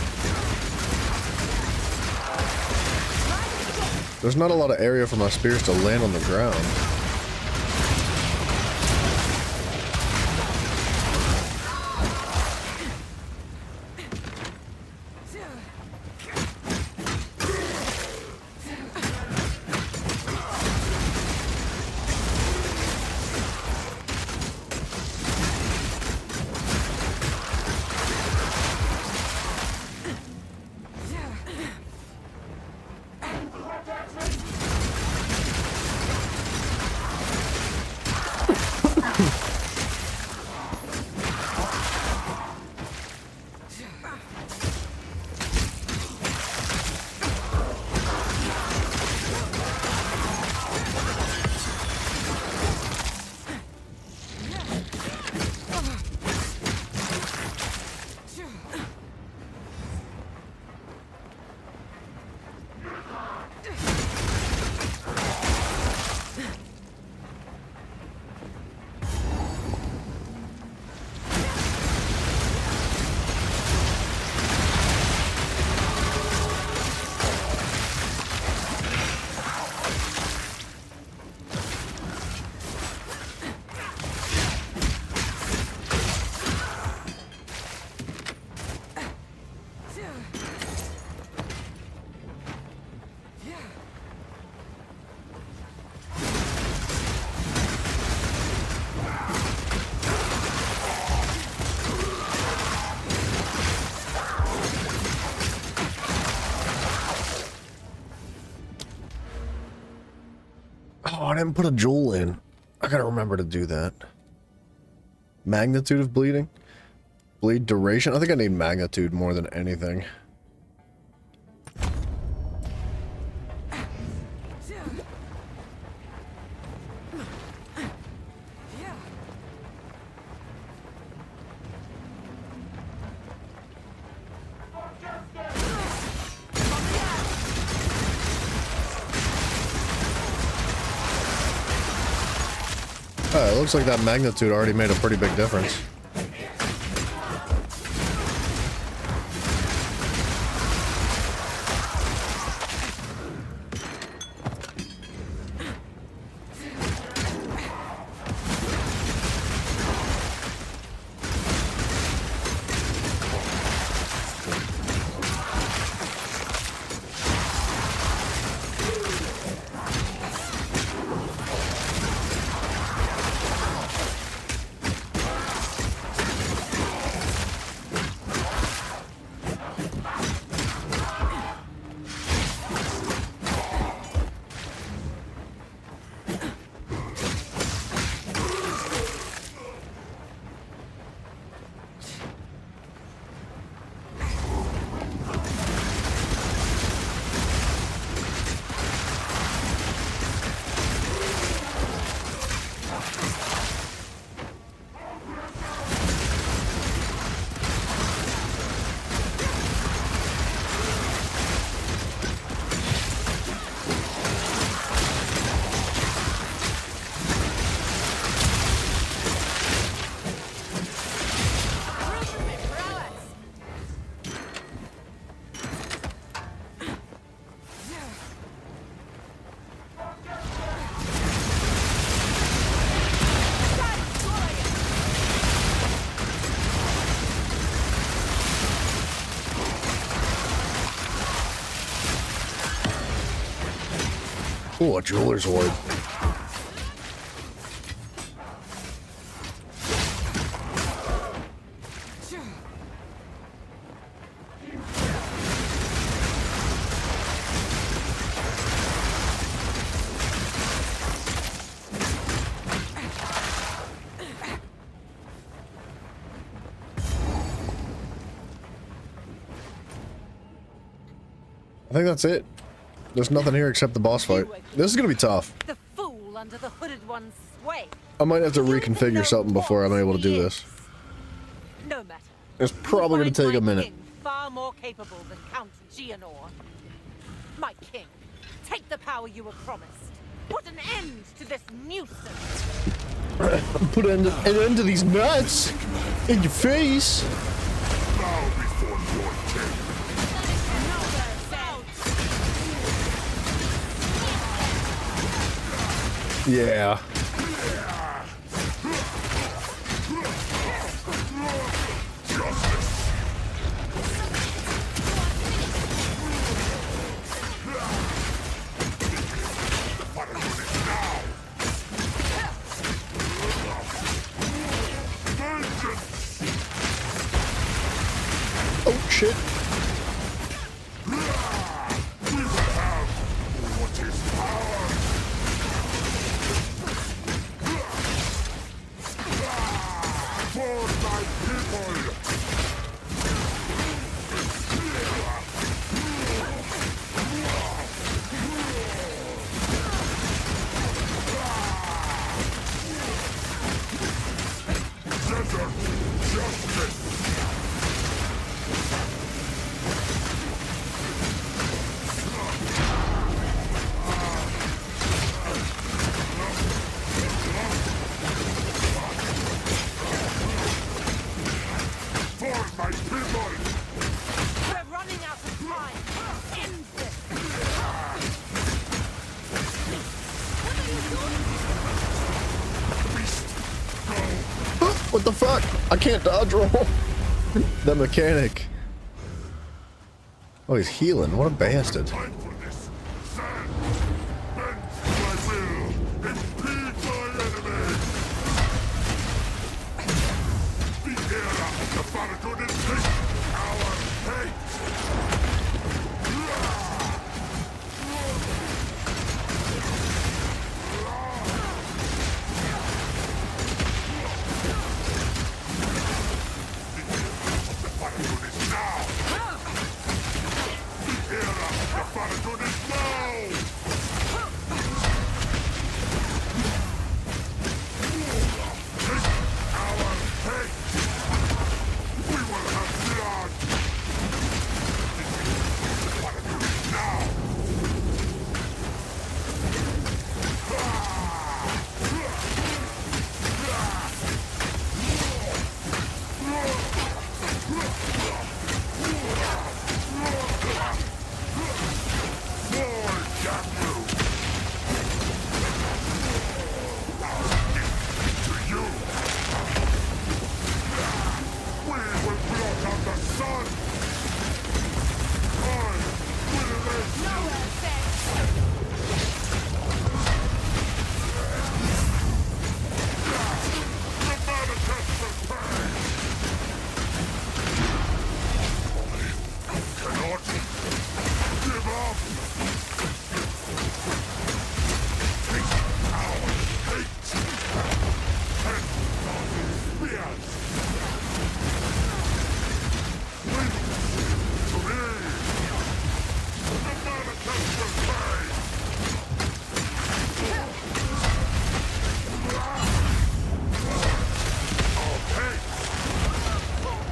There's not a lot of area for my spears to land on the ground. I didn't put a jewel in. I gotta remember to do that. Magnitude of bleeding? Bleed duration? I think I need magnitude more than anything. Oh, it looks like that magnitude already made a pretty big difference. Ooh, a jeweler's ward. I think that's it. There's nothing here except the boss fight. This is gonna be tough. The fool under the hooded one's sway. I might have to reconfigure something before I'm able to do this. No matter. It's probably gonna take a minute. Far more capable than Count Gianor. My king, take the power you were promised. Put an end to this nuisance. Put an end to these nuts in your face. Bow before your king. Yeah. Oh shit. What the fuck? I can't dodge roll. The mechanic. Oh, he's healing. What a bastard. Time for this. Stand. Bend to my will. Impede my enemy. The era of the Farragut is this. Our hate.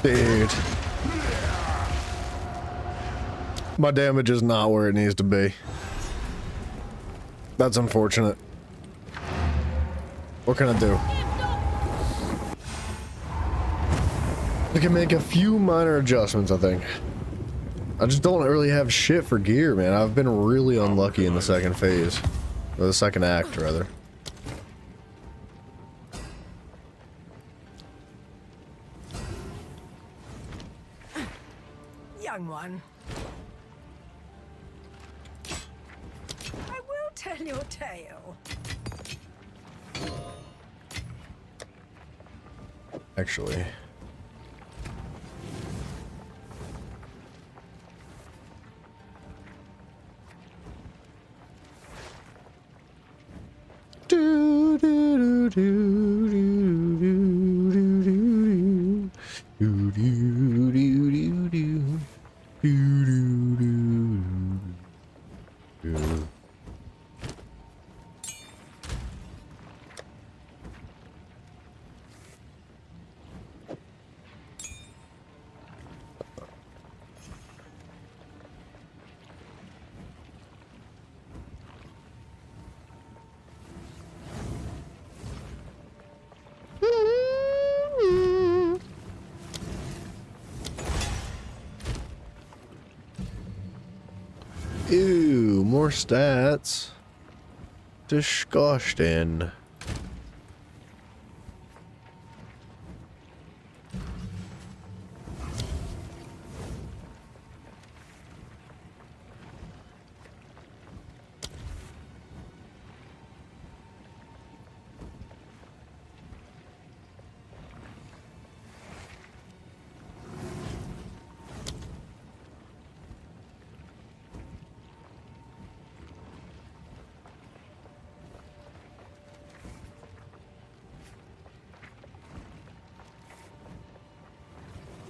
Dude. My damage is not where it needs to be. That's unfortunate. What can I do? I can make a few minor adjustments, I think. I just don't really have shit for gear, man. I've been really unlucky in the second phase. Or the second act, rather. Young one. I will tell your tale. Actually. Do do do do do do do do do do do do do do. Ew, more stats. Disgusting.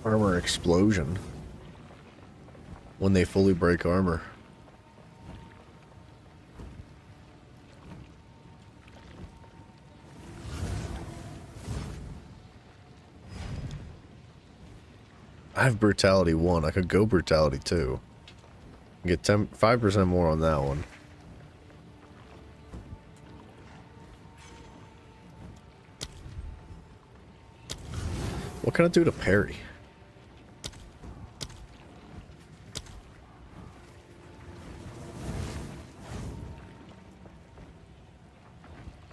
Armor explosion. When they fully break armor. I have brutality 1. I could go brutality 2. Get 5% more on that one. What can I do to parry?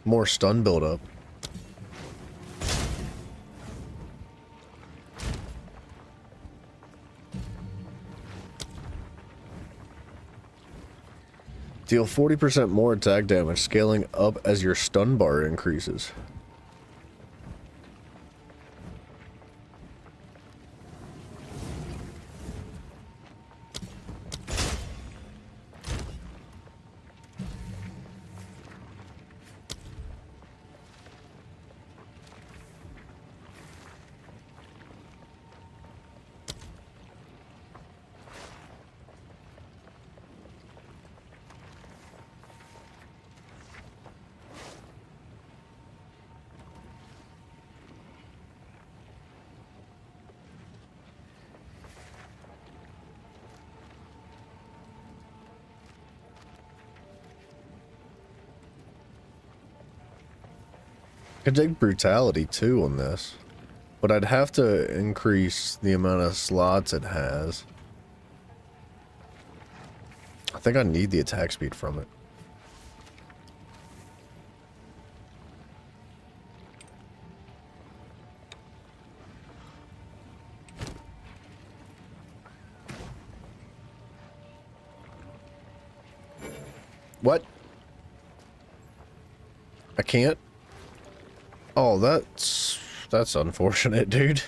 More stun buildup. Deal 40% more attack damage, scaling up as your stun bar increases. I could take brutality too on this, But I'd have to increase the amount of slots it has. I think I need the attack speed from it. What? I can't? Oh, that's unfortunate, dude.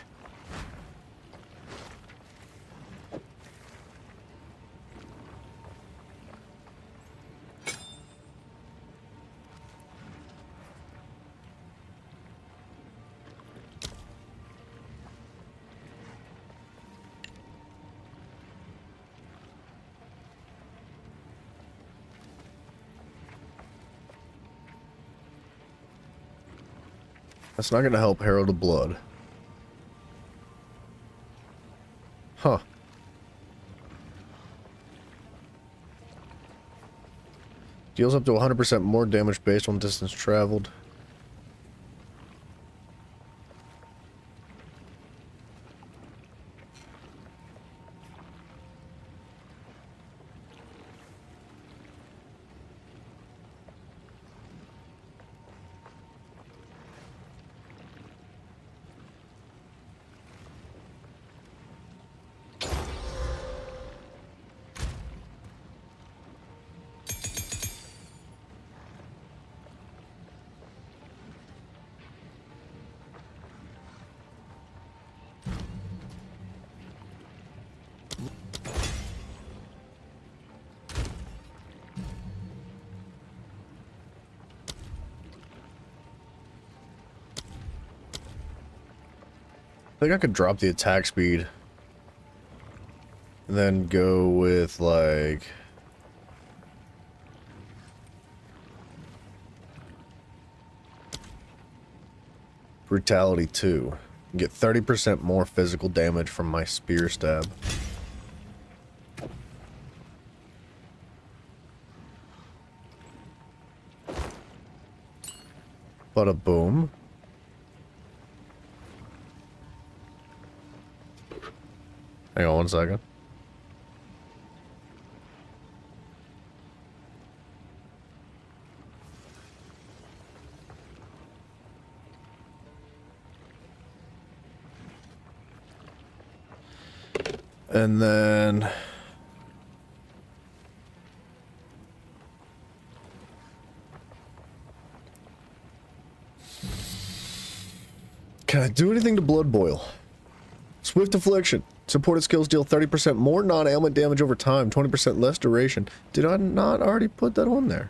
That's not gonna help Herald of Blood. Huh. Deals up to 100% more damage based on distance traveled. I think I could drop the attack speed and then go with like Brutality 2. Get 30% more physical damage from my spear stab. Bada boom. Hang on one second. And then can I do anything to Blood Boil? Swift Affliction. Supported skills deal 30% more non-ailment damage over time, 20% less duration. Did I not already put that on there?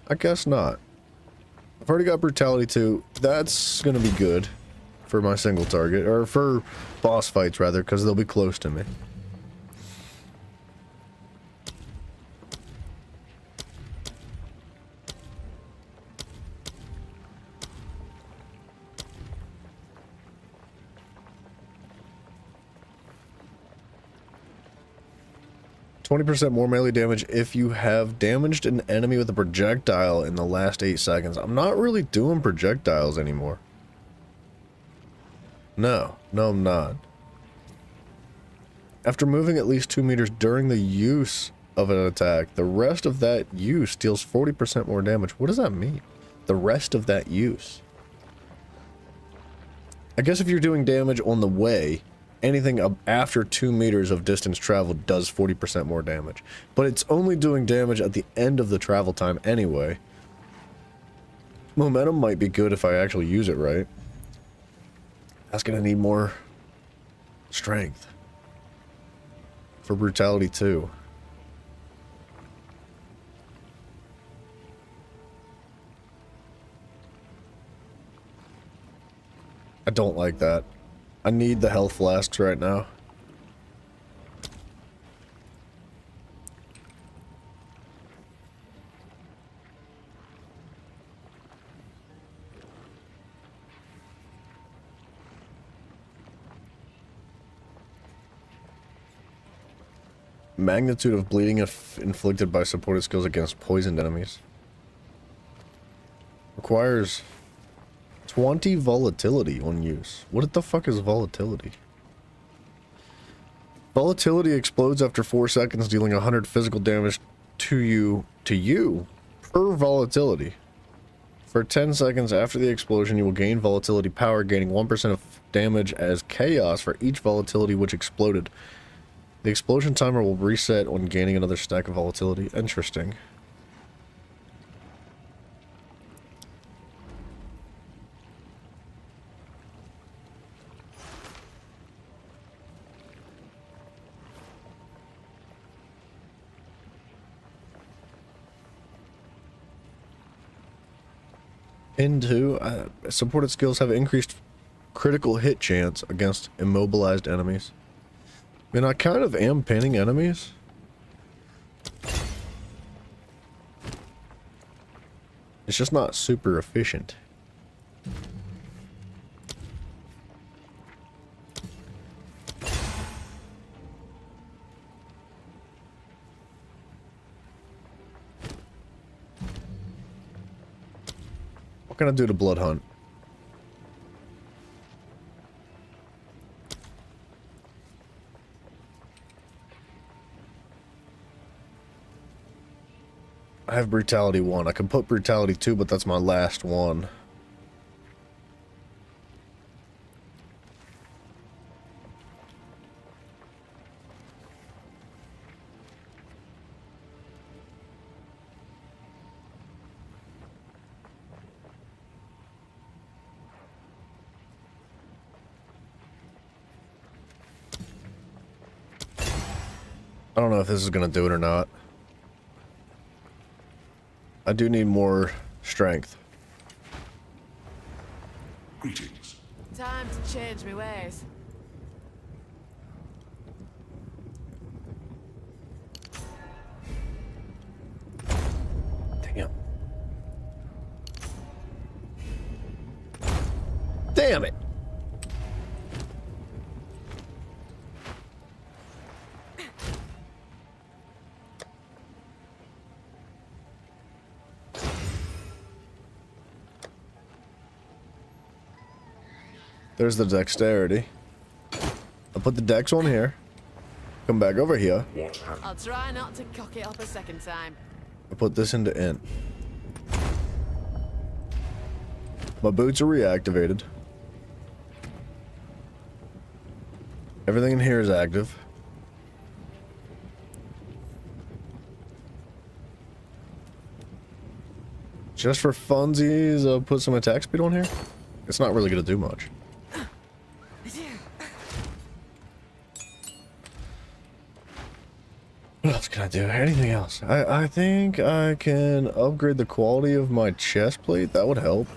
I guess not. I've already got Brutality 2. That's gonna be good for my single target, or for boss fights rather, because they'll be close to me. %20 more melee damage if you have damaged an enemy with a projectile in the last 8 seconds. I'm not really doing projectiles anymore. No, I'm not. After moving at least 2 meters during the use of an attack, the rest of that use deals 40% more damage. What does that mean? The rest of that use. I guess if you're doing damage on the way, anything up after 2 meters of distance traveled does 40% more damage. But it's only doing damage at the end of the travel time anyway. Momentum might be good if I actually use it right. That's gonna need more strength for Brutality 2. I don't like that. I need the health flasks right now. Magnitude of bleeding inflicted by supported skills against poisoned enemies. Requires 20 volatility on use. What the fuck is volatility? Volatility explodes after 4 seconds, dealing 100 physical damage to you per volatility. For 10 seconds after the explosion, you will gain volatility power, gaining 1% of damage as chaos for each volatility which exploded. The explosion timer will reset when gaining another stack of volatility. Interesting. Into supported skills have increased critical hit chance against immobilized enemies. I mean, I kind of am pinning enemies. It's just not super efficient. What can I do to blood hunt? I have brutality 1. I can put brutality 2, but that's my last one. I don't know if this is gonna do it or not. I do need more strength. Greetings. Time to change my ways. Damn. Damn it. There's the dexterity. I'll put the dex on here. Come back over here. What have I'll try not to cock it up a second time. I'll put this into int. My boots are reactivated. Everything in here is active. Just for funsies, I'll put some attack speed on here. It's not really going to do much. What else can I do? Anything else? I think I can upgrade the quality of my chest plate. That would help.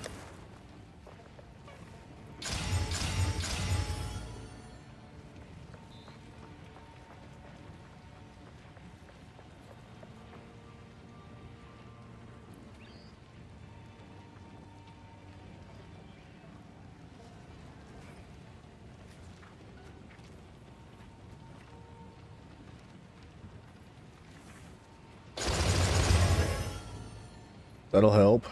That'll help.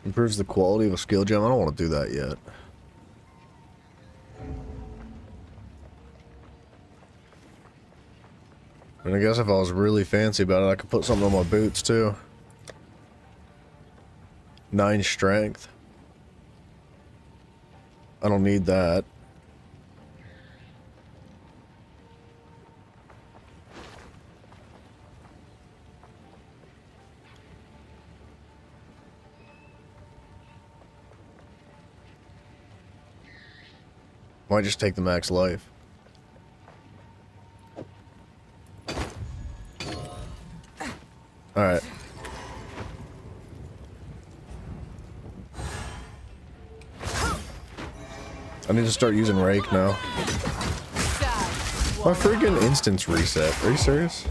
Improves the quality of a skill gem. I don't want to do that yet. And I guess if I was really fancy about it, I could put something on my boots too. 9 strength. I don't need that. Might just take the max life. Alright. I need to start using rake now. My freaking instance reset. Are you serious?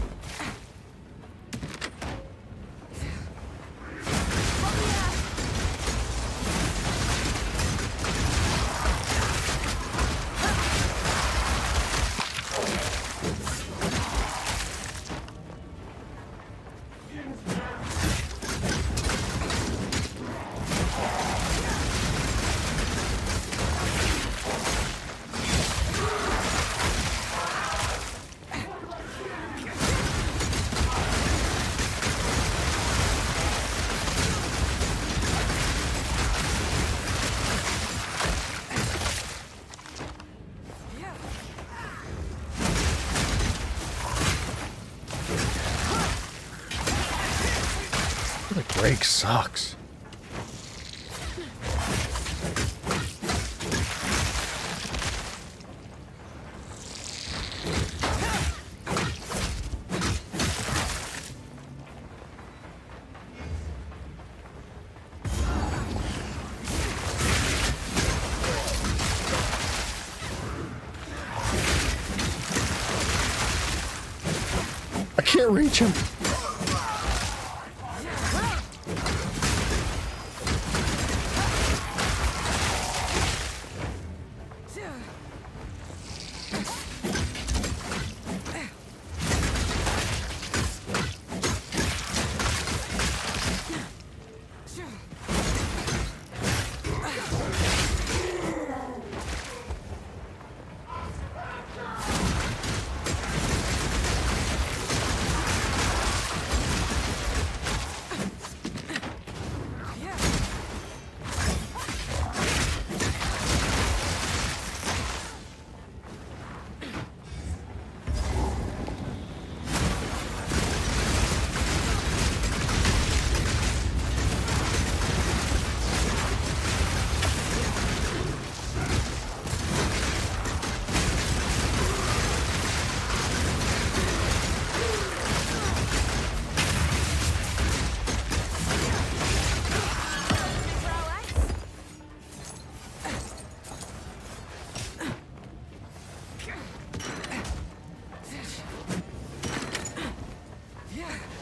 Drake sucks. I can't reach him.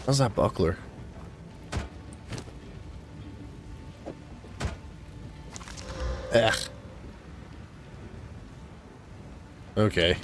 How's that buckler? Ugh. Okay.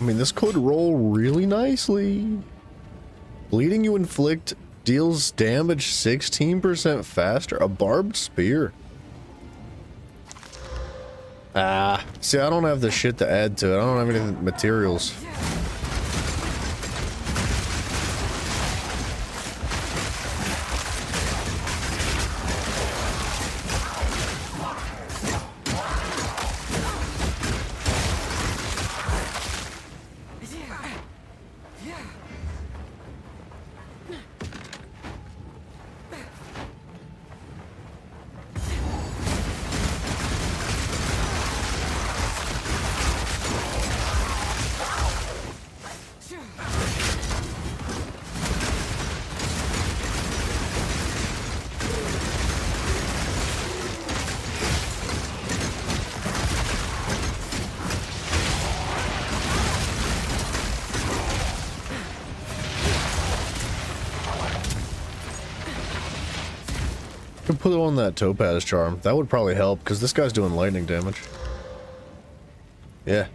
I mean, this could roll really nicely. Bleeding you inflict deals damage 16% faster. A barbed spear. Ah, see, I don't have the shit to add to it. I don't have any materials. Could put it on that topaz charm. That would probably help, because this guy's doing lightning damage. Yeah.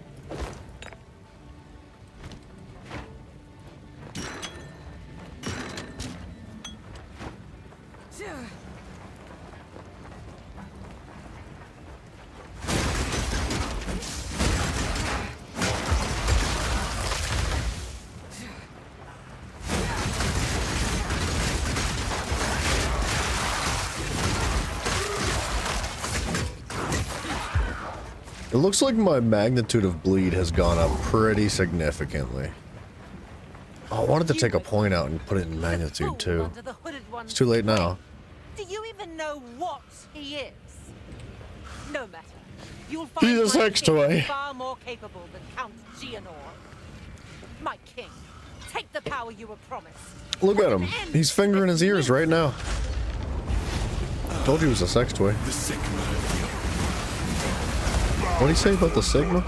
It looks like my magnitude of bleed has gone up pretty significantly. Oh, I wanted to take a point out and put it in magnitude too. It's too late now. Do you even know what he is? No matter. You'll find He's a my sex king toy. far more capable than Count Geonor. My king, take the power you were promised. Look at him. He's fingering his ears right now. Told you he was a sex toy. What do you say about the Sigma?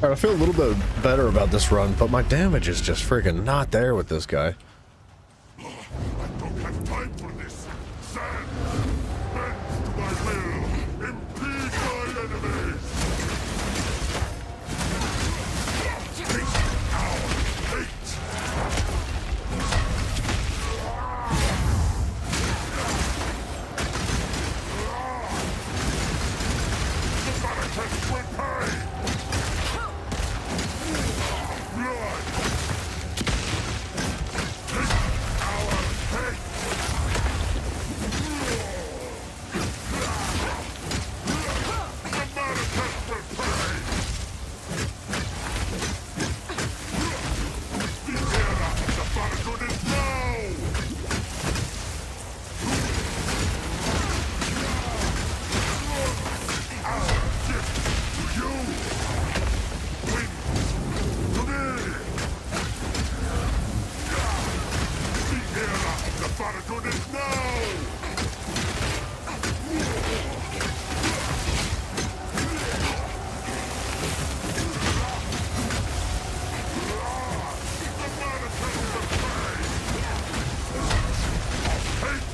Alright, I feel a little bit better about this run, but my damage is just freaking not there with this guy. I don't have time for this. Sand bends to my will. Impede my enemies. Hate our hate. The manifest will pay. Blood. Hate our hate. The manifest will pay. The era of the Bargood is now! Our gift to you! Wind to me! The era of the Bargood is now! The manifest will pay! Hate!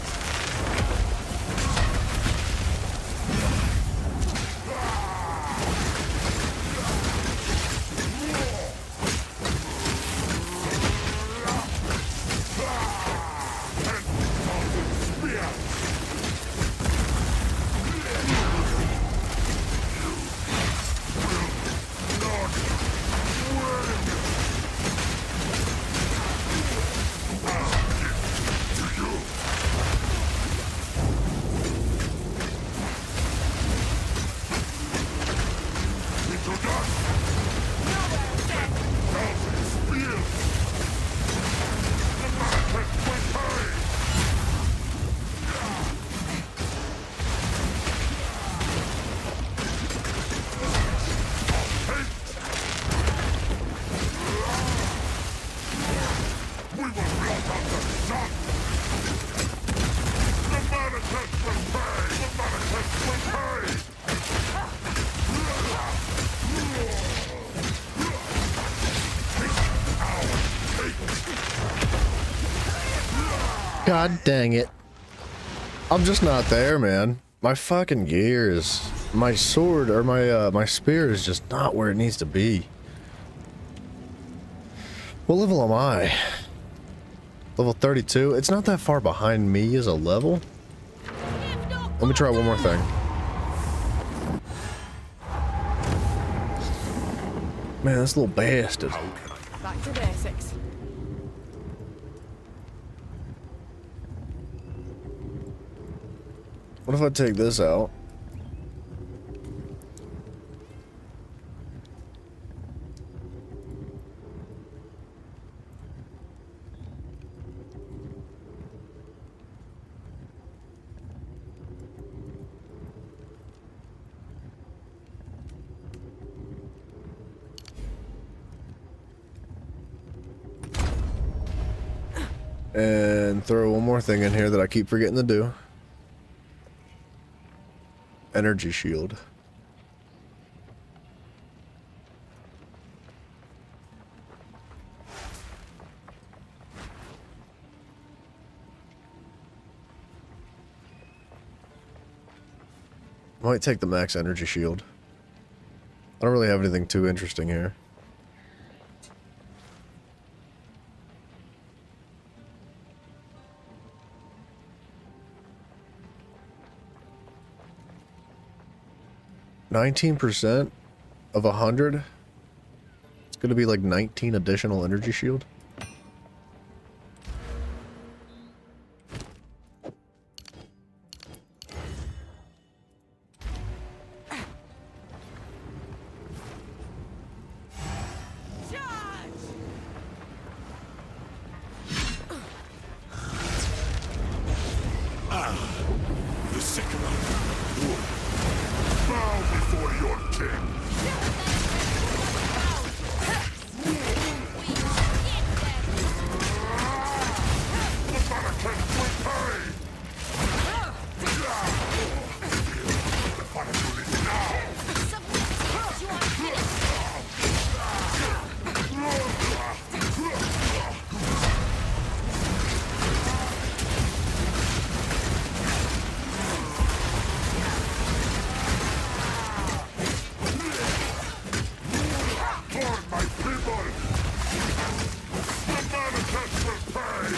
Spear! Not win! Our gift to you! Into dust! Thousand spears! The manifest will pay! We will blot out the sun! The manifest will pay! The manifest will pay! God dang it. I'm just not there, man. My fucking gear is... My sword, or my spear is just not where it needs to be. What level am I? Level 32? It's not that far behind me as a level. Let me try one more thing. Man, this little bastard. Back to basics. What if I take this out? And throw one more thing in here that I keep forgetting to do. Energy shield. Might take the max energy shield. I don't really have anything too interesting here. %, of 100. It's gonna be like 19 additional energy shield. The Sycamore. Bow before your king. The Barricades will pay! The punishment is now! For my people! The Barricades will pay!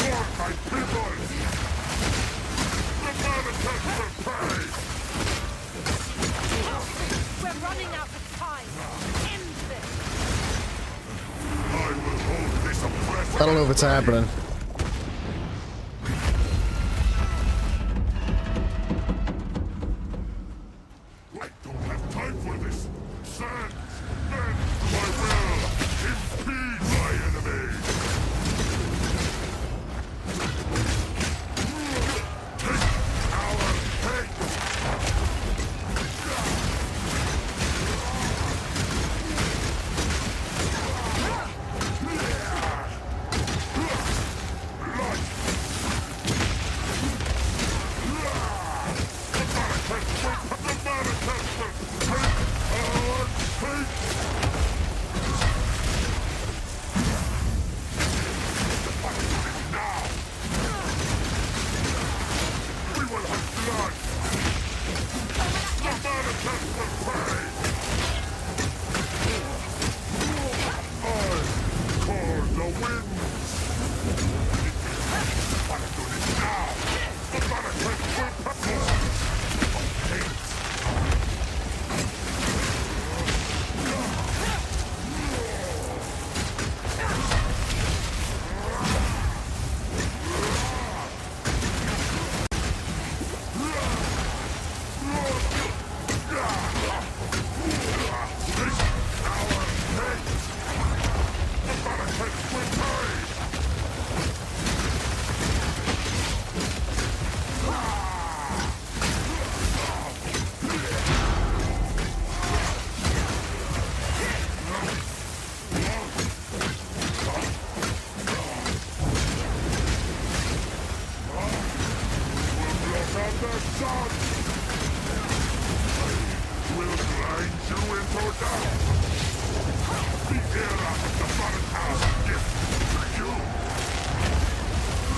For my people! The Barricades will pay! We're running out of time. End this. I will hold this oppressive... I don't know if it's happening. I don't have time for this! Stand! Bend to my will! Impede my enemy! Take our hate! We will have blood! The Barricades will pay! I call the winds! What do this now? The Barricades will perform! Hate!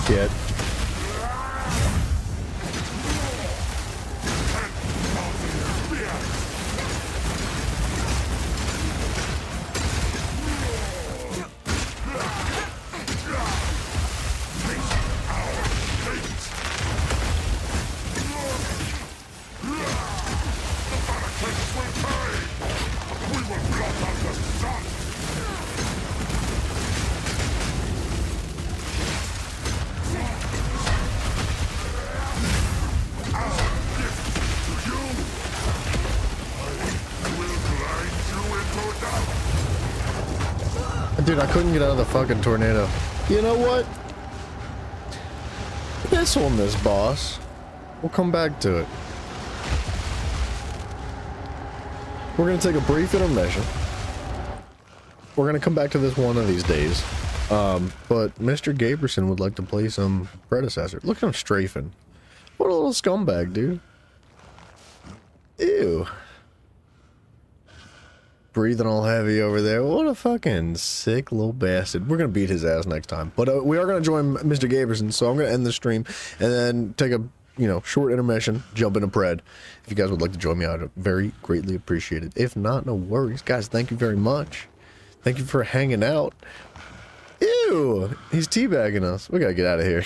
Shit. Dude, I couldn't get out of the fucking tornado. You know what? Piss on this, boss. We'll come back to it. We're gonna take a brief intermission. We're gonna come back to this one of these days. But Mr. Gaberson would like to play some Predecessor. Look at him strafing. What a little scumbag, dude. Ew. Breathing all heavy over there. What a fucking sick little bastard. We're gonna beat his ass next time. But we are gonna join Mr. Gaberson, so I'm gonna end the stream and then take a short intermission, jump into Pred. If you guys would like to join me, I'd very greatly appreciate it. If not, no worries. Guys, thank you very much. Thank you for hanging out. Ew! He's teabagging us. We gotta get out of here.